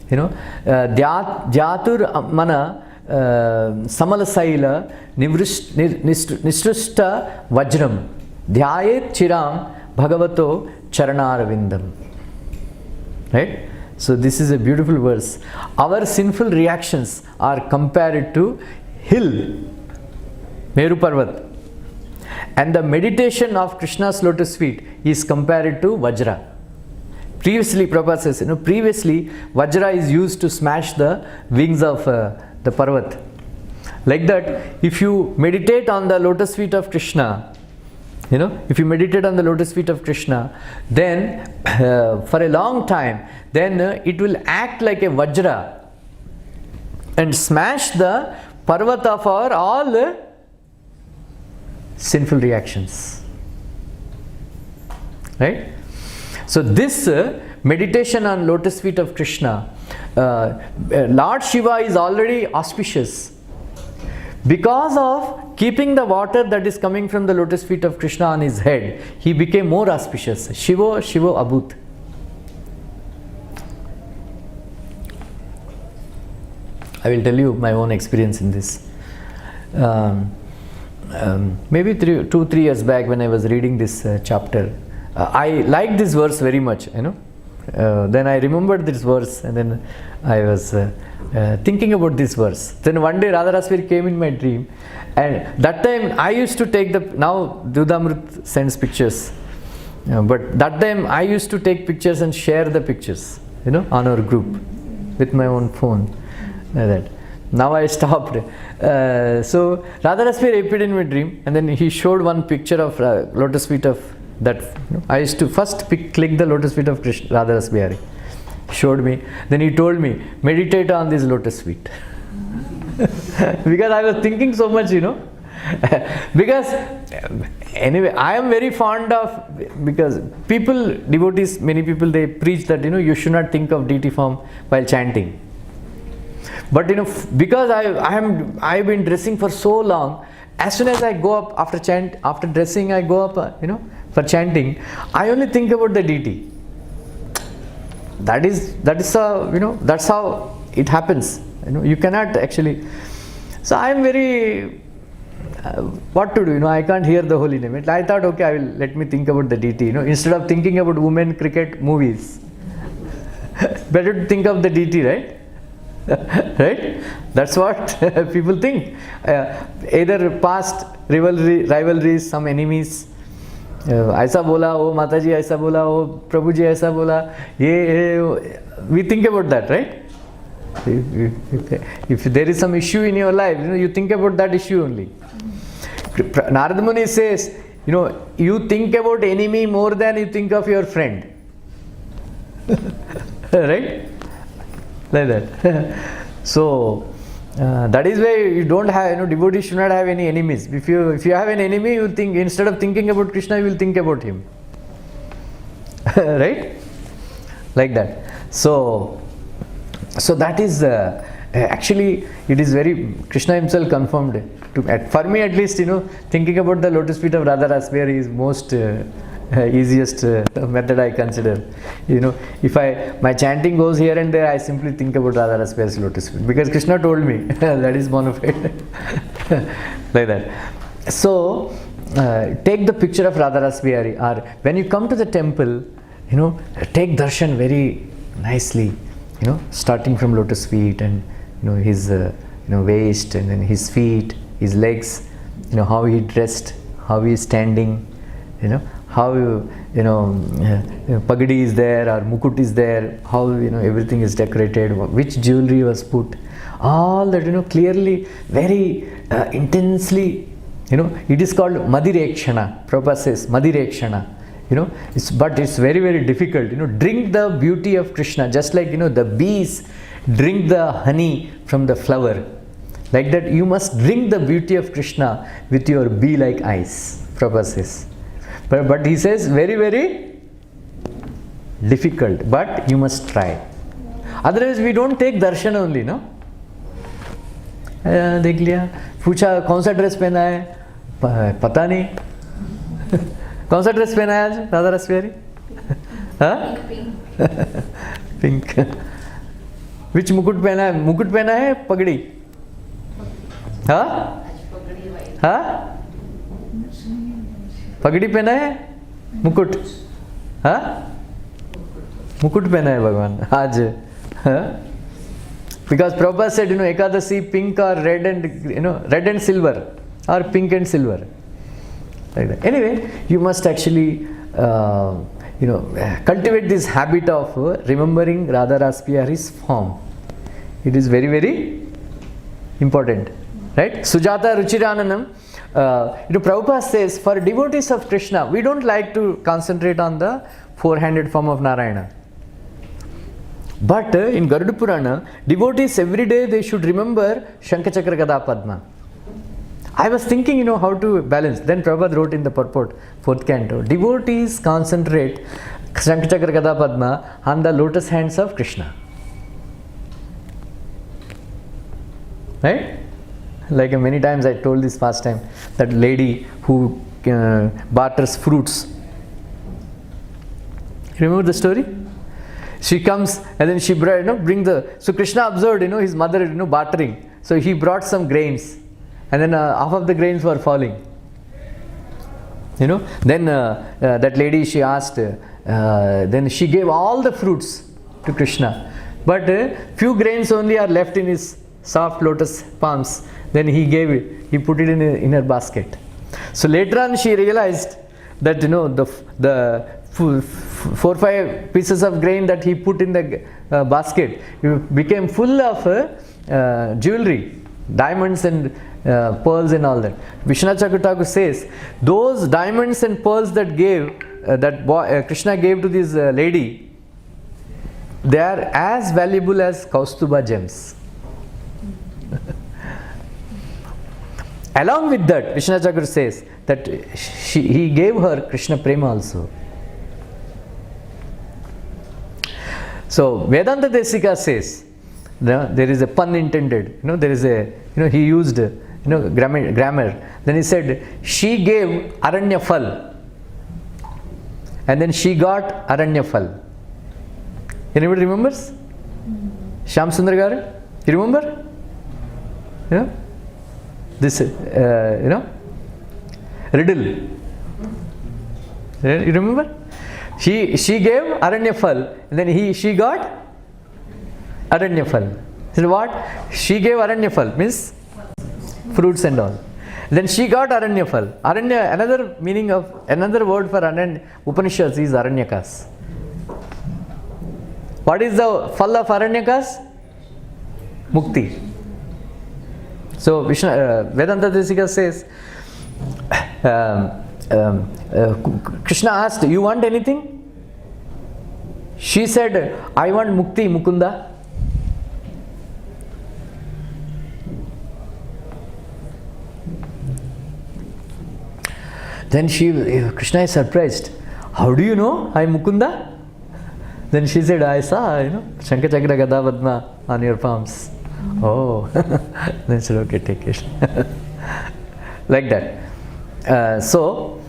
Dhyatur mana samalasaila nisrushta vajram dhyayet chiram bhagavato charanarvindam. Right? So this is a beautiful verse. Our sinful reactions are compared to hill, Meru Parvat. And the meditation of Krishna's lotus feet is compared to Vajra. Previously, Prabhupada says, previously Vajra is used to smash the wings of the Parvat. Like that, if you meditate on the lotus feet of Krishna, if you meditate on the lotus feet of Krishna, then for a long time, then it will act like a Vajra and smash the Parvat of our all sinful reactions. Right? So this meditation on lotus feet of Krishna, Lord Shiva is already auspicious. Because of keeping the water that is coming from the lotus feet of Krishna on his head, he became more auspicious. Shivo Abhut. I will tell you my own experience in this. Maybe 2-3 years back when I was reading this chapter, I liked this verse very much, then I remembered this verse, and then I was thinking about this verse. Then one day Radharaswari came in my dream, and that time I used to take now Dudamrit sends pictures, but that time I used to take pictures and share the pictures, on our group with my own phone. That. Now I stopped. So Radharaswari appeared in my dream, and then he showed one picture of lotus feet of that. I used to first click the lotus feet of Krishna, Radharaswari. Showed me. Then he told me, meditate on this lotus feet. Because I was thinking so much, Because anyway, I am very fond of, because devotees, many people, they preach that, you should not think of deity form while chanting. But because I've been dressing for so long, as soon as I go up after dressing, I go up, for chanting, I only think about the deity. That is that's how it happens. You cannot actually. So I am very what to do? I can't hear the holy name. I thought, okay, let me think about the deity. Instead of thinking about women cricket movies, better to think of the deity, right? Right? That's what people think. Either past rivalries, some enemies. ऐसा बोला, ओ माता जी ऐसा बोला, ओ प्रभु जी ऐसा बोला, we think about that, right? If there is some issue in your life, you think about that issue only. Narada Muni says, you think about enemy more than you think of your friend. Right? Like that. So that is why you don't have, devotees should not have any enemies. If you have an enemy, you think, instead of thinking about Krishna, you will think about him. Right? Like that. So that is actually, it is very, Krishna himself confirmed for me at least, thinking about the lotus feet of Radharaswari is most easiest method I consider. If my chanting goes here and there, I simply think about Radharaswari's lotus feet, because Krishna told me that is bona fide. Like that. So take the picture of Radharaswari, or when you come to the temple, take darshan very nicely, starting from lotus feet and his waist, and then his feet, his legs, how he dressed, how he is standing, how pagadi is there or mukut is there, how everything is decorated, which jewelry was put, all that clearly, very intensely, it is called Madirekshana. Prabhupada says Madirekshana. But it's very, very difficult. Drink the beauty of Krishna, just like the bees drink the honey from the flower. Like that, you must drink the beauty of Krishna with your bee-like eyes. Prabhupada says. But he says very, very difficult, but you must try. Otherwise, we don't take darshan only, no? देख लिया, पूछा कौन सा dress पहना है, पता नहीं. कौन सा ड्रेस पहना है आज राधारसवारी? हाँ? पिंक. Which मुकुट पहना है? मुकुट पहना है पगड़ी? हाँ? हाँ? पगड़ी पहना है? मुकुट? हाँ? मुकुट पहना है भगवान आज. Because Prabhupada said, Ekadasi, pink or red and, red and silver, or pink and silver. Like that. Anyway, you must actually, cultivate this habit of remembering Radha Raspiyari's form. It is very, very important. Right? Sujata Ruchirananam. Prabhupada says, for devotees of Krishna, we don't like to concentrate on the four-handed form of Narayana. But in Garuda Purana, devotees every day they should remember Shankachakra Gada Padma. I was thinking, how to balance. Then Prabhupada wrote in the purport, 4th canto, devotees concentrate Shankachakra Gada Padma on the lotus hands of Krishna. Right? Like many times I told this past time, that lady who barters fruits. Remember the story? She comes and then she bring so Krishna observed, his mother, bartering. So he brought some grains, and then half of the grains were falling. Then that lady, she asked, then she gave all the fruits to Krishna, but few grains only are left in his soft lotus palms. Then he put it in her basket. So later on she realized that the 4-5 pieces of grain that he put in the basket became full of jewelry, diamonds and pearls and all that. Vishwanath Chakravarti Thakur says, those diamonds and pearls that Krishna gave to this lady, they are as valuable as Kaustuba gems. Along with that, Vishwanath Chakravarti says that he gave her Krishna Prema also. So Vedanta Desika says, there is a pun intended. There is he used grammar. Then he said, she gave Aranya Phal, and then she got Aranya Phal. Anybody remembers? Shyam Sundar Garu? You remember? This riddle. You remember? She gave Aranya Phal, and then she got Aranya Phal. So what? She gave Aranya Phal, means fruits and all. Then she got Aranya Phal. Aranya, another word for Aranya, Upanishads is Aranyakas. What is the Phal of Aranyakas? Mukti. So Vedanta Desika says, Krishna asked, you want anything? She said, I want Mukti, Mukunda. Then Krishna is surprised. How do you know I am Mukunda? Then she said, I saw, Shankachakra Gada Padma on your palms. Oh, then said, okay, take it. Like that. So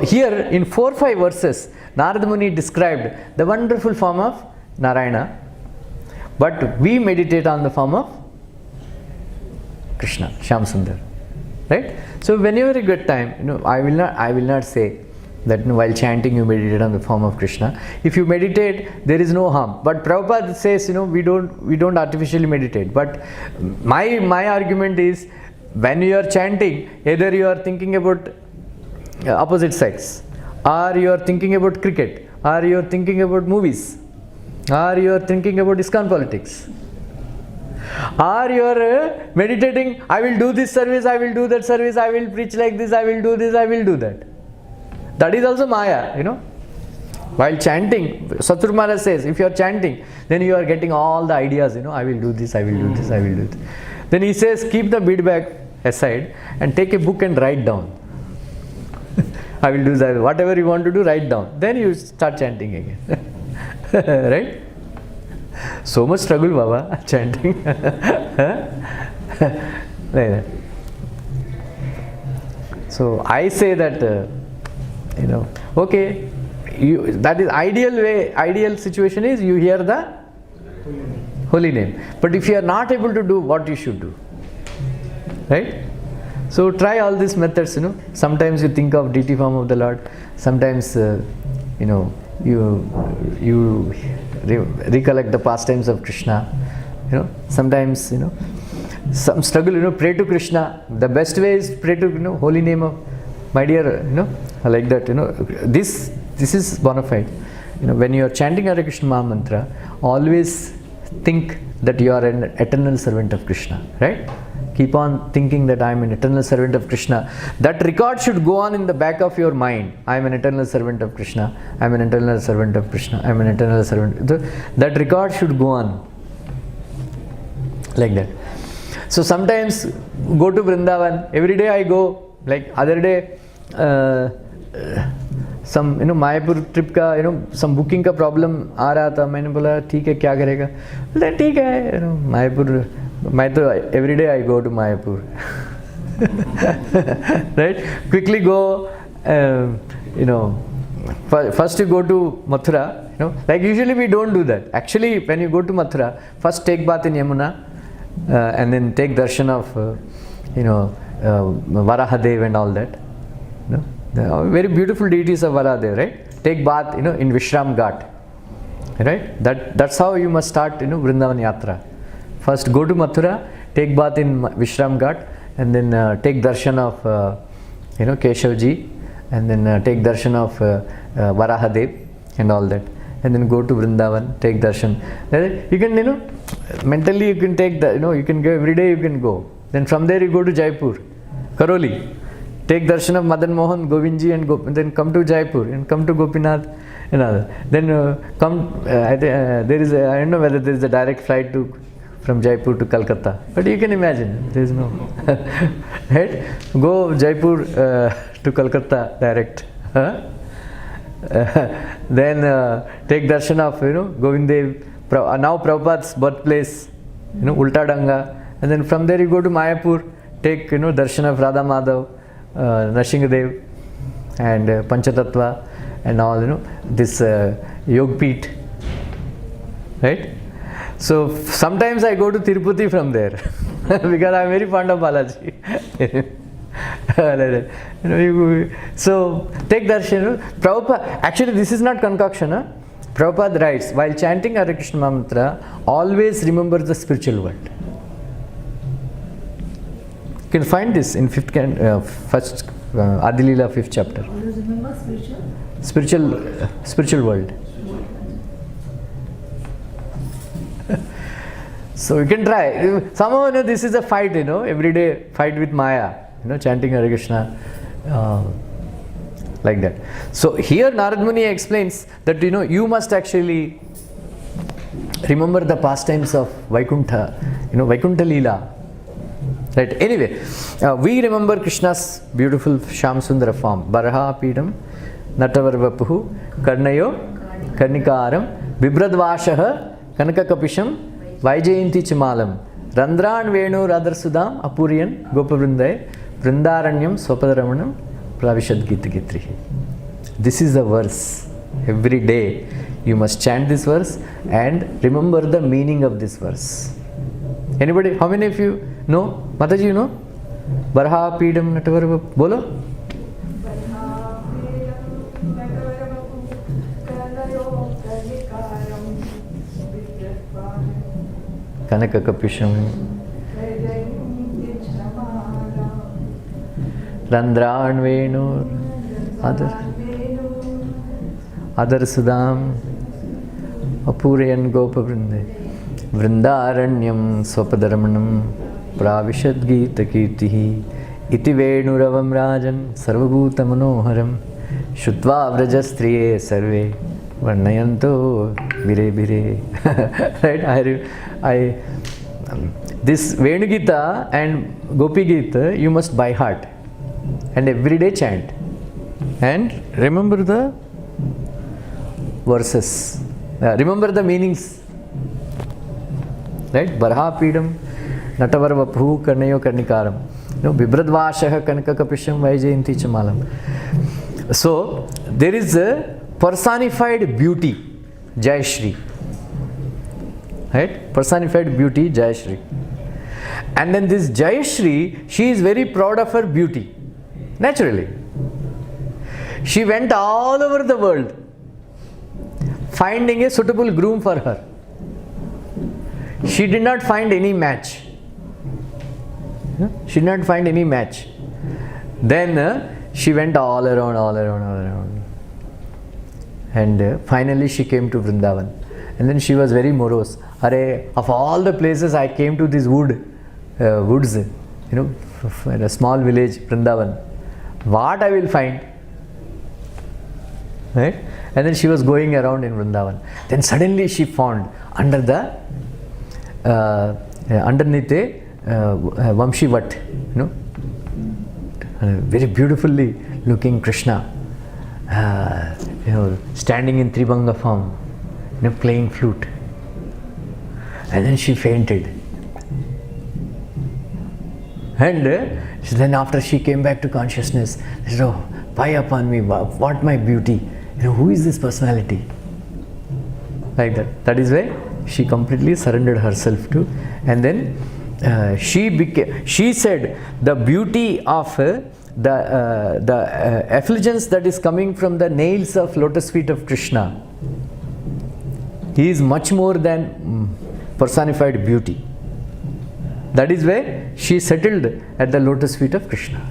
here in 4-5 verses, Narada Muni described the wonderful form of Narayana, but we meditate on the form of Krishna, Shyam Sundar, right? So whenever you get time, I will not say that while chanting you meditate on the form of Krishna. If you meditate, there is no harm. But Prabhupada says, we don't artificially meditate. But my argument is, when you are chanting, either you are thinking about opposite sex, or you are thinking about cricket, or you are thinking about movies, or you are thinking about ISKCON politics, or you are meditating, I will do this service, I will do that service, I will preach like this, I will do this, I will do that. That is also Maya, While chanting, Satur Maharaj says, if you are chanting, then you are getting all the ideas, I will do this, I will do this, I will do this. Then he says, keep the bead bag aside and take a book and write down. I will do that. Whatever you want to do, write down. Then you start chanting again. Right? So much struggle, Baba, chanting. Like that. So I say that, okay, that is ideal situation is you hear the holy name. But if you are not able to do, what you should do? Right? So try all these methods, Sometimes you think of deity form of the Lord. Sometimes, you recollect the pastimes of Krishna. Sometimes, some struggle, pray to Krishna. The best way is pray to, holy name of my dear, like that, This is bona fide. When you are chanting Hare Krishna Maha Mantra, always think that you are an eternal servant of Krishna, right? Keep on thinking that I am an eternal servant of Krishna. That record should go on in the back of your mind. I am an eternal servant of Krishna. I am an eternal servant of Krishna. I am an eternal servant. That record should go on like that. So sometimes go to Vrindavan. Every day I go. Like other day, some Mayapur trip का some booking का problem आ रहा था. मैंने बोला ठीक है क्या करेगा. बोला ठीक है मायापुर मैं तो every day I go to Mayapur. Right? Quickly go. First you go to Mathura. Like usually we don't do that. Actually, when you go to Mathura, first take bath in Yamuna, and then take darshan of Varahadev and all that. The very beautiful deities of Varahadev, right? Take bath, in Vishram Ghat, right? That's how you must start, Vrindavan Yatra. First go to Mathura, take bath in Vishram Ghat, and then take darshan of, Keshavji, and then take darshan of Varahadev and all that. And then go to Vrindavan, take darshan. Then you can, mentally you can take the, you can go every day, you can go. Then from there you go to Jaipur, Karoli. Take darshan of Madan Mohan, Govindji, and then come to Jaipur and come to Gopinath and other. Then come. There is I don't know whether there is a direct flight from Jaipur to Calcutta, but you can imagine there is no. Right? Go Jaipur to Calcutta direct. Then take darshan of Govindev. Now Prabhupada's birthplace, Ulta Danga, and then from there you go to Mayapur. Take darshan of Radha Madhav. Nrsingadev and Panchatattva and all, this Yogpeeth, right? So sometimes I go to Tirupati from there because I am very fond of Balaji. So take darshan. Prabhupada, actually this is not concoction. Prabhupada writes, while chanting Hare Krishna mantra, always remember the spiritual world. You can find this in first Adilila 5th chapter. Always remember Spiritual world. So you can try. Somehow this is a fight, everyday fight with Maya, chanting Hare Krishna, like that. So here Narad Muni explains that you must actually remember the pastimes of Vaikuntha, Vaikuntha Leela. Right. Anyway, we remember Krishna's beautiful Shyam Sundara form. Baraha Pidam, Natavarvapuhu, Karnayo, Karnikaram, Bibradvashaha, Kanakakapisham, Vaijayanti Chimalam, Randran Venu Radarsudam, Apuriyan, Gopavrinday, Vrindaranyam, Swapadaramanam, Pravishad Gita Gitrihi. This is the verse. Every day you must chant this verse and remember the meaning of this verse. Anybody? How many of you know? Mataji, you know? Baraha Pidam Natavarva. Bolo? Kanaka Kapisham. Randran Venu. Adar Sudam. Apuriyan Gopavrinde. Vrindaranyam Swapadaramanam. Pravishad Gita Kirtihi Iti Venuravam Rajan Sarvabhuta Manoharam Shutva Vrajastriye Sarve Varnayanto Vire Vire. Right? This Venu Gita and Gopi Gita you must by heart and every day chant and remember the verses, remember the meanings, right? Baraha Pidam Natavarvapuhu Karnayo Karnikaram, Bibradvashaha Kanakakapisham Vaijayanti Chamalam. So there is a personified beauty, Jai Shri, right? Personified beauty, Jai Shri. And then this Jayashri, she is very proud of her beauty. Naturally. She went all over the world finding a suitable groom for her. She did not find any match. She did not find any match. Then she went all around. And finally she came to Vrindavan. And then she was very morose. Hare, of all the places I came to this woods, in a small village, Vrindavan. What I will find? Right? And then she was going around in Vrindavan. Then suddenly she found underneath a Vamshivat, very beautifully looking Krishna, standing in Tribhanga form, playing flute. And then she fainted. And then after she came back to consciousness, she said, oh, why upon me? What my beauty? Who is this personality? Like that. That is why she completely surrendered herself to. And then she said the beauty of the effulgence that is coming from the nails of lotus feet of Krishna, he is much more than personified beauty. That is why she settled at the lotus feet of Krishna.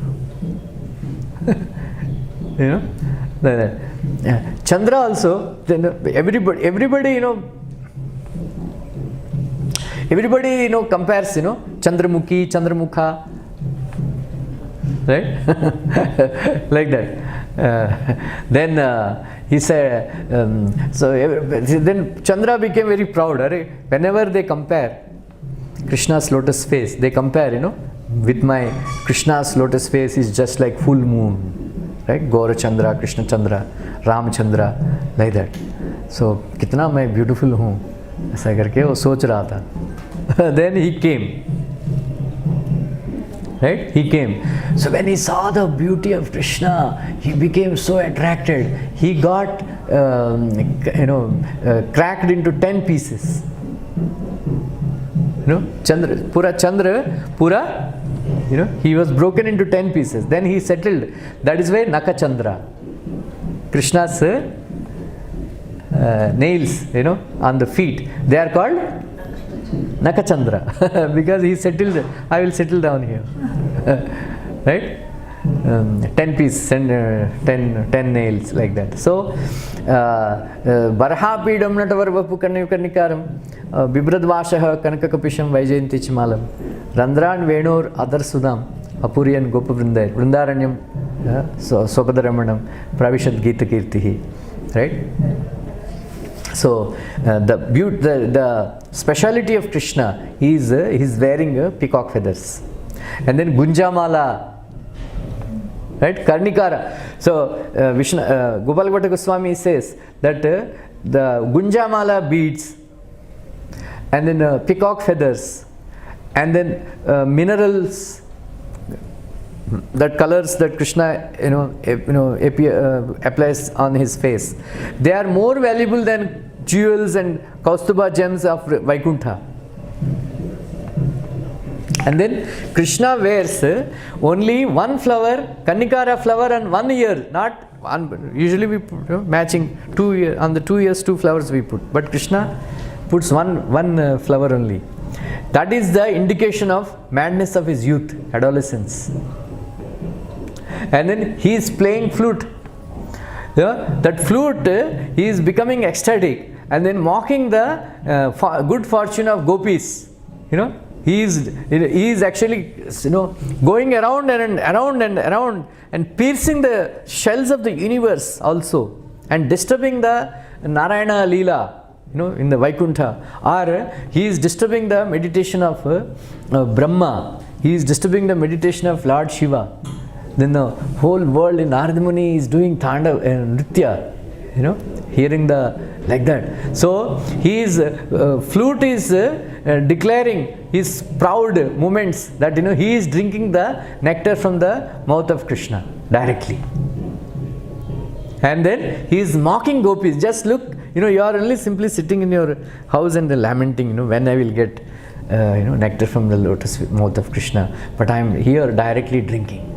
Chandra also, everybody compares, Chandramukhi, Chandramukha, right? Like that. Then he said, then Chandra became very proud. Whenever they compare Krishna's lotus face, they compare, with my Krishna's lotus face is just like full moon, right? Gaura Chandra, Krishna Chandra, Ram Chandra, like that. So, kitna मैं beautiful हूँ, ऐसा करके वो सोच रहा था. Then he came, right? He came. So when he saw the beauty of Krishna, he became so attracted. He got, cracked into 10 pieces. Pura, he was broken into 10 pieces. Then he settled. That is why Nakachandra, Krishna's nails, on the feet, they are called Nakachandra. Because he settled, I will settle down here. Right? 10 pieces and 10 nails, like that. So, Barhapidam Natavarvapu Karnikaram, Bibradvashaha Kanakakapisham Vaijayanti Chimalam, Randran Venur Adar Sudam, Apurian Gopa Vrindai, Vrindaranyam, Sokadaramanam, Pravishad Gita Kirtihi. Right? So, the speciality of Krishna is he's wearing peacock feathers. And then Gunjamala, right? Karnikara. So, Gopal Bhatta Goswami says that the Gunjamala beads, and then peacock feathers, and then minerals, that colors that Krishna applies on his face, they are more valuable than jewels and Kaustuba gems of Vaikuntha. And then Krishna wears only one flower, Karnikara flower, and 1 ear. Not usually we put matching 2 ears. On the 2 ears, 2 flowers we put. But Krishna puts one flower only. That is the indication of madness of his youth, adolescence. And then he is playing flute. That flute, he is becoming ecstatic and then mocking the good fortune of gopis. He is actually going around and around and piercing the shells of the universe also, and disturbing the Narayana Leela, in the Vaikuntha. Or he is disturbing the meditation of Brahma. He is disturbing the meditation of Lord Shiva. Then the whole world in Narada Muni is doing Tandav and Nritya, hearing like that. So his flute is declaring his proud moments that he is drinking the nectar from the mouth of Krishna directly. And then he is mocking gopis. Just look, you are only simply sitting in your house and lamenting, when I will get nectar from the lotus mouth of Krishna, but I am here directly drinking.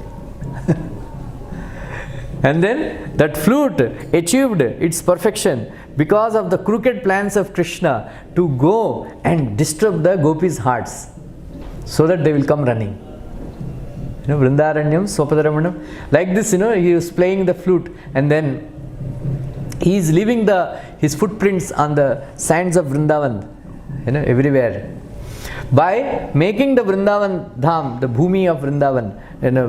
And then that flute achieved its perfection because of the crooked plans of Krishna to go and disturb the gopis' hearts so that they will come running. Vrindaranyam, Swapadaramanam. Like this, he was playing the flute, and then he is leaving his footprints on the sands of Vrindavan, everywhere. By making the Vrindavan Dham, the Bhumi of Vrindavan,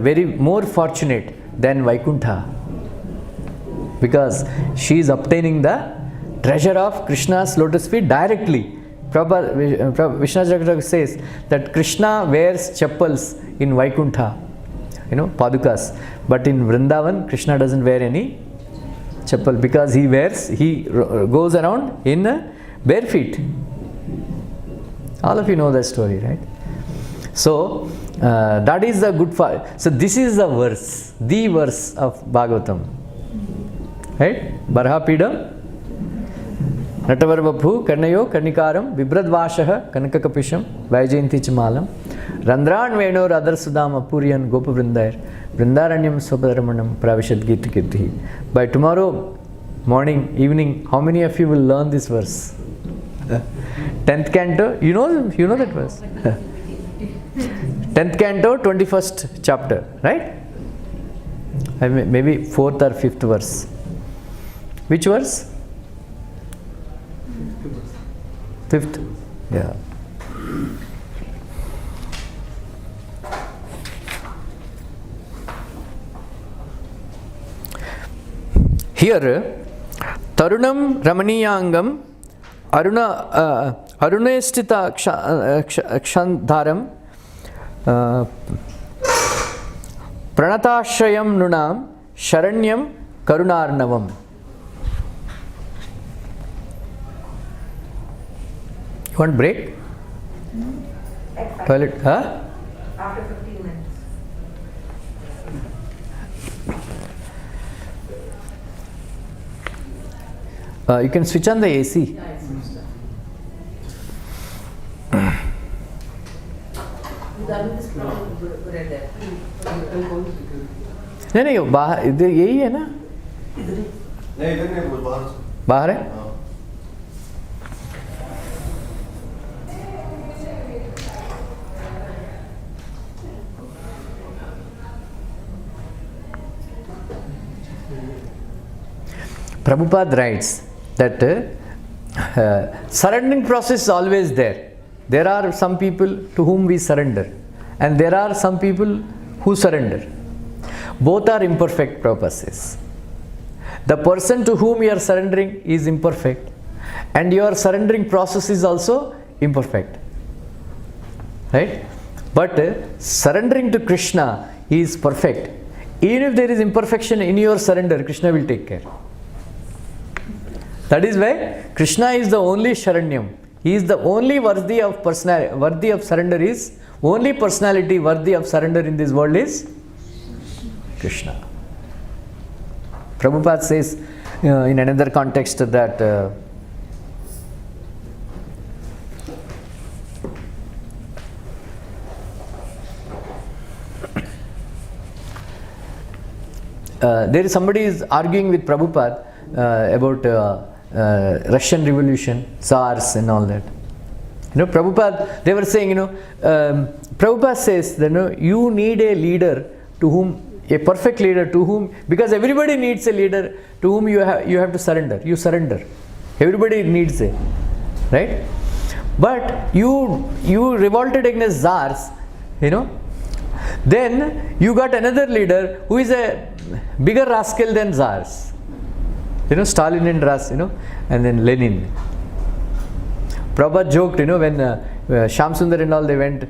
very more fortunate than Vaikuntha. Because she is obtaining the treasure of Krishna's lotus feet directly. Vishnu Chakravarti says that Krishna wears chappals in Vaikuntha, padukas. But in Vrindavan, Krishna doesn't wear any chappal because he goes around in bare feet. All of you know that story, right? So, that is the good part. So, this is the verse of Bhagavatam. Right? Barhapidam Natavarvabhu Karnayo Karnikaram Vibradvashaha Kanakakapisham Vaijayanti Chamalam Randran Venor Adarsudam Apuriyan Gopavrindayar Vrindaranyam Swapadaramanam Pravishad Gita Kirti. By tomorrow morning, evening, how many of you will learn this verse? 10th canto, you know that verse? 10th canto, 21st chapter, right? Maybe 4th or 5th verse. Which verse? 5th? Yeah. Here, Tarunam Ramaniyangam Arunestita Kshandharam Pranatashayam Nunam Sharanyam Karunarnavam. You want break? Toilet? Huh? After 15 minutes. You can switch on the AC. नहीं बाहर इधर यही है ना? नहीं इधर नहीं, बाहर बाहर है? Prabhupada writes that surrendering process is always there. There are some people to whom we surrender, and there are some people who surrender. Both are imperfect, Prabhupada says. The person to whom you are surrendering is imperfect, and your surrendering process is also imperfect. Right? But surrendering to Krishna is perfect. Even if there is imperfection in your surrender, Krishna will take care. That is why Krishna is the only Sharanyam. He is the only worthy of personality, worthy of surrender is, only personality worthy of surrender in this world is Krishna. Prabhupada says in another context that there is somebody is arguing with Prabhupada about Russian Revolution, SARS and all that. Prabhupada, they were saying, Prabhupada says that you need a leader to whom, a perfect leader to whom, because everybody needs a leader to whom you have to surrender. You surrender. Everybody needs a, right? But you revolted against SARS, then you got another leader who is a bigger rascal than SARS. Stalin and Ras, and then Lenin. Prabhupada joked, when Shyam Sundar and all, they went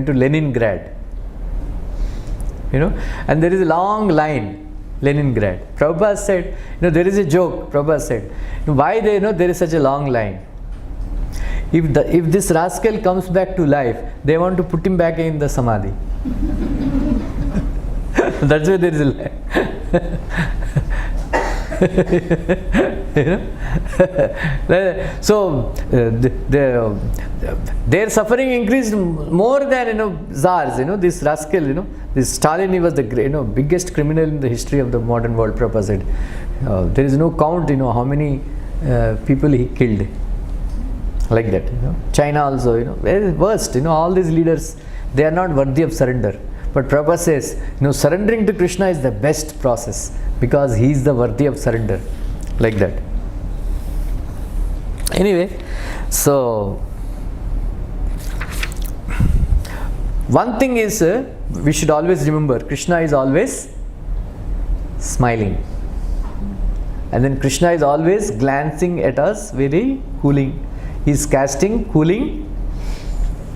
to Leningrad. And there is a long line, Leningrad. Prabhupada said, there is a joke. Prabhupada said, why there is such a long line? If this rascal comes back to life, they want to put him back in the samadhi. That's why there is a line. So their suffering increased more than czars. This rascal, this Stalin, he was the biggest criminal in the history of the modern world. Prabhupada said there is no count. How many people he killed. Like that. China also. Very worst. All these leaders, they are not worthy of surrender. But Prabhupada says, surrendering to Krishna is the best process because he is the worthy of surrender. Like that. Anyway, so one thing is, we should always remember, Krishna is always smiling. And then Krishna is always glancing at us very cooling. He is casting cooling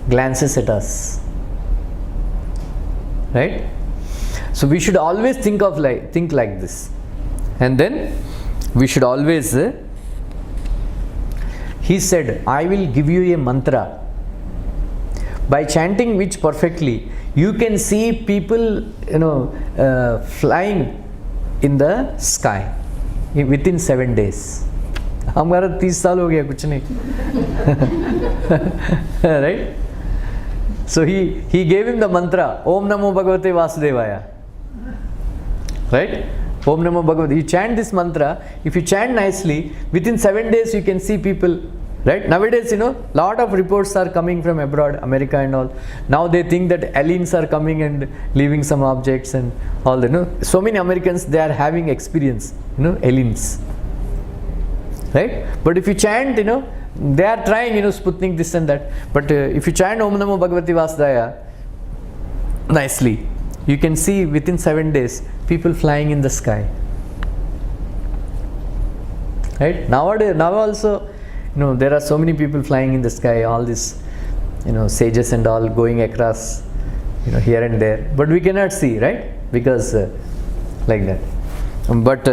glances at us. Right? So we should always think like this. And then we should always, he said, I will give you a mantra, by chanting which perfectly you can see people flying in the sky within 7 days. हमारा 30 साल हो गया कुछ नहीं. Right? So he gave him the mantra, Om Namo Bhagavate Vasudevaya. Right? Om Namo Bhagavate. You chant this mantra. If you chant nicely, within 7 days you can see people. Right? Nowadays, lot of reports are coming from abroad, America and all. Now they think that aliens are coming and leaving some objects and all that. So many Americans, they are having experience, aliens. Right? But if you chant, they are trying, Sputnik this and that. But if you chant Om Namo Bhagavate Vasudevaya nicely, you can see within 7 days people flying in the sky. Right? Now also, there are so many people flying in the sky, all these, sages and all going across, here and there. But we cannot see, right? Because like that. But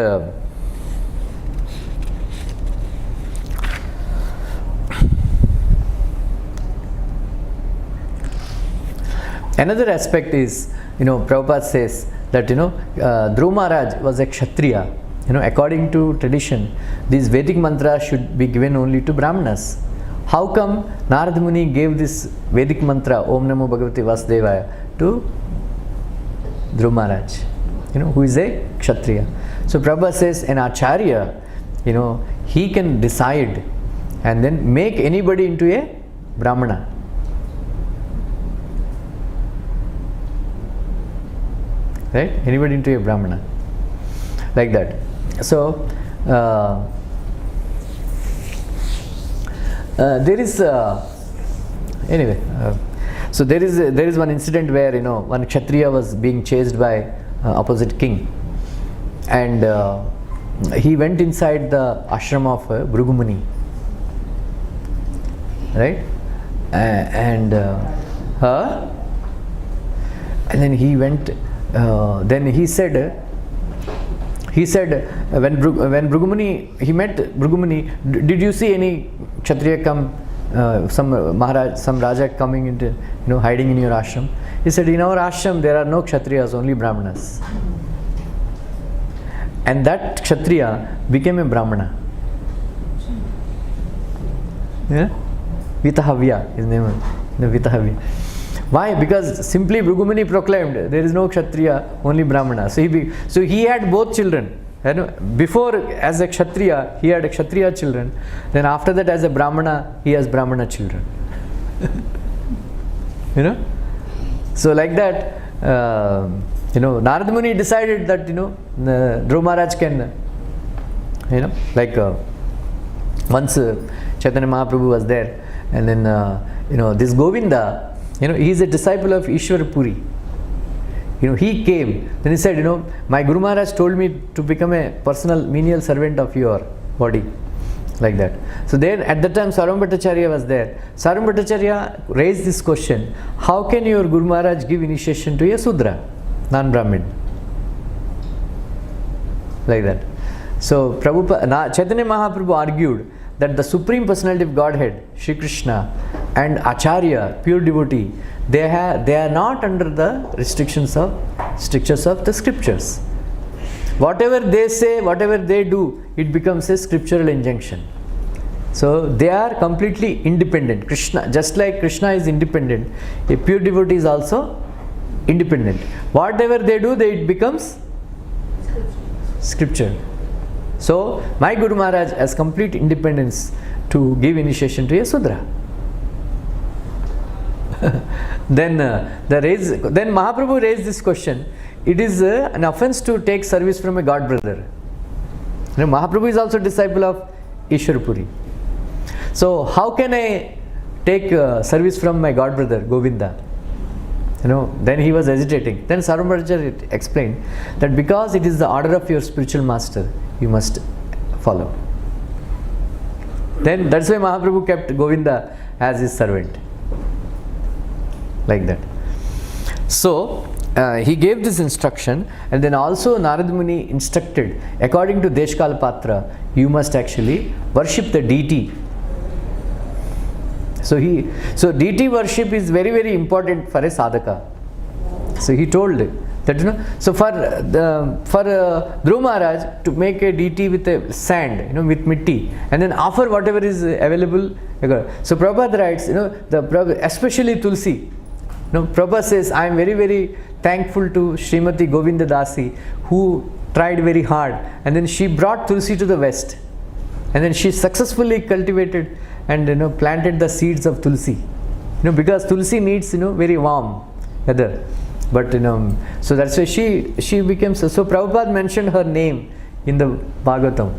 another aspect is, Prabhupada says that, Dhruva Maharaj was a Kshatriya. According to tradition, these Vedic mantras should be given only to Brahmanas. How come Narad Muni gave this Vedic mantra, Om Namo Bhagavate Vasudevaya, to Dhruva Maharaj, who is a Kshatriya? So Prabhupada says an Acharya, he can decide and then make anybody into a Brahmana. Right? Anybody into a Brahmana. Like that. So, there is anyway. So there is one incident where one Kshatriya was being chased by opposite king, and he went inside the ashram of Bhrigu Muni. Right? And then he went. Then he said when Bhrigu Muni, he met Bhrigu Muni, did you see any Kshatriya come, some Maharaj, some Raja coming into, hiding in your ashram? He said, in our ashram there are no Kshatriyas, only Brahmanas. And that Kshatriya became a Brahmana. Yeah? Vitahavya, his name was Vitahavya. Why? Because simply Bhrigu Muni proclaimed there is no Kshatriya, only Brahmana. So he had both children. Before, as a Kshatriya, he had Kshatriya children. Then after that, as a Brahmana, he has Brahmana children. So like that, Narad Muni decided that Dhruva Maharaj can, once Chaitanya Mahaprabhu was there, and then this Govinda, he is a disciple of Ishwar Puri. He came, then he said, my Guru Maharaj told me to become a personal menial servant of your body. Like that. So then at that time Sarvam Bhattacharya was there. Sarvam Bhattacharya raised this question, how can your Guru Maharaj give initiation to a Sudra, non-Brahmin? Like that. So Chaitanya Mahaprabhu argued that the Supreme Personality of Godhead, Shri Krishna, and Acharya, pure devotee, they are not under the restrictions of strictures of the scriptures. whatever they say, whatever they do, it becomes a scriptural injunction. So they are completely independent. Krishna, just like Krishna is independent, a pure devotee is also independent. Whatever they do, it becomes scripture. So my Guru Maharaj has complete independence to give initiation to a Sudra. Then Mahaprabhu raised this question. It is an offense to take service from a god brother. Mahaprabhu is also disciple of Ishwar Puri. So how can I take service from my god brother Govinda? Then he was hesitating. Then Sarvabhaumacharya explained that because it is the order of your spiritual master, you must follow. Then that's why Mahaprabhu kept Govinda as his servant. Like that. So he gave this instruction, and then also Narad Muni instructed, according to Deshkal Patra, you must actually worship the deity. So deity worship is very, very important for a sadhaka. So he told that so for Dhruva Maharaj to make a deity with a sand, with mitti, and then offer whatever is available. So Prabhupada writes, especially Tulsi. Prabhupada says, I am very, very thankful to Srimati Govinda Dasi, who tried very hard, and then she brought Tulsi to the West, and then she successfully cultivated and planted the seeds of Tulsi. Because Tulsi needs very warm weather. But so that's why she became so Prabhupada mentioned her name in the Bhagavatam.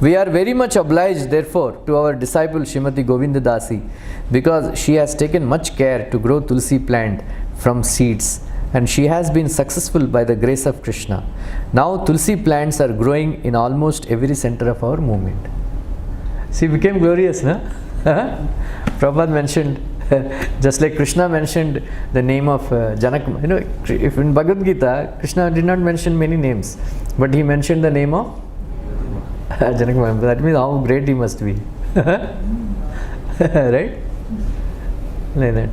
We are very much obliged, therefore, to our disciple Srimati Govinda Dasi, because she has taken much care to grow Tulsi plant from seeds, and she has been successful by the grace of Krishna. Now Tulsi plants are growing in almost every center of our movement. She became glorious, no? Prabhupada mentioned, just like Krishna mentioned the name of Janak. If in Bhagavad Gita, Krishna did not mention many names, but he mentioned the name of Janak. That means how great he must be. Right? Like that.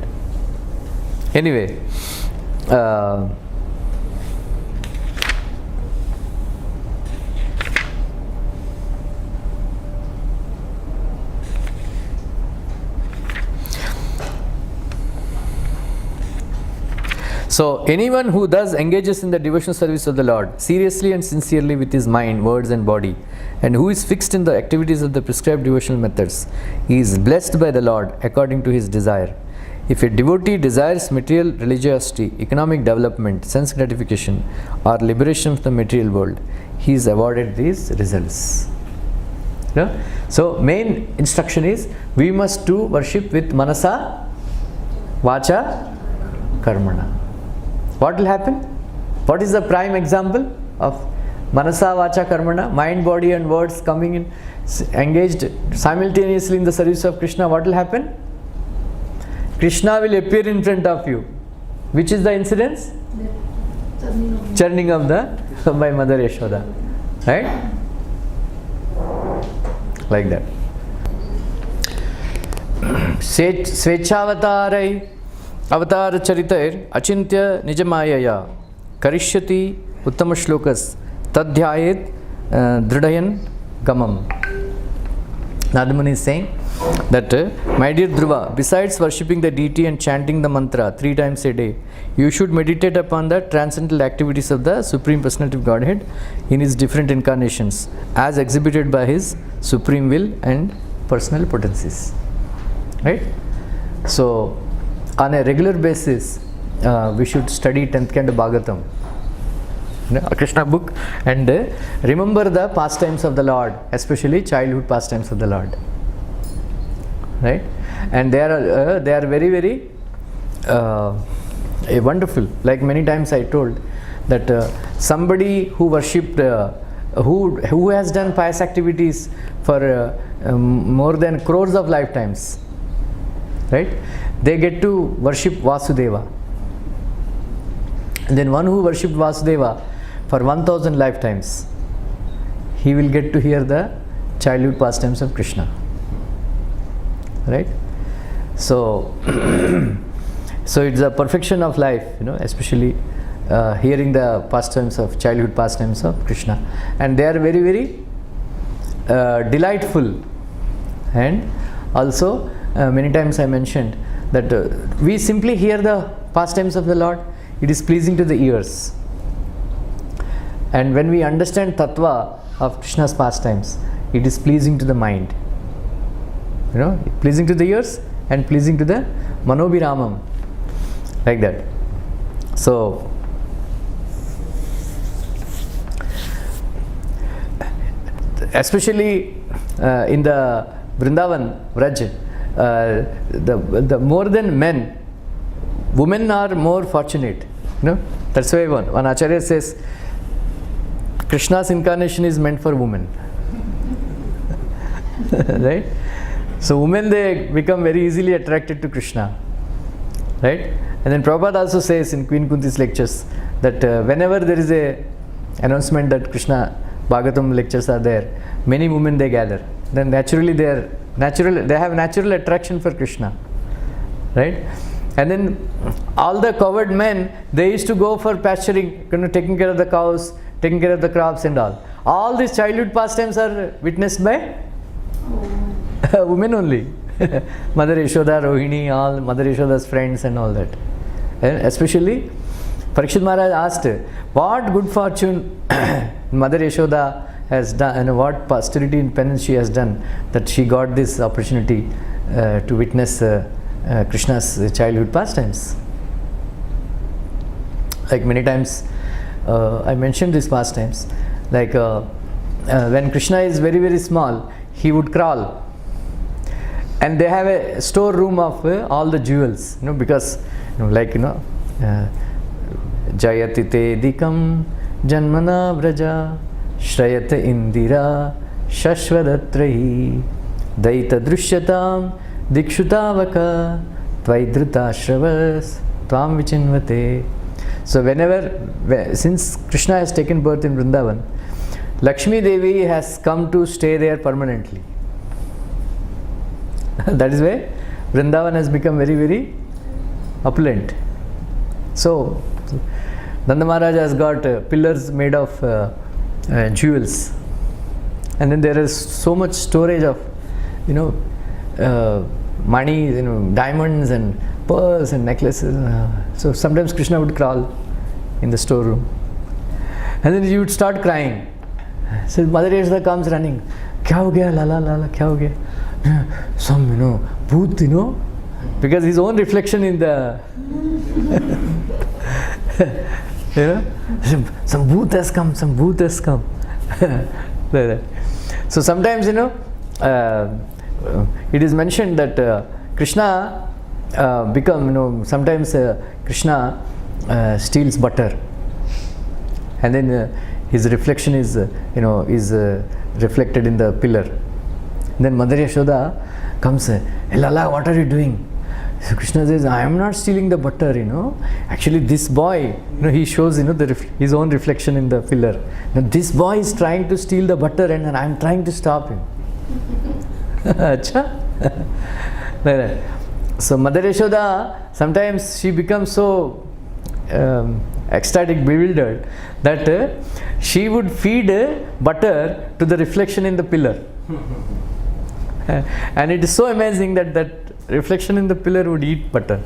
Anyway. So anyone who thus engages in the devotional service of the Lord seriously and sincerely with his mind, words and body, and who is fixed in the activities of the prescribed devotional methods, he is blessed by the Lord according to his desire. If a devotee desires material religiosity, economic development, sense gratification, or liberation from the material world, he is awarded these results. So main instruction is, we must do worship with manasa, vacha, karmana. What will happen? What is the prime example of manasa, vacha, karmana? Mind, body and words coming in, engaged simultaneously in the service of Krishna. What will happen? Krishna will appear in front of you. Which is the incidence? Churning of the by Mother Yashoda. Right? Like that. Svechhavatarai avatar charitair achintya nijamayaya karishyati uttama shlokas tadhyayet dhradayan gamam. Nadamani is saying that, my dear Dhruva, besides worshipping the deity and chanting the mantra 3 times a day, you should meditate upon the transcendental activities of the Supreme Personality of Godhead in his different incarnations, as exhibited by his supreme will and personal potencies. Right? So, on a regular basis, we should study 10th canto Bhagavatam, a Krishna book, and remember the pastimes of the Lord, especially childhood pastimes of the Lord. Right? And they are very, very wonderful. Like many times I told that somebody who worshipped, who has done pious activities for more than crores of lifetimes, right? They get to worship Vasudeva. And then one who worshipped Vasudeva for 1000 lifetimes, he will get to hear the childhood pastimes of Krishna. Right? So So it's a perfection of life, especially hearing the pastimes of childhood pastimes of Krishna, and they are very, very delightful. And also many times I mentioned that we simply hear the pastimes of the Lord, it is pleasing to the ears. And when we understand tattva of Krishna's pastimes, it is pleasing to the mind. Pleasing to the ears and pleasing to the manobhiramam, like that. So especially in the Vrindavan Vraj, the more than men, women are more fortunate. That's why one Acharya says Krishna's incarnation is meant for women. Right? So women, they become very easily attracted to Krishna. Right? And then Prabhupada also says in Queen Kunti's lectures that whenever there is a announcement that Krishna Bhagavatam lectures are there, many women they gather. Then naturally they have natural attraction for Krishna. Right? And then all the cowherd men, they used to go for pasturing, taking care of the cows, taking care of the crops and all. All these childhood pastimes are witnessed by women only. Mother Yashoda, Rohini, all Mother Yashoda's friends and all that. And especially Parikshit Maharaj asked, what good fortune Mother Yashoda has done, and what posterity and penance she has done, that she got this opportunity to witness Krishna's childhood pastimes. Like many times I mentioned these pastimes, like when Krishna is very, very small, he would crawl, and they have a storeroom of all the jewels, because Jayati te dikam janmana vraja shrayate indira shashvadatrahi daita drusyatam dikshutavaka tvaidruta shravas tvam vichinvate. So since Krishna has taken birth in Vrindavan, Lakshmi Devi has come to stay there permanently. That is why Vrindavan has become very, very opulent. So Nanda Maharaj has got pillars made of jewels, and then there is so much storage of money, diamonds and pearls and necklaces. So sometimes Krishna would crawl in the storeroom, and then he would start crying. So Mother Yashoda comes running. Kya ho gaya, lala, lala, kya ho gaya? Some, bhoot, because his own reflection in the, some bhoot has come, some bhoot has come. So sometimes, it is mentioned that Krishna sometimes Krishna steals butter, and then his reflection is reflected in the pillar. And then Mother Yashoda comes, hey Lala, what are you doing? So Krishna says, I am not stealing the butter, Actually this boy, he shows, his own reflection in the pillar. Now this boy is trying to steal the butter, and I am trying to stop him. Acha? So Mother Yashoda, sometimes she becomes so ecstatic, bewildered, that she would feed butter to the reflection in the pillar. And it is so amazing that reflection in the pillar would eat butter.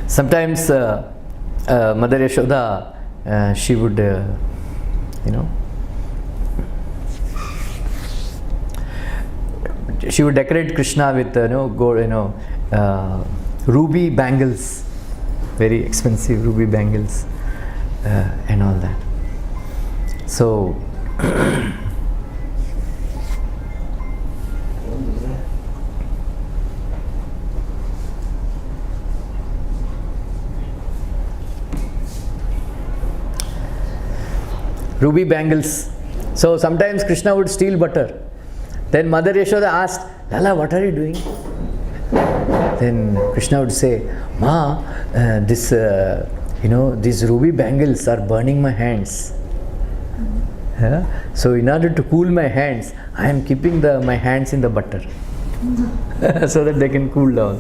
Sometimes Mother Yashoda, she would, she would decorate Krishna with gold, ruby bangles, very expensive ruby bangles, and all that. So ruby bangles. So sometimes Krishna would steal butter. Then Mother Yashoda asked, Lala, what are you doing? Then Krishna would say, Ma, these ruby bangles are burning my hands. So in order to cool my hands, I am keeping my hands in the butter. So that they can cool down.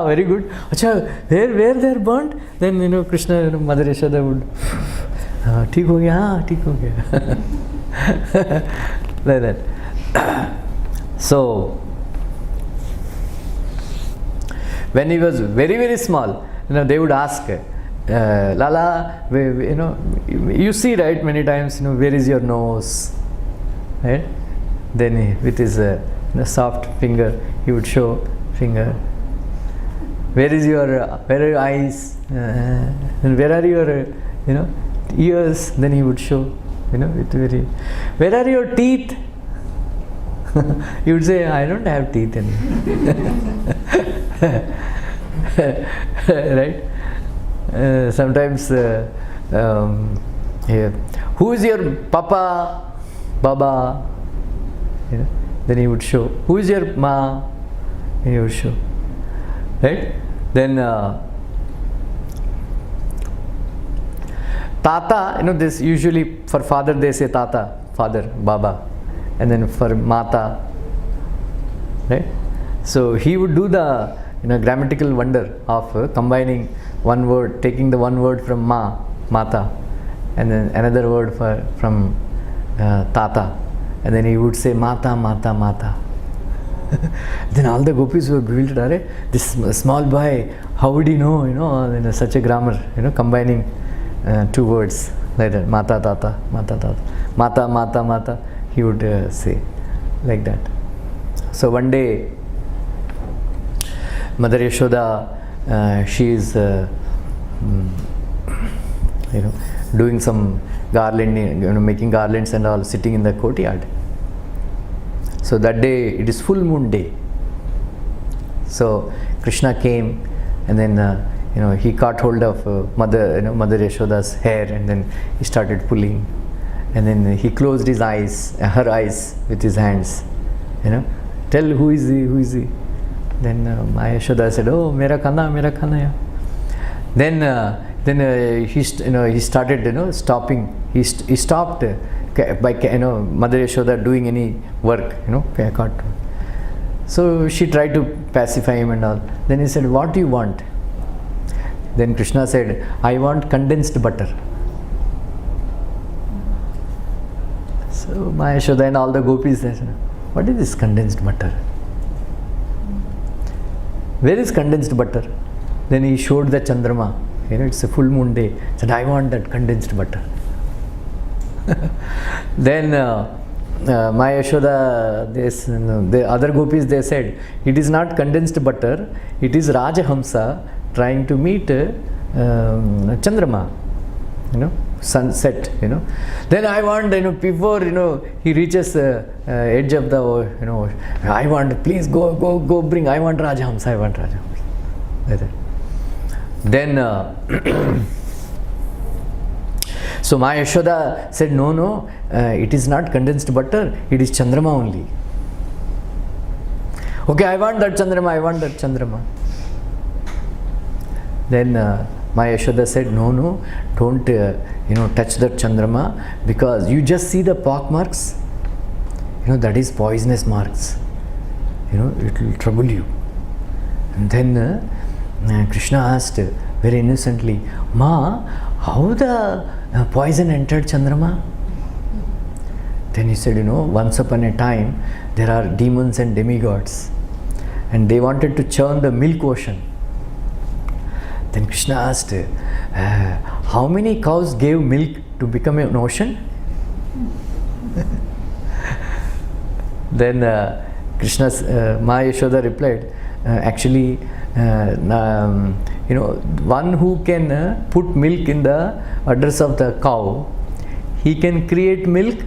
Very good. Achha, where they are burnt, then Krishna, Mother Yashoda would, ठीक हो गया, ठीक हो गया. Like that. So when he was very, very small, they would ask, Lala, you see, right, many times, where is your nose? Right? Then with his soft finger, he would show finger. Where are your eyes? And where are your, ears? Then he would show, with where are your teeth? He would say, I don't have teeth right? Sometimes, who is your papa, baba? Then he would show. Who is your ma? He would show. Right? Then tata, this usually for father they say tata, father, baba, and then for mata. Right? So he would do the grammatical wonder of combining one word, taking the one word from mata, and then another word from tata, and then he would say mata, mata, mata. Then all the gopis were bewildered. This small boy, how would he know, such a grammar, combining two words like that, mata, tata, mata, tata, mata, mata, mata. He would say like that. So one day, Mother Yashoda, she is, doing some garlanding, making garlands and all, sitting in the courtyard. So that day, it is full moon day. So Krishna came, and then he caught hold of Mother Yashoda's hair, and then he started pulling, and then he closed his eyes, her eyes, with his hands. Tell who is he? Then Maya Yashoda said, "Oh, mera khana ya." Then he started stopping. He stopped by Mother Yashoda doing any work. So she tried to pacify him and all. Then he said, "What do you want?" Then Krishna said, "I want condensed butter." So Maya Yashoda and all the gopis said, "What is this condensed butter? Where is condensed butter?" Then he showed the Chandrama. It's a full moon day. He said, "I want that condensed butter." Then Maya Yashoda, the other gopis, they said, "It is not condensed butter, it is Rajahamsa trying to meet Chandrama, sunset, Then I want, before, he reaches edge of the, I want, please go bring, I want Rajahamsa. Like that. Then, so Maya Yashoda said, no, it is not condensed butter, it is Chandrama only. Okay, I want that Chandrama. Then Maya Yashoda said, no, don't touch that Chandrama, because you just see the pock marks, that is poisonous marks, it will trouble you. And then Krishna asked very innocently, "Ma, how the poison entered Chandrama?" Then he said, once upon a time there are demons and demigods, and they wanted to churn the milk ocean. Then Krishna asked, how many cows gave milk to become an ocean? Then Maya Yashoda replied, actually, one who can put milk in the udders of the cow, he can create milk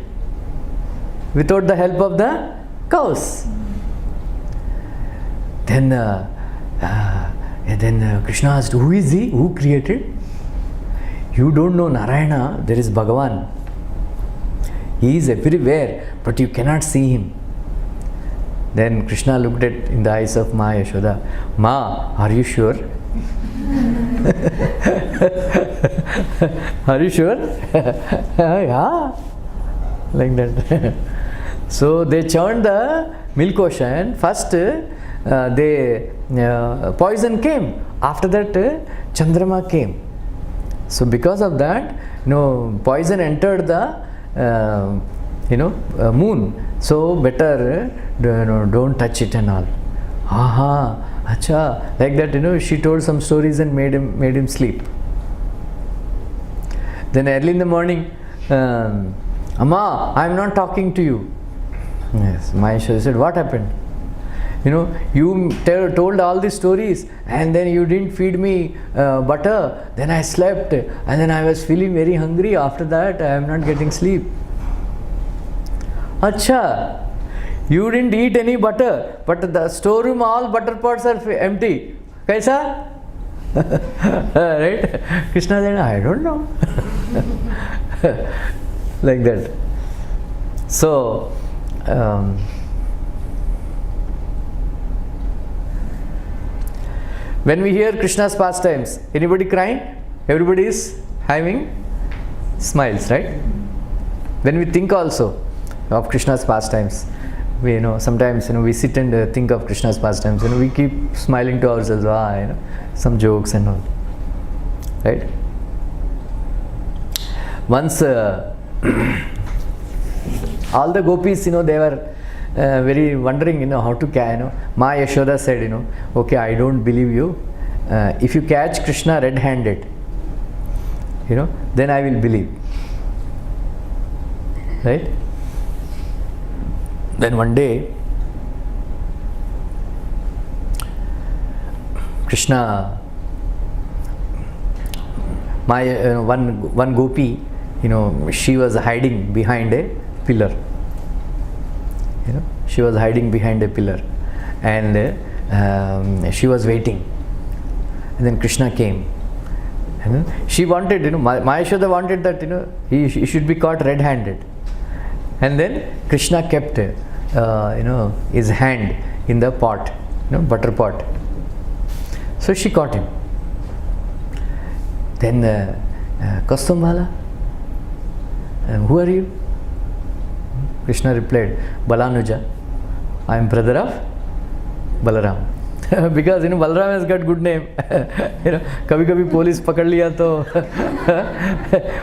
without the help of the cows. Then Krishna asked, who is he? Who created? You don't know Narayana, there is Bhagavan. He is everywhere, but you cannot see him. Then Krishna looked in the eyes of Maya Yashoda. Ma, are you sure? Are you sure? Yeah, like that. So they churned the milk ocean. First, poison came. After that, Chandrama came. So because of that, poison entered the moon. So better don't touch it and all. Aha, acha, like that. She told some stories and made him sleep. Then early in the morning, Amma, I am not talking to you. Yes, Maheshwari said, what happened? You told all these stories and then you didn't feed me butter. Then I slept and then I was feeling very hungry. After that, I am not getting sleep. Acha, you didn't eat any butter, but the storeroom, all butter pots are empty. Kaisa? Right? Krishna said, I don't know. Like that. So, when we hear Krishna's pastimes, anybody crying? Everybody is having smiles, right? When we think also of Krishna's pastimes, we sometimes we sit and think of Krishna's pastimes. We keep smiling to ourselves. Some jokes and all, right? Once, all the gopis, they were very wondering, how to catch. Ma Yashoda said, okay, I don't believe you. If you catch Krishna red-handed, then I will believe. Right? Then one day, Krishna, one gopi, she was hiding behind a pillar. She was hiding behind a pillar, and she was waiting. And then Krishna came, and then she wanted, Maheshwara wanted that, he should be caught red-handed. And then Krishna kept, his hand in the pot, butter pot. So she caught him. Then, Kastumbala, who are you? Krishna replied, Balanuja, I am brother of Balaram. Because Balaram has got good name. कभी-कभी police पकड़ लिया तो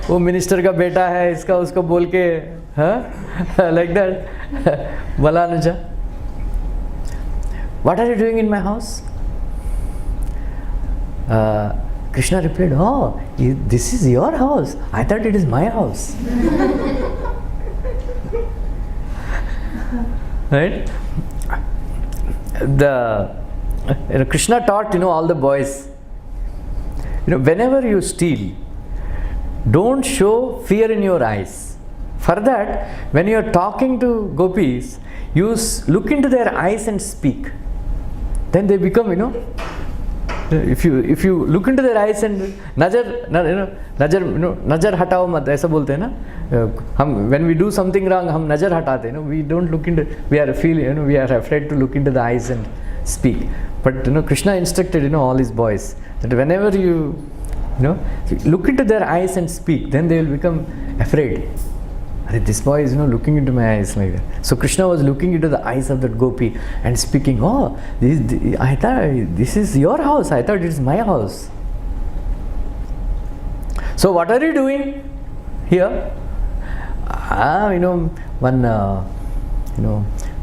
वो minister का बेटा है, इसका उसको बोल के like that. Balanuja, what are you doing in my house? Krishna replied, oh, this is your house. I thought it is my house. Right? Krishna taught, all the boys, whenever you steal, don't show fear in your eyes. For that, when you are talking to gopis, you look into their eyes and speak. Then they become, if you look into their eyes and najar hatao mat, ऐसा बोलते हैं ना. When we do something wrong, हम नजर हटाते हैं. We don't look into. We are we are afraid to look into the eyes and speak. But Krishna instructed all his boys that whenever you look into their eyes and speak, then they will become afraid. This boy is looking into my eyes like that. So Krishna was looking into the eyes of that gopi and speaking, oh, I thought this is your house. I thought it is my house. So what are you doing here?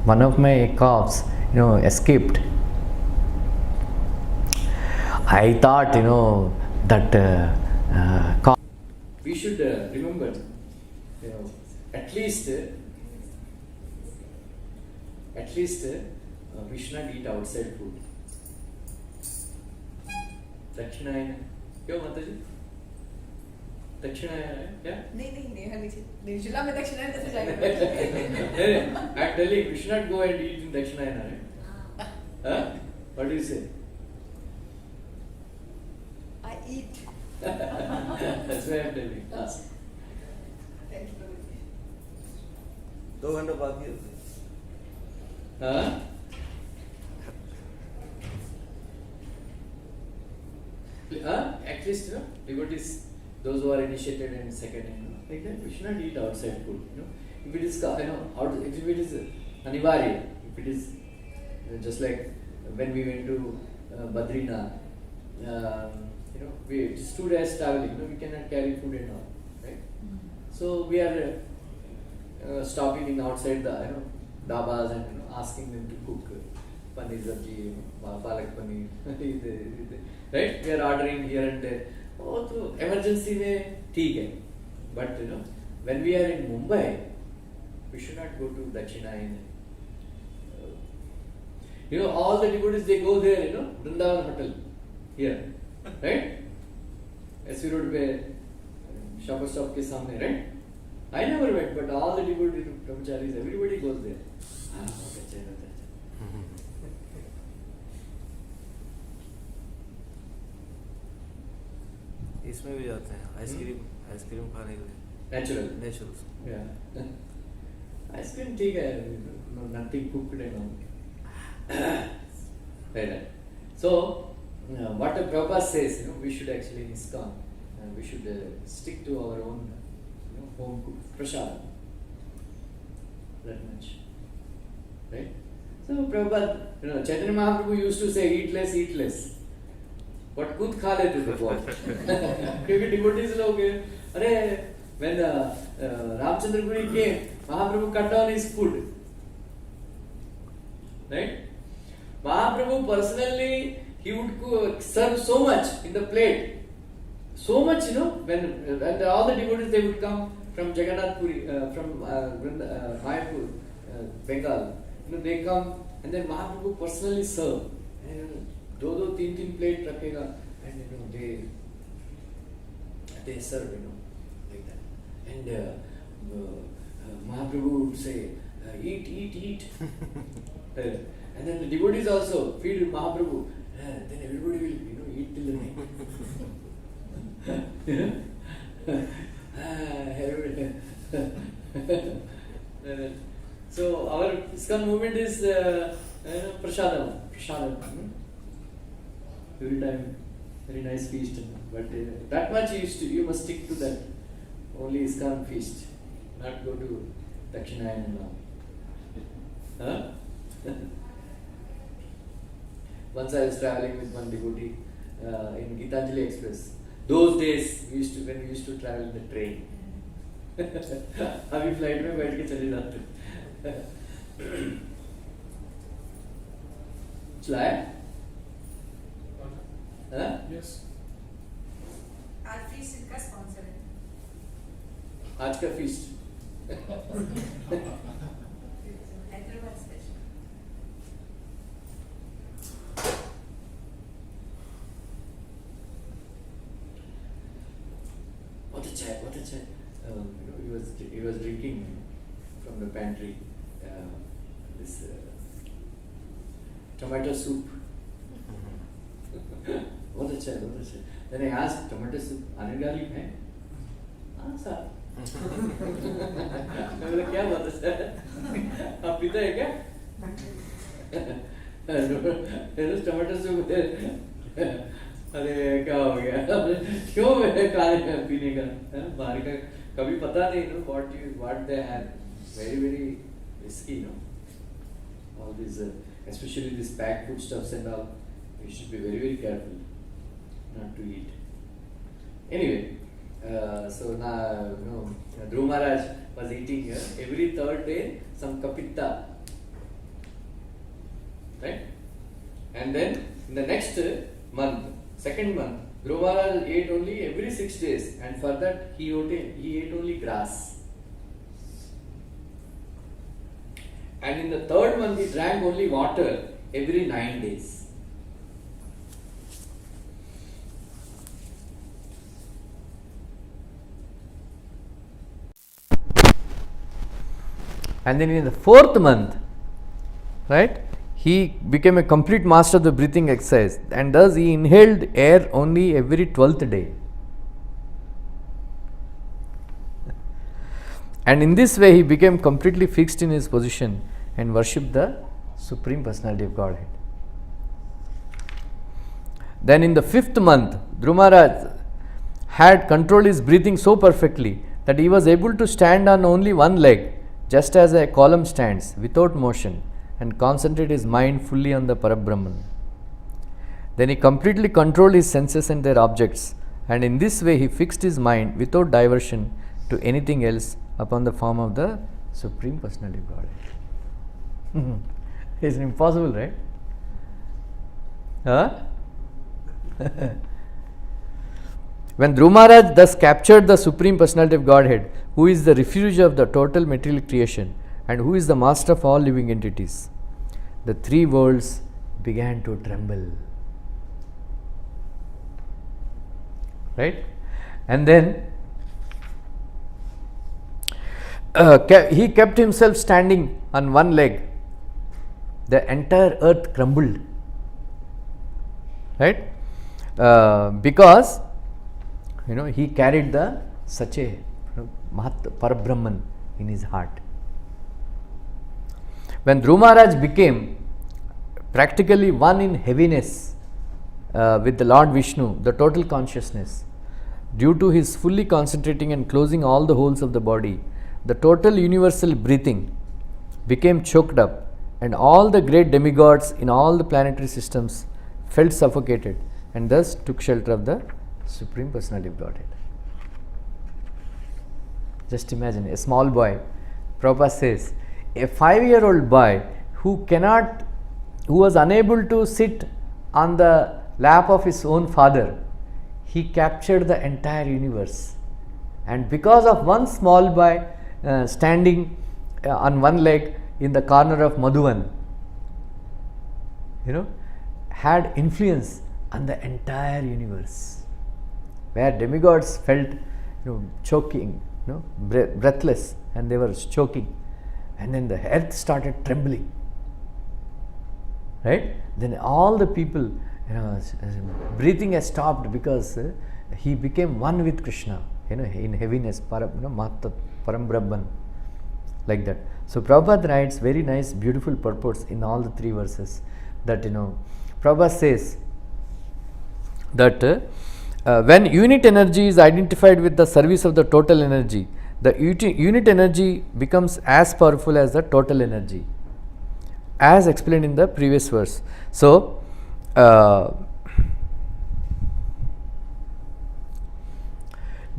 One of my calves, escaped. I thought, that calf. We should remember, at least we should not eat outside food. Dakshinayana. क्यों माताजी? दक्षिणायन क्या? नहीं जुला में दक्षिणायन कैसे जाएगा? I'm telling we should not go and eat in Dakshinayana, right? Huh? What do you say? I eat. That's why I'm telling. Thank you. 2 घंटे बाकी है. हाँ? at least, devotees, those who are initiated and second, like that, we should not eat outside food. If it is, if it is anivarya, if it is just like when we went to Badrinath, we stood as traveling, we cannot carry food and all, right? So we are stopping in outside the dabas and asking them to cook paneer sabji, palak paneer, right? We are ordering here and there. Oh, so emergency mein theek hai. But when we are in Mumbai, we should not go to Dakshinayana. All the devotees, they go there, Vrindavan Hotel, here, right? SC Road pe, Shopper Stop ke samne, right? I never went, but all the devotees, brahmacharis, everybody goes there. इसमें भी जाते हैं ice cream खाने के लिए natural ice cream ठीक है nothing cooked and all right. So what Prabhupada says, we should actually in ISKCON, we should stick to our own home cooked prasad, that much, right? So Prabhupada, Chaitanya Mahaprabhu used to say eat less, but खुद खा लेते थे बहुत क्योंकि devotees लोग अरे when Ramchandra Puri came, Mahaprabhu cut down his food, right? Mahaprabhu personally, he would serve so much in the plate, so much, when all the devotees, they would come from Jagannath Puri, from Mayapur, Bengal, they come and then Mahaprabhu personally serve, and 2-3 plate rakhega, and they serve, like that, and Mahaprabhu would say, eat. And then the devotees also feed Mahaprabhu. Then everybody will, eat till the night. So our ISKCON movement is prasadam. Every time, very nice feast. But that much you must stick to that. Only ISKCON feast, not go to Dakshinayana and all. Once I was traveling with one devotee in Gitanjali Express. Those days, when we used to travel in the train. अभी flight में बैठ के चले जाते. चलाया? हाँ? Yes. आज feast इनका स्पॉन्सर है. आज का feast. Hyderabad special. What a chai. He was drinking from the pantry this tomato soup. What a chai. Then I asked, tomato soup, Anigali hai? हाँ sir. मैं बोला क्या बात है सर? आप पीते हैं क्या? टमाटो सूप अरे क्या हो गया क्यों मेरे काले पीने का बाहर का कभी पता नहीं what they have very risky all these especially these packed food stuffs and all you should be very careful not to eat anyway so now Dhruv Maharaj was eating every third day some kapitta, right? And then in the next month, second month, Dhruv Maharaj ate only every 6 days, and for that he ate only grass. And in the third month he drank only water every 9 days. And then in the fourth month, right, he became a complete master of the breathing exercise, and thus he inhaled air only every 12th day. And in this way he became completely fixed in his position and worshipped the Supreme Personality of Godhead. Then in the 5th month, Dhruv Maharaj had controlled his breathing so perfectly that he was able to stand on only one leg, just as a column stands, without motion, and concentrate his mind fully on the Parabrahman. Then he completely controlled his senses and their objects, and in this way he fixed his mind without diversion to anything else upon the form of the Supreme Personality of Godhead. It's impossible, right? Huh? When Dhruva Maharaj thus captured the Supreme Personality of Godhead, who is the refuge of the total material creation and who is the master of all living entities, the three worlds began to tremble. Right? And then he kept himself standing on one leg. The entire earth crumbled. Right? Because he carried the such a Mahat Parabrahman in his heart. When Dhruva Maharaj became practically one in heaviness with the Lord Vishnu, the total consciousness, due to his fully concentrating and closing all the holes of the body, the total universal breathing became choked up, and all the great demigods in all the planetary systems felt suffocated and thus took shelter of the Supreme Personality of Godhead. Just imagine a small boy. Prabhupada says, a 5-year-old boy who was unable to sit on the lap of his own father, he captured the entire universe. And because of one small boy standing on one leg in the corner of Madhuvan, had influence on the entire universe, where demigods felt choking, breathless, and they were choking, and then the earth started trembling. Right? Then all the people, breathing has stopped because he became one with Krishna, in heaviness, Param Brahman, like that. So Prabhupada writes very nice, beautiful purports in all the three verses. That Prabhupada says that when unit energy is identified with the service of the total energy, the unit energy becomes as powerful as the total energy, as explained in the previous verse. So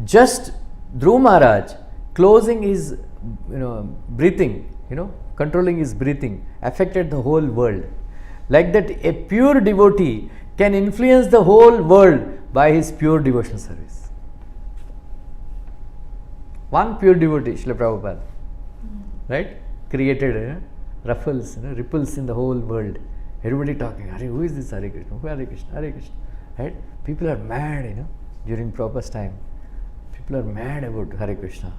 just Dhruva Maharaj closing his breathing, controlling his breathing, affected the whole world. Like that, a pure devotee can influence the whole world by his pure devotional service. One pure devotee, Srila Prabhupada, right, created ripples in the whole world. Everybody talking, who is this Hare Krishna? Hare Krishna, Hare Krishna. Right? People are mad, during Prabhupada's time. People are mad about Hare Krishna.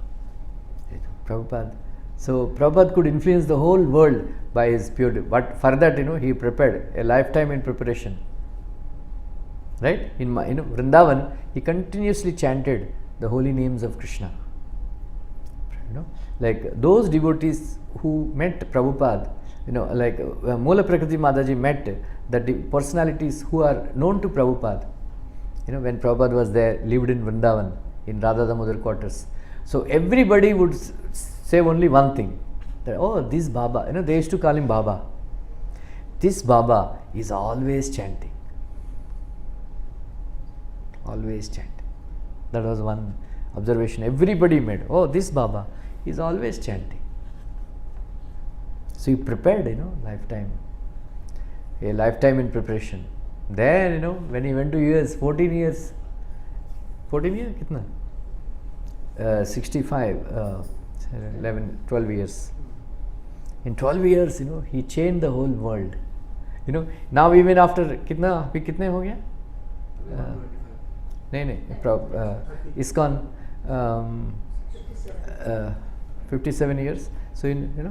Prabhupada. So Prabhupada could influence the whole world by his pure, but for that he prepared a lifetime in preparation. Right? In Vrindavan, he continuously chanted the holy names of Krishna. Like those devotees who met Prabhupada, like Mula Prakriti Mataji met the personalities who are known to Prabhupada. When Prabhupada was there, lived in Vrindavan, in Radha Damodar quarters. So everybody would say only one thing, that, oh, this Baba, they used to call him Baba. This Baba is always chanting. Always chanting. That was one observation everybody made. Oh, this Baba is always chanting. So he prepared, lifetime. A lifetime in preparation. Then, when he went to US, 14 years, kitna? 65, 11, 12 years. In 12 years, he changed the whole world. Now even after, kitne ho gaya? ISKCON 57 years. So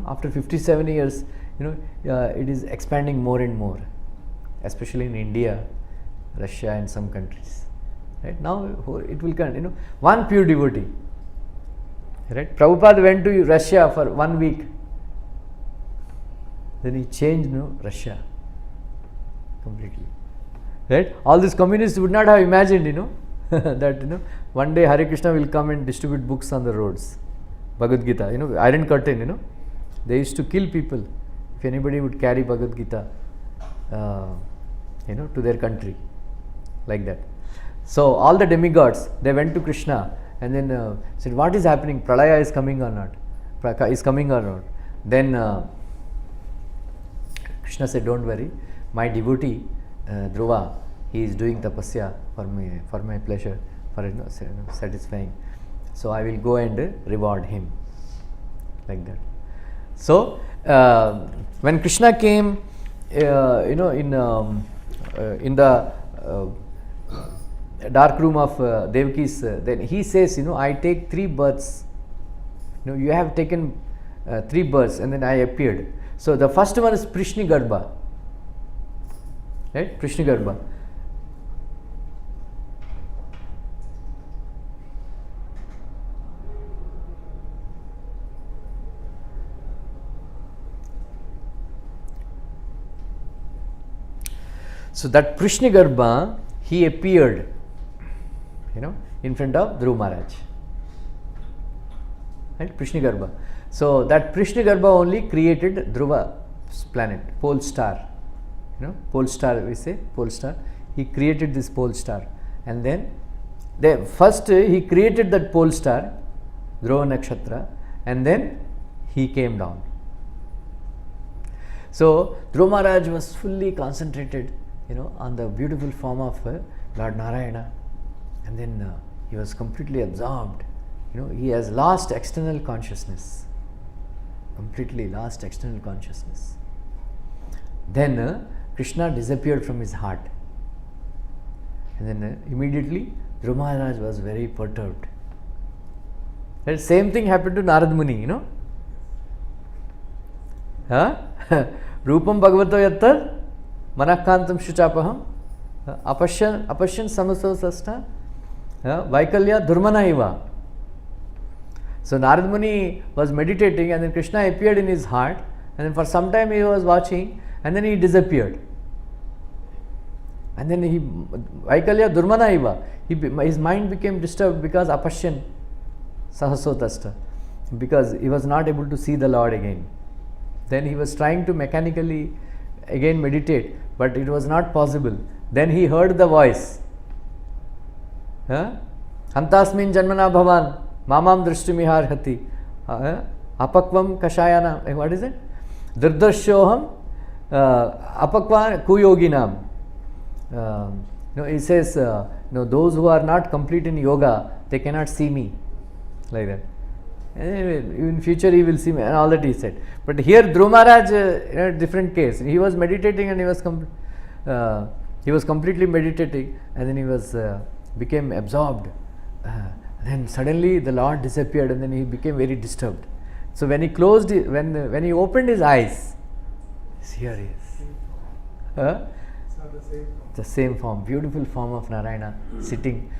after 57 years, it is expanding more and more, especially in India, Russia, and some countries. Right now, it will come. One pure devotee. Right? Prabhupada went to Russia for 1 week. Then he changed, Russia completely. Right? All these communists would not have imagined, that one day Hare Krishna will come and distribute books on the roads. Bhagavad Gita, Iron Curtain, they used to kill people if anybody would carry Bhagavad Gita, to their country, like that. So all the demigods, they went to Krishna and then said, what is happening? Pralaya is coming or not? Is coming or not? Then Krishna said, don't worry, my devotee Dhruva, he is doing tapasya for my pleasure, for satisfying. So I will go and reward him, like that. So when Krishna came, in the dark room of Devaki's, then he says, I take 3 births. You have taken 3 births, and then I appeared. So the first one is Prishni Garbha, right? Prishni Garbha. So that Prishni Garbha, he appeared, in front of Dhruva Maharaj, right? Prishni Garbha. So that Prishni Garbha only created Dhruva's planet, pole star. Pole star, we say, pole star. He created this pole star, and then first he created that pole star, Dhruva Nakshatra, and then he came down. So Dhruva Maharaj was fully concentrated, on the beautiful form of Lord Narayana, and then he was completely absorbed. He has lost external consciousness, completely lost external consciousness. Then Krishna disappeared from his heart, and then immediately Dhruva Maharaj was very perturbed. That same thing happened to Narad Muni, Rupam Bhagavato Yattar Manakkantam Shuchapaham Apashyan Samaso Sasta Vaikalya Durmana Iva. So Narad Muni was meditating, and then Krishna appeared in his heart, and then for some time he was watching, and then he disappeared. And then Vaikalya Durmana Iva, his mind became disturbed because Apashyan Sahasotasta, because he was not able to see the Lord again. Then he was trying to mechanically again meditate, but it was not possible. Then he heard the voice, Antasmin Janmana Bhavan Mamam Drishtumiharhati Apakvam Kashayana. What is it? Dirdashoham Apakvan Kuyoginam. He says, those who are not complete in yoga, they cannot see me, like that. In future he will see me, and all that he said. But here Dhruva Maharaj, different case. He was meditating, and he was completely meditating, and then he was became absorbed. Then suddenly the Lord disappeared, and then he became very disturbed. So when he closed, when he opened his eyes, here he is. The same form, beautiful form of Narayana sitting.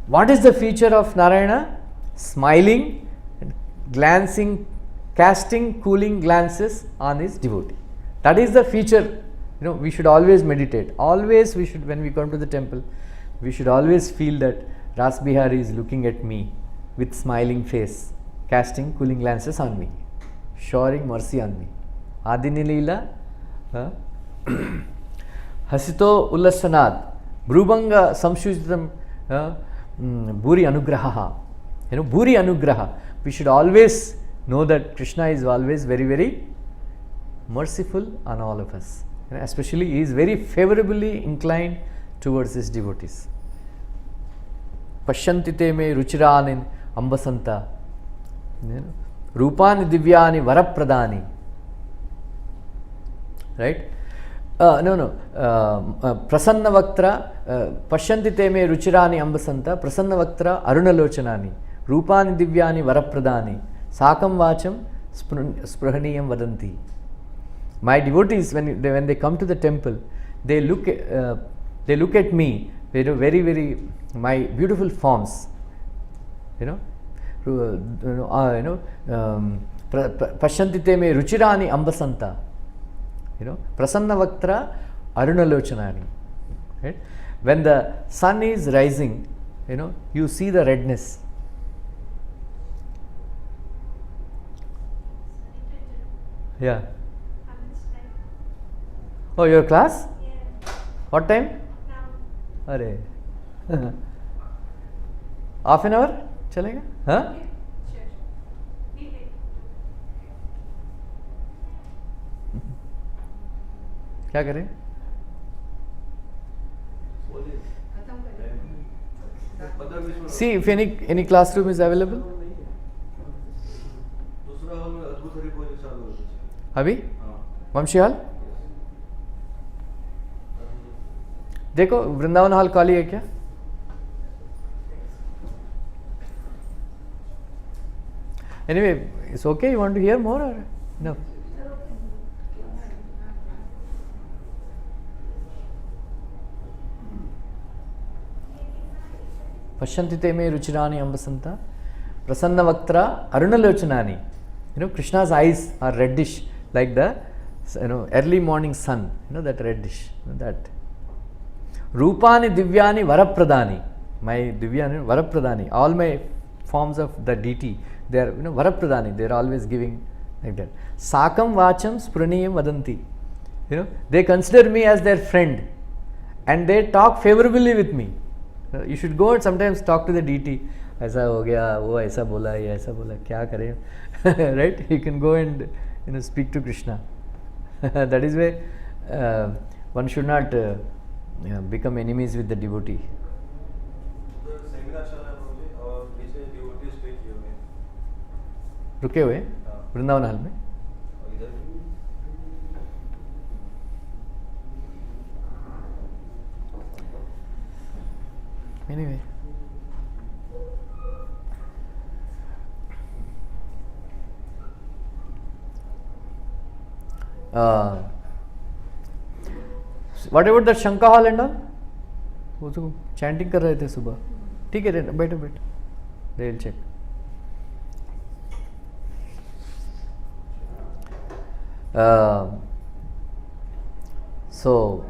What is the feature of Narayana? Smiling, glancing, casting cooling glances on his devotee. That is the feature. We should always meditate. Always we should, when we come to the temple, we should always feel that Ras Bihari is looking at me with smiling face, casting cooling glances on me, showering mercy on me. Adinilila Hasito Ullasanad Brubanga Samshujitam Buri Anugraha. Buri Anugraha. We should always know that Krishna is always very, very merciful on all of us. Especially he is very favorably inclined towards his devotees. Pashyantite me ruchiranin ambasanta Rupani divyani varapradani. Right? Prasanna Vaktra Pashyantite me ruchirani ambasanta Prasanna Vaktra Arunalochanani Rupani divyani varapradani Sakam vacham sprahaniam vadanti. My devotees, when they come to the temple, they look at me, very, very, my beautiful forms, Pashyantite me ruchirani ambasanta, Prasanna Vaktra Arunalochanani. Right? When the sun is rising, you see the redness. Yeah. Oh, your class? What time? Arey. Half an hour? चलेगा? हाँ? क्या करें? See if any classroom is available. अभी? वंशी hall? देखो Vrindavan hall खाली है क्या? Anyway, it's okay. You want to hear more or no? Pashyanti te me ruchirani ambasanta prasanna vaktra arunalochunani. Krishna's eyes are reddish like the early morning sun. That reddish. That Rupani divyani varapradani. My divyani varapradani. All my forms of the deity, they are varapradani. They are always giving like that. Sakam vacham spraniyam vadanti. They consider me as their friend and they talk favorably with me. You should go and sometimes talk to the deity. ऐसा हो गया, वो ऐसा बोला, ये ऐसा बोला, क्या करें? Right? You can go and speak to Krishna. That is why one should not become enemies with the devotee. रुके हुए वृंदावन हॉल में. Anyway, what about that Shanka hall and all? वो तो चैंटिंग कर रहे थे सुबह. ठीक है, बैठो बैठो, they will check. So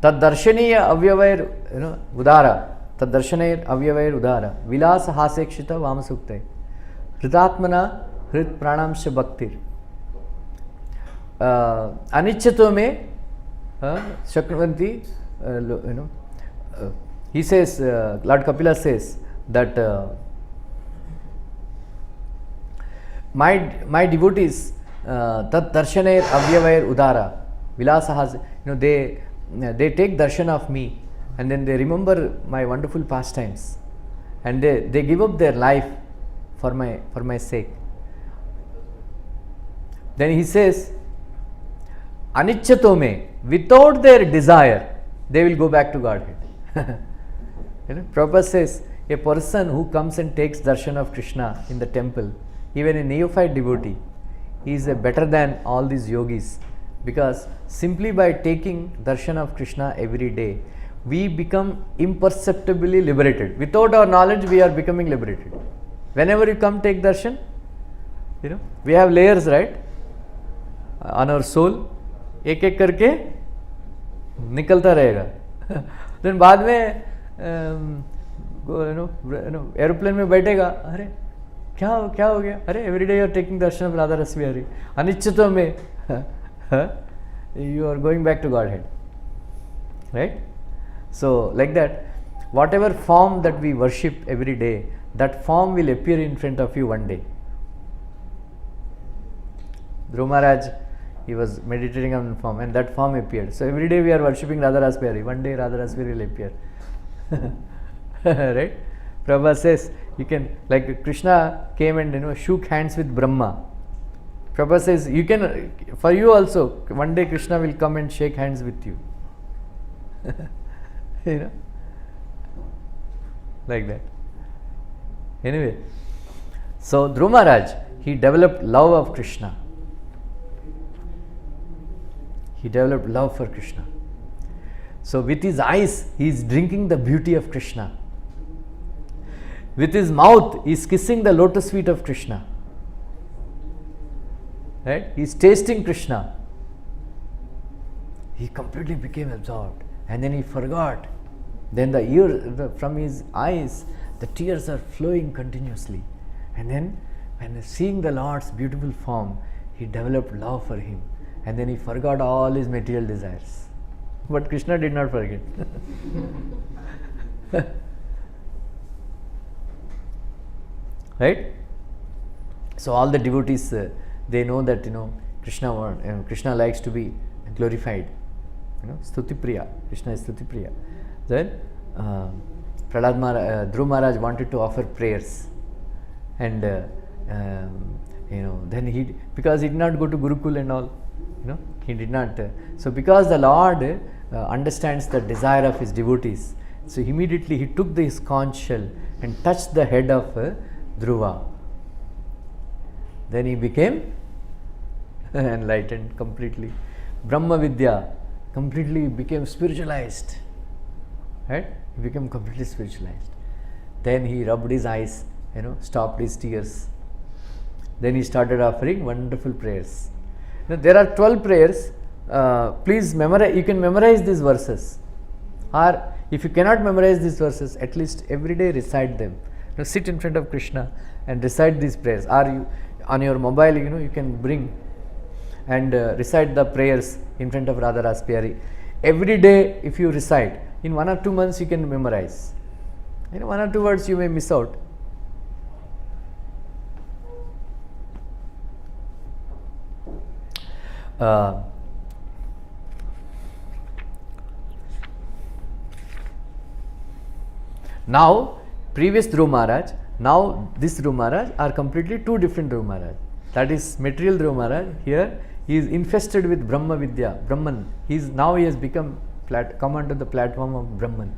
तद्दर्शनीय अव्यवैर उदारा तद्दर्शनेर अव्यवैर उदारा विलास हासेक्षित वामसूक्ते हृदात्मना हृद प्राणांश भक्तिर अनिच्छतो में शक्नुवन्ति. He says, Lord Kapila says that my devotees tat darshaner avyavair udara vilasa has, they take darshan of me and then they remember my wonderful pastimes and they give up their life for my sake. Then he says anichchato me, without their desire they will go back to Godhead. Prabhupada says a person who comes and takes darshan of Krishna in the temple, even a neophyte devotee, he is better than all these yogis, because simply by taking darshan of Krishna every day, we become imperceptibly liberated. Without our knowledge, we are becoming liberated. Whenever you come take darshan, we have layers, right, on our soul. एक एक करके निकलता रहेगा. Then बाद में aeroplane में बैठेगा, अरे क्या हो गया, अरे every day you are taking darshan of Radha Ras Bihari, अनिश्चितों में you are going back to Godhead, right? So like that, whatever form that we worship every day, that form will appear in front of you one day. Dhruva Maharaj, he was meditating on form and that form appeared. So every day we are worshipping Radha Ras Bihari. One day Radha Ras Bihari will appear. Right? Prabhupada says, you can, like Krishna came and shook hands with Brahma. Prabhupada says, you can, for you also, one day Krishna will come and shake hands with you. Like that. Anyway, so Dhruva Maharaj, he developed love of Krishna. He developed love for Krishna. So with his eyes, he is drinking the beauty of Krishna. With his mouth, he is kissing the lotus feet of Krishna. Right? He is tasting Krishna. he completely became absorbed, and then he forgot. Then from his eyes, the tears are flowing continuously. And then, when seeing the Lord's beautiful form, he developed love for him. And then he forgot all his material desires. But Krishna did not forget. Right? So all the devotees, they know that Krishna likes to be glorified. Stuti Priya. Krishna is Stuti Priya. Then Dhruva Maharaj wanted to offer prayers, and then because he did not go to Gurukul and all, he did not. So because the Lord understands the desire of his devotees, so immediately he took his conch shell and touched the head of Dhruva. Then he became enlightened completely. Brahma Vidya completely became spiritualized. Right? He became completely spiritualized. Then he rubbed his eyes, stopped his tears. Then he started offering wonderful prayers. Now, there are 12 prayers. Please memorize. You can memorize these verses. Or if you cannot memorize these verses, at least every day recite them. Sit in front of Krishna and recite these prayers. Or you, on your mobile, you can bring and recite the prayers in front of Radha Raspiyari. Every day, if you recite, in 1 or 2 months you can memorize. 1 or 2 words you may miss out. Now, previous Dhruva Maharaj, now this Dhruva Maharaj are completely two different Dhruva Maharaj. That is material Dhruva Maharaj. Here he is infested with Brahma Vidya, Brahman. He has become come onto the platform of Brahman.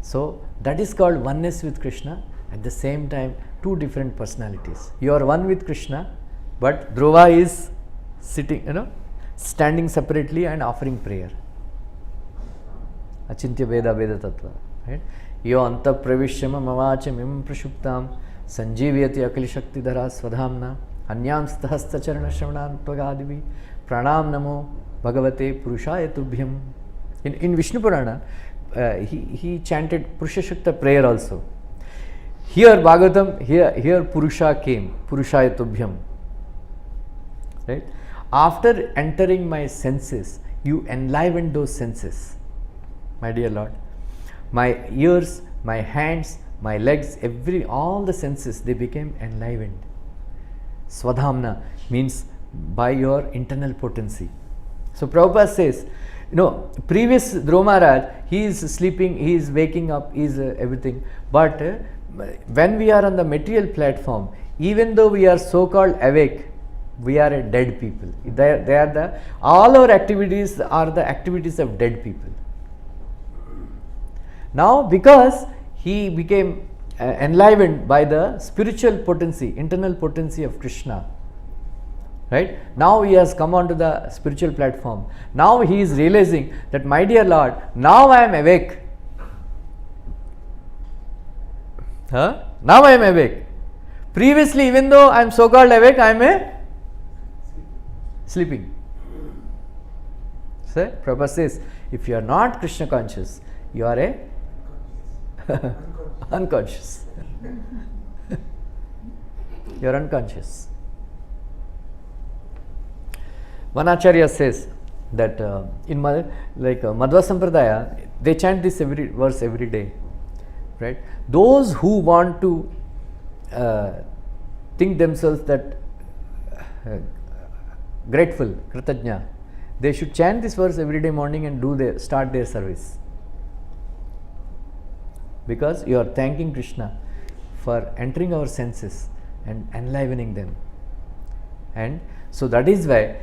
So that is called oneness with Krishna. At the same time, two different personalities. You are one with Krishna, but Dhruva is sitting, standing separately and offering prayer. Achintya Veda Veda Tattva. Right? Yo anta pravishyama mavacham imam prashuptam sanjiviyati akali shakti dhara swadhamna anyam stahasta charana shravana tvagadivi pranam namo bhagavate purushaya tubhyam. In Vishnu Purana, he chanted Purusha Shakta prayer also. Here Bhagavatam, here Purusha came, Purushaya tubhyam. Right? After entering my senses, you enlivened those senses, my dear Lord. My ears, my hands, my legs, all the senses, they became enlivened. Swadhamna means by your internal potency. So Prabhupada says, previous Dhruva Maharaj, he is sleeping, he is waking up, he is everything. But when we are on the material platform, even though we are so-called awake, we are a dead people. All our activities are the activities of dead people. Now, because he became enlivened by the spiritual potency, internal potency of Krishna, right? Now he has come onto the spiritual platform. Now he is realizing that, my dear Lord, now I am awake. Now I am awake. Previously, even though I am so-called awake, I am sleeping. So, Prabhupada says, if you are not Krishna conscious, you are a unconscious. You are unconscious. One Acharya says that in Madhva Sampradaya, they chant this verse every day. Right? Those who want to think themselves that grateful, Kritajna, they should chant this verse every day morning and start their service. Because you are thanking Krishna for entering our senses and enlivening them. And so that is why,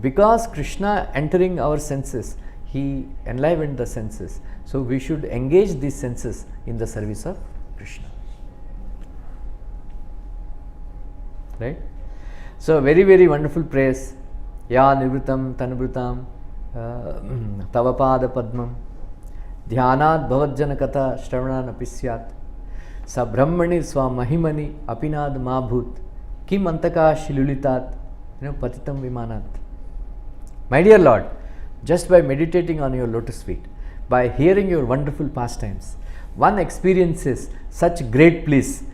because Krishna entering our senses, he enlivened the senses. So we should engage these senses in the service of Krishna. Right? So very, very wonderful prayers. Ya nivritam tanvritam tavapada padmam dhyanad bhavajjana katha shravanana pisyat sa brahmani swamahimani apinad mabhut kim antaka shilulitat patitam vimanat. My dear Lord, just by meditating on your lotus feet, by hearing your wonderful pastimes, one experiences such great bliss,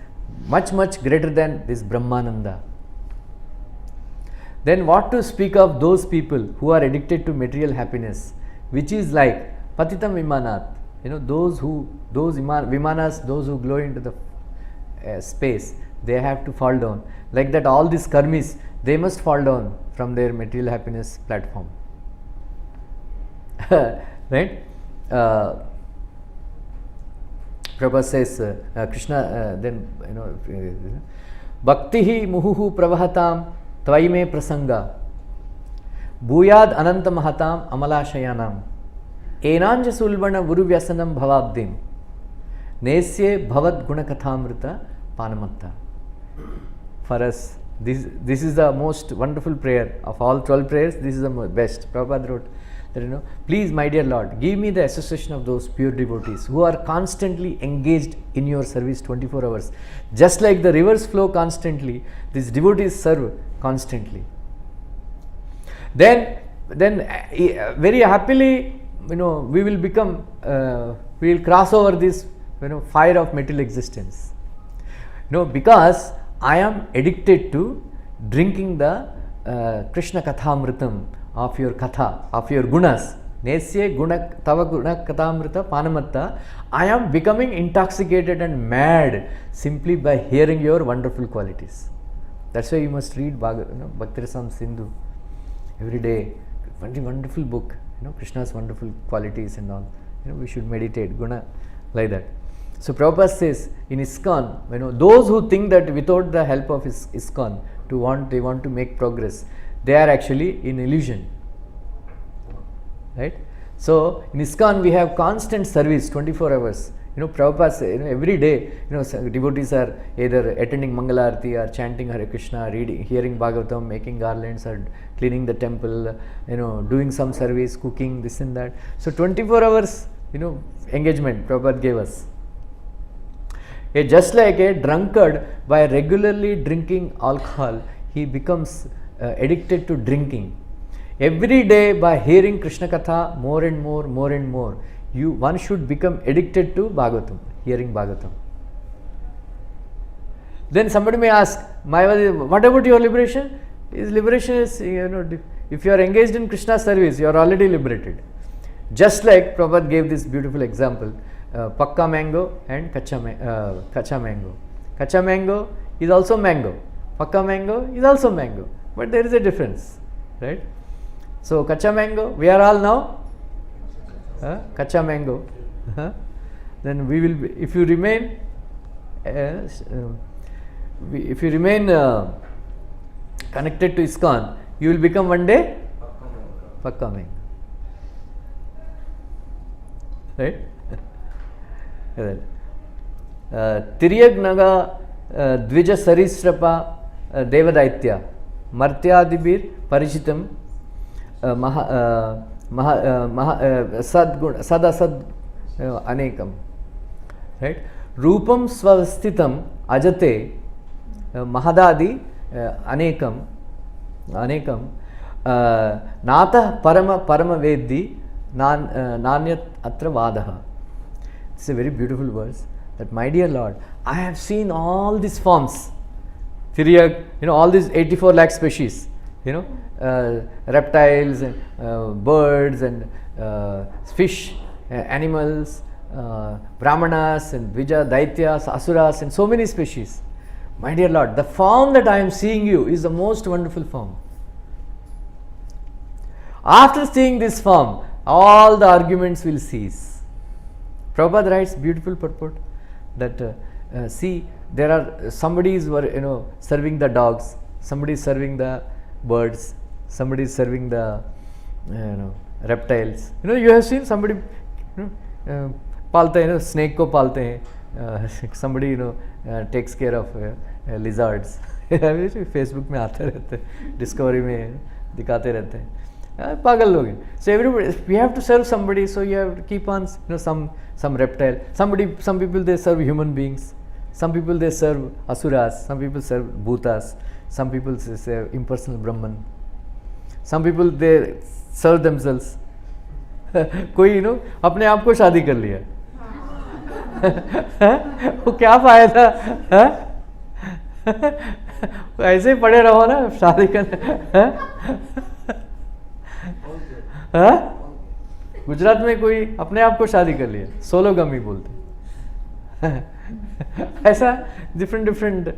much, much greater than this Brahmananda. Then what to speak of those people who are addicted to material happiness, which is like Patitam Vimanat, those Vimanas, those who glow into the space, they have to fall down. Like that, all these karmis, they must fall down from their material happiness platform. Right? Prabhupada says, Krishna, Bhaktihi muhuhu pravahatam tvaime prasanga bhuyad ananta mahatam amalashayanam enanja sulvana guru vyasanam bhavabdim nesye bhavad gunakathamrita panamatta. For us, this is the most wonderful prayer of all 12 prayers. This is the best. Prabhupada wrote that, please, my dear Lord, give me the association of those pure devotees who are constantly engaged in your service 24 hours. Just like the rivers flow constantly, these devotees serve constantly. Then very happily, we will become, we will cross over this, fire of material existence. Because I am addicted to drinking the Krishna Kathamritam of your Katha, of your Gunas. Nesye Tava Guna Kathamrita Panamatta. I am becoming intoxicated and mad simply by hearing your wonderful qualities. That's why you must read Bhakti Rasamrita Sindhu every day. Very wonderful book, Krishna's wonderful qualities and all. We should meditate, Guna, like that. So Prabhupada says in ISKCON, those who think that without the help of ISKCON, they want to make progress, they are actually in illusion. Right? So in ISKCON we have constant service 24 hours. Prabhupada says, every day, devotees are either attending Mangalarti or chanting Hare Krishna, reading, hearing Bhagavatam, making garlands or cleaning the temple, doing some service, cooking, this and that. So 24 hours, engagement Prabhupada gave us. Just like a drunkard, by regularly drinking alcohol, he becomes addicted to drinking. Every day, by hearing Krishna Katha more and more, one should become addicted to Bhagavatam, hearing Bhagavatam. Then somebody may ask, what about your liberation? Liberation is, if you are engaged in Krishna service, you are already liberated. Just like Prabhupada gave this beautiful example, Pakka mango and Kacha mango. Kacha mango is also mango. Pakka mango is also mango. But there is a difference, right? So Kacha mango, we are all now Kacha mango. Then we will be, if you remain connected to ISKCON, you will become one day Pakka mango. Right? Tiryag naga dvija sarisrapa devadaitya martyadibir parichitam sadasad anekam. Right? Rupam swavasthitam ajate mahadadi anekam nata parama veddi nanyat atra vadaha. It's a very beautiful verse that, my dear Lord, I have seen all these forms, Tiryag, all these 84 lakh species, reptiles and birds and fish, animals, brahmanas and dvija, daityas, asuras and so many species. My dear Lord, the form that I am seeing you is the most wonderful form. After seeing this form, all the arguments will cease. Prabhupada writes beautiful purport that see, there are somebody is serving the dogs, somebody is serving the birds, somebody is serving the reptiles. You have seen somebody पालते हैं, snake को पालते हैं, somebody takes care of lizards. Facebook में आते रहते हैं, Discovery में दिखाते रहते हैं, पागल लोग हैं. So everybody, we have to serve somebody, so you have to keep on some reptile. Some people they serve human beings, some people they serve asuras, some people serve bhutas, some people serve impersonal Brahman, some people they serve themselves. कोई अपने आप को शादी कर लिया, वो क्या फायदा? ऐसे ही पड़े रहो ना, शादी करने। गुजरात में कोई अपने आप को शादी कर लिया, सोलोगमी बोलते। ऐसा डिफरेंट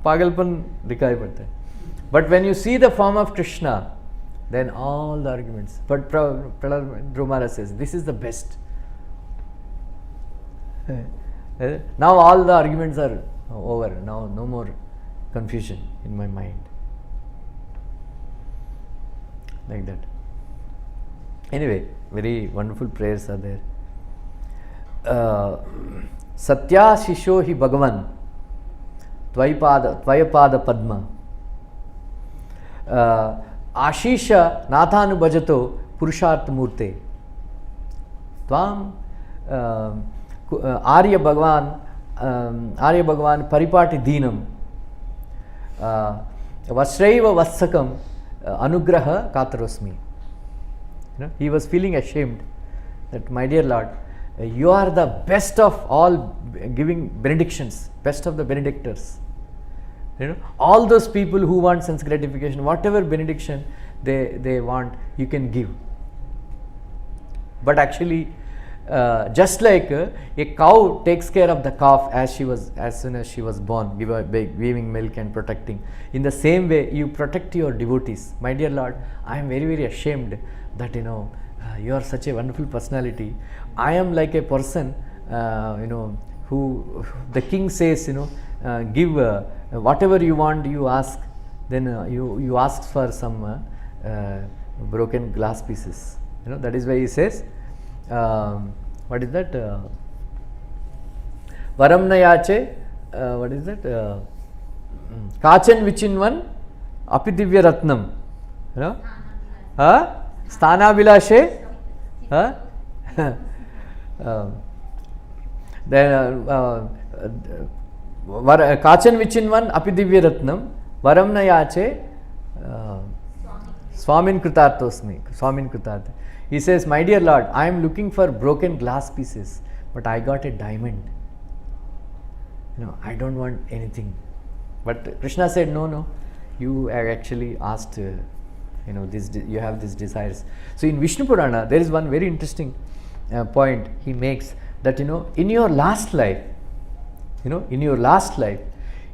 पागलपन दिखाई पड़ता है। But when you see the form of Krishna, then all the arguments, but Prabhu Maharaj says this is the best. Now all the arguments are over, now no more confusion in my mind, like that. Anyway, very wonderful prayers are there. Satya Shisho hi Bhagavan Tvayapada Padma आशीष नाथानुभजतो पुरुषार्थ मूर्ते त्वाम आर्य भगवान परिपाटि दीनम वस्त्रैव वत्सकम अनुग्रह कातरोस्मि. He was feeling ashamed that, my dear Lord, you are the best of all, giving benedictions, best of the benedictors. All those people who want sense gratification, whatever benediction they want, you can give. But actually, just like a cow takes care of the calf as soon as she was born, giving milk and protecting, in the same way you protect your devotees. My dear Lord, I am very, very ashamed that you are such a wonderful personality. I am like a person who the king says, give whatever you want, you ask, then you ask for some broken glass pieces. That is why he says, what is that? Varam nayache, what is that? Kachan vichinvan apidivya ratnam. Sthana vilashe. Then Kachan vichinvan apidivya ratnam varam nayache swamin kritartosmi. Swamin kritartha. He says, my dear Lord, I am looking for broken glass pieces, but I got a diamond. I don't want anything. But Krishna said, no, you have actually asked, you have these desires. So in Vishnu Purana, there is one very interesting point he makes, that in your last life,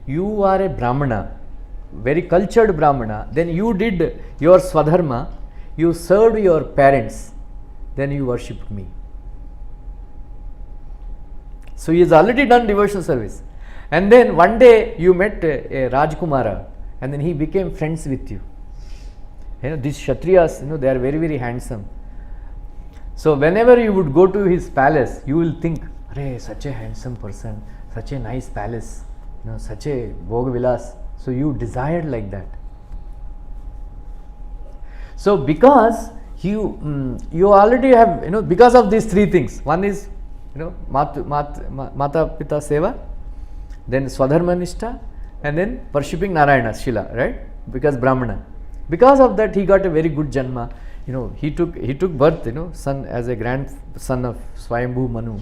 you are a Brahmana, very cultured Brahmana, then you did your Swadharma, you served your parents, then you worshipped me. So he has already done devotional service. And then one day you met a Rajkumara, and then he became friends with you. These Kshatriyas, they are very, very handsome. So whenever you would go to his palace, you will think, Arey, such a handsome person, such a nice palace, such a Bhogvilas. So you desired like that. So because you already have, because of these three things. One is, Mata Pita Seva, then Swadharma Nishtha, and then worshipping Narayana, Shila, right? Because Brahmana. Because of that, he got a very good janma. He took birth, son as a grandson of Swayambhu Manu.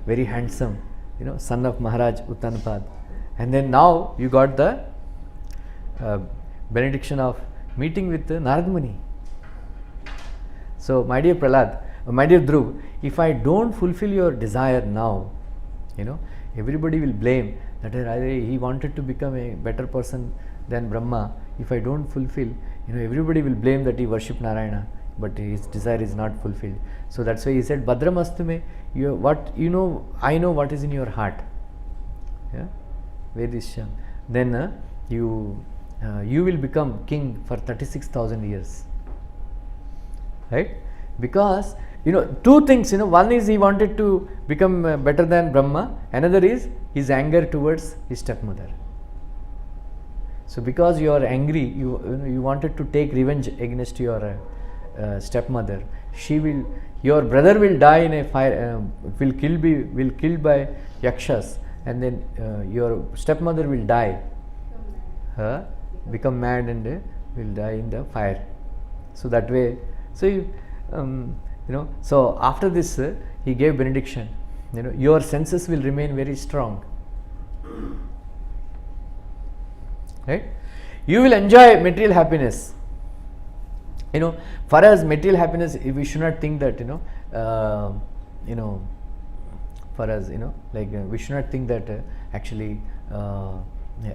Very handsome, son of Maharaj Uttanapad. And then now you got the benediction of meeting with Narad Muni. So my dear Prahlad, my dear Dhruv, if I don't fulfill your desire now, everybody will blame that he wanted to become a better person than Brahma. If I don't fulfill, everybody will blame that he worshipped Narayana, but his desire is not fulfilled. So that's why he said, Bhadramastume, I know what is in your heart. Yeah? Vedishya. Then you will become king for 36,000 years. Right? Because, two things, one is he wanted to become better than Brahma, another is his anger towards his stepmother. So because you are angry, you wanted to take revenge against your stepmother. Your brother will die in a fire, will killed by yakshas, and then your stepmother will die, become mad and will die in the fire. So that way, So after this, he gave benediction. Your senses will remain very strong. Right? You will enjoy material happiness. For us, material happiness, we should not think that, for us, we should not think that actually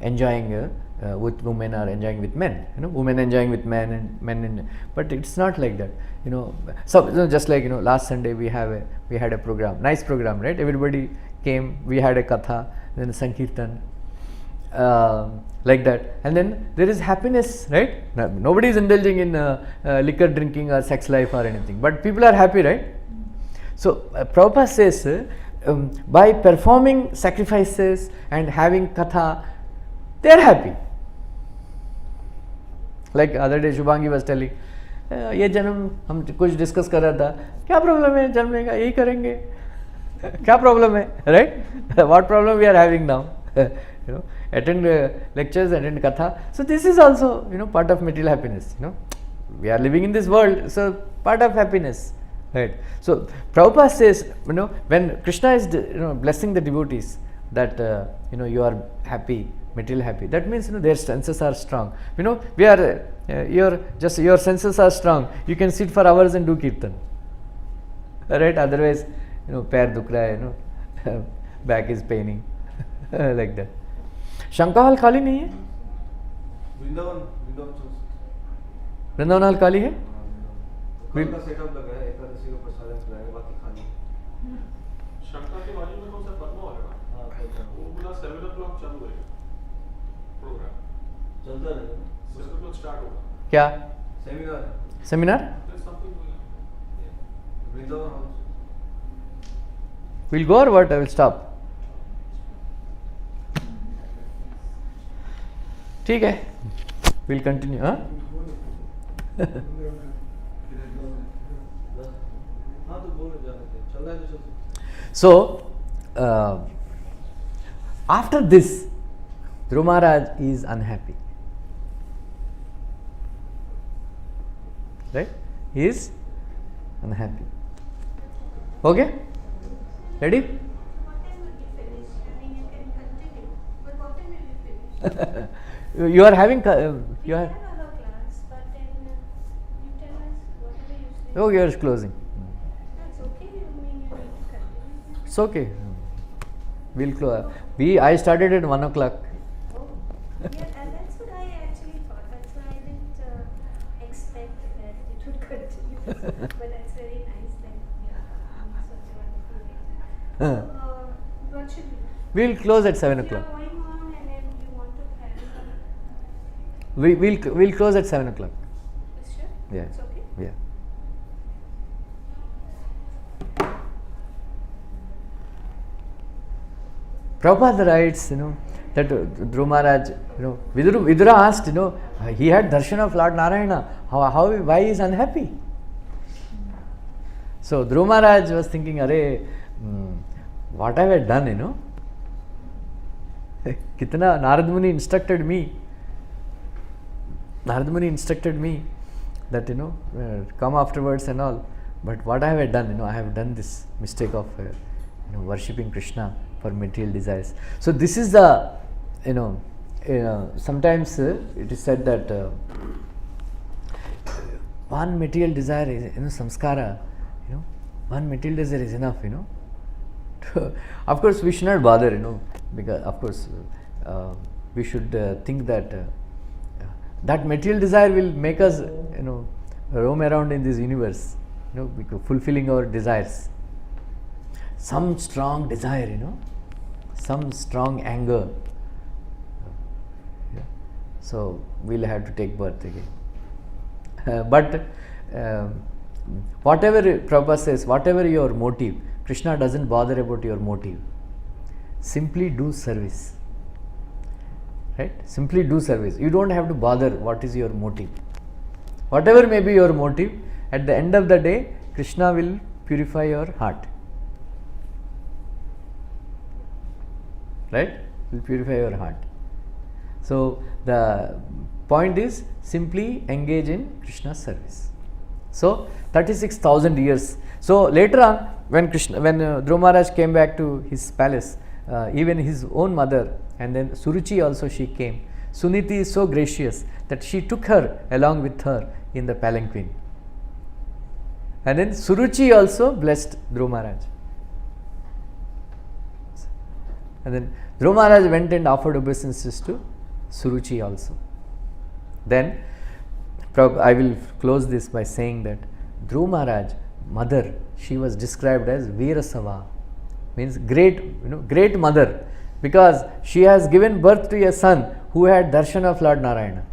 enjoying with women or enjoying with men. Women enjoying with men and men, but it's not like that. So just like last Sunday we had a program, nice program, right? Everybody came. We had a katha, then a sankirtan. Like that, and then there is happiness, right? Nobody is indulging in liquor drinking or sex life or anything, but people are happy, right? So Prabhupada says by performing sacrifices and having katha, they are happy. Like other day Shubhangi was telling, ये जन्म हम कुछ discuss कर रहा था, क्या problem है जन्मने का, यही करेंगे, क्या प्रॉब्लम है, right? What problem we are having now? Attend lectures, attend katha. So this is also part of material happiness. We are living in this world, so part of happiness, right? So Prabhupada says, when Krishna is blessing the devotees, that you are happy, material happy, that means their senses are strong. We are your senses are strong. You can sit for hours and do kirtan, right? Otherwise, pair dukh raha hai, back is paining, like that. शंका hall खाली नहीं है, Vrindavan hall खाली है, setup लगा है, एकादशी को प्रसाद खिलाएंगे, बाकी खाली। शंका के बाजू में कौन सा पद्मा हॉल है ना? वो पूरा 7 o'clock चालू है प्रोग्राम, चलता रहेगा, 7 o'clock स्टार्ट होगा। क्या seminar? Vrindavan hall. We'll go or what? I will stop. ठीक है, we'll continue. हाँ? So after this, Dhruva Maharaj is unhappy. Right? He is unhappy. Okay? Ready? You are having you are. Oh, you are closing. It's okay. We'll close. I started at 1 o'clock. Yeah, and that's what I actually thought. That's why I didn't expect that it would continue. But that's very nice. Such a wonderful way. So, what should we do? We'll close at 7 You are o'clock. going on, and then you want to carry on. We'll close at 7 o'clock. Sure? Yeah. It's okay? Yeah. Prabhupada writes, that Dhruva Maharaj, Vidura asked, he had darshan of Lord Narayana. Why he is unhappy? So Dhruva Maharaj was thinking, what have I done, Kitna Narad Muni instructed me. Narad Muni instructed me that, come afterwards and all. But what have I done? I have done this mistake of, worshipping Krishna for material desires. So this is the, sometimes it is said that one material desire is, samskara, one material desire is enough, Of course, we should not bother, because of course we should think that that material desire will make us, roam around in this universe, fulfilling our desires. Some strong desire, some strong anger. So we'll have to take birth again. But whatever Prabhupada says, whatever your motive, Krishna doesn't bother about your motive. Simply do service. Right? Simply do service. You don't have to bother what is your motive. Whatever may be your motive, at the end of the day, Krishna will purify your heart. Right? Will purify your heart. So the point is simply engage in Krishna's service. So 36,000 years. So later on, when Dhruva Maharaj came back to his palace, even his own mother and then Suruchi also she came. Suniti is so gracious that she took her along with her in the palanquin. And then Suruchi also blessed Dhruva Maharaj. And then Dhruva Maharaj went and offered obeisances to Suruchi also. Then I will close this by saying that Dhruva Maharaj, mother, she was described as Veerasava, means great mother, because she has given birth to a son who had darshan of Lord Narayana.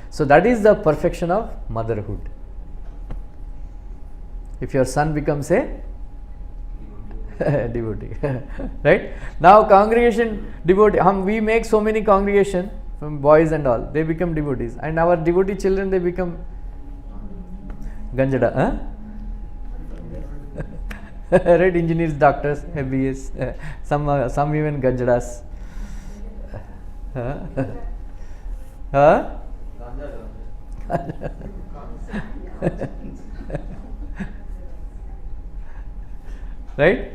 So that is the perfection of motherhood. If your son becomes a devotee, right? Now congregation devotee, we make so many congregation from boys and all, they become devotees, and our devotee children, they become Ganjada, right? Engineers, doctors, MBAs, some even Ganjadas. Right?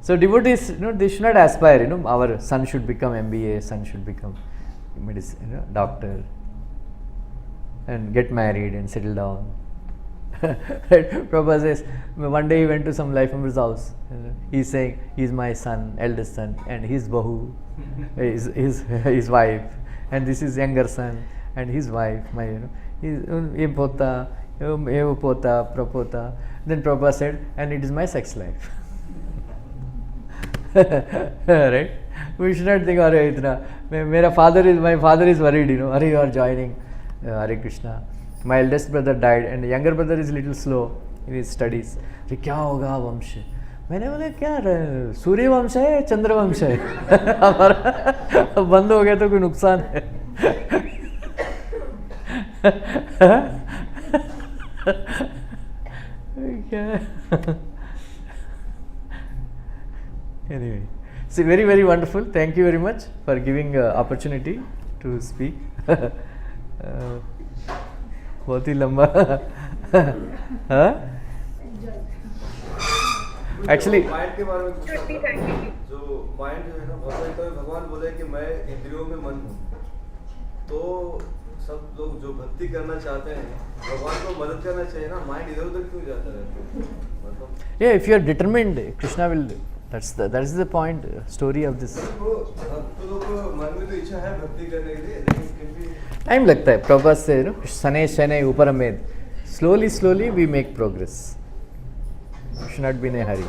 So devotees, they should not aspire, our son should become MBA, son should become medicine, doctor, and get married and settle down. Right? Prabhupada says, one day he went to some life member's house. He's saying, he's my son, eldest son, and his bahu, his wife, and this is younger son, and his wife, his pota, prapota. Then Prabhupada said, and it is my sex life. Right? We should not think, my father is worried, Are you are joining Hare Krishna. My eldest brother died, and the younger brother is little slow in his studies. क्या होगा वंश? मैंने बोला क्या सूर्य वंश है, चंद्र वंश है? हमारा बंद हो गया तो कोई नुकसान है? Anyway, see, very, very wonderful. Thank you very much for giving opportunity to speak. बहुत ही लंबा. Actually, माइंड के बारे में जो माइंड जो है ना, भगवान बोले कि मैं इंद्रियों में मन हूँ, तो सब लोग जो भक्ति करना चाहते हैं भगवान को मदद करना चाहिए ना, माइंड इधर उधर क्यों जाता रहता है? मतलब yeah, if you are determined, Krishna will. That is the point, story of this. तो लोग मन में तो इच्छा है भक्ति करने के लिए, लेकिन फिर भी टाइम लगता है. प्रभुपाद से शनै शनै उपरमेद, slowly we make progress. Should not be in a hurry.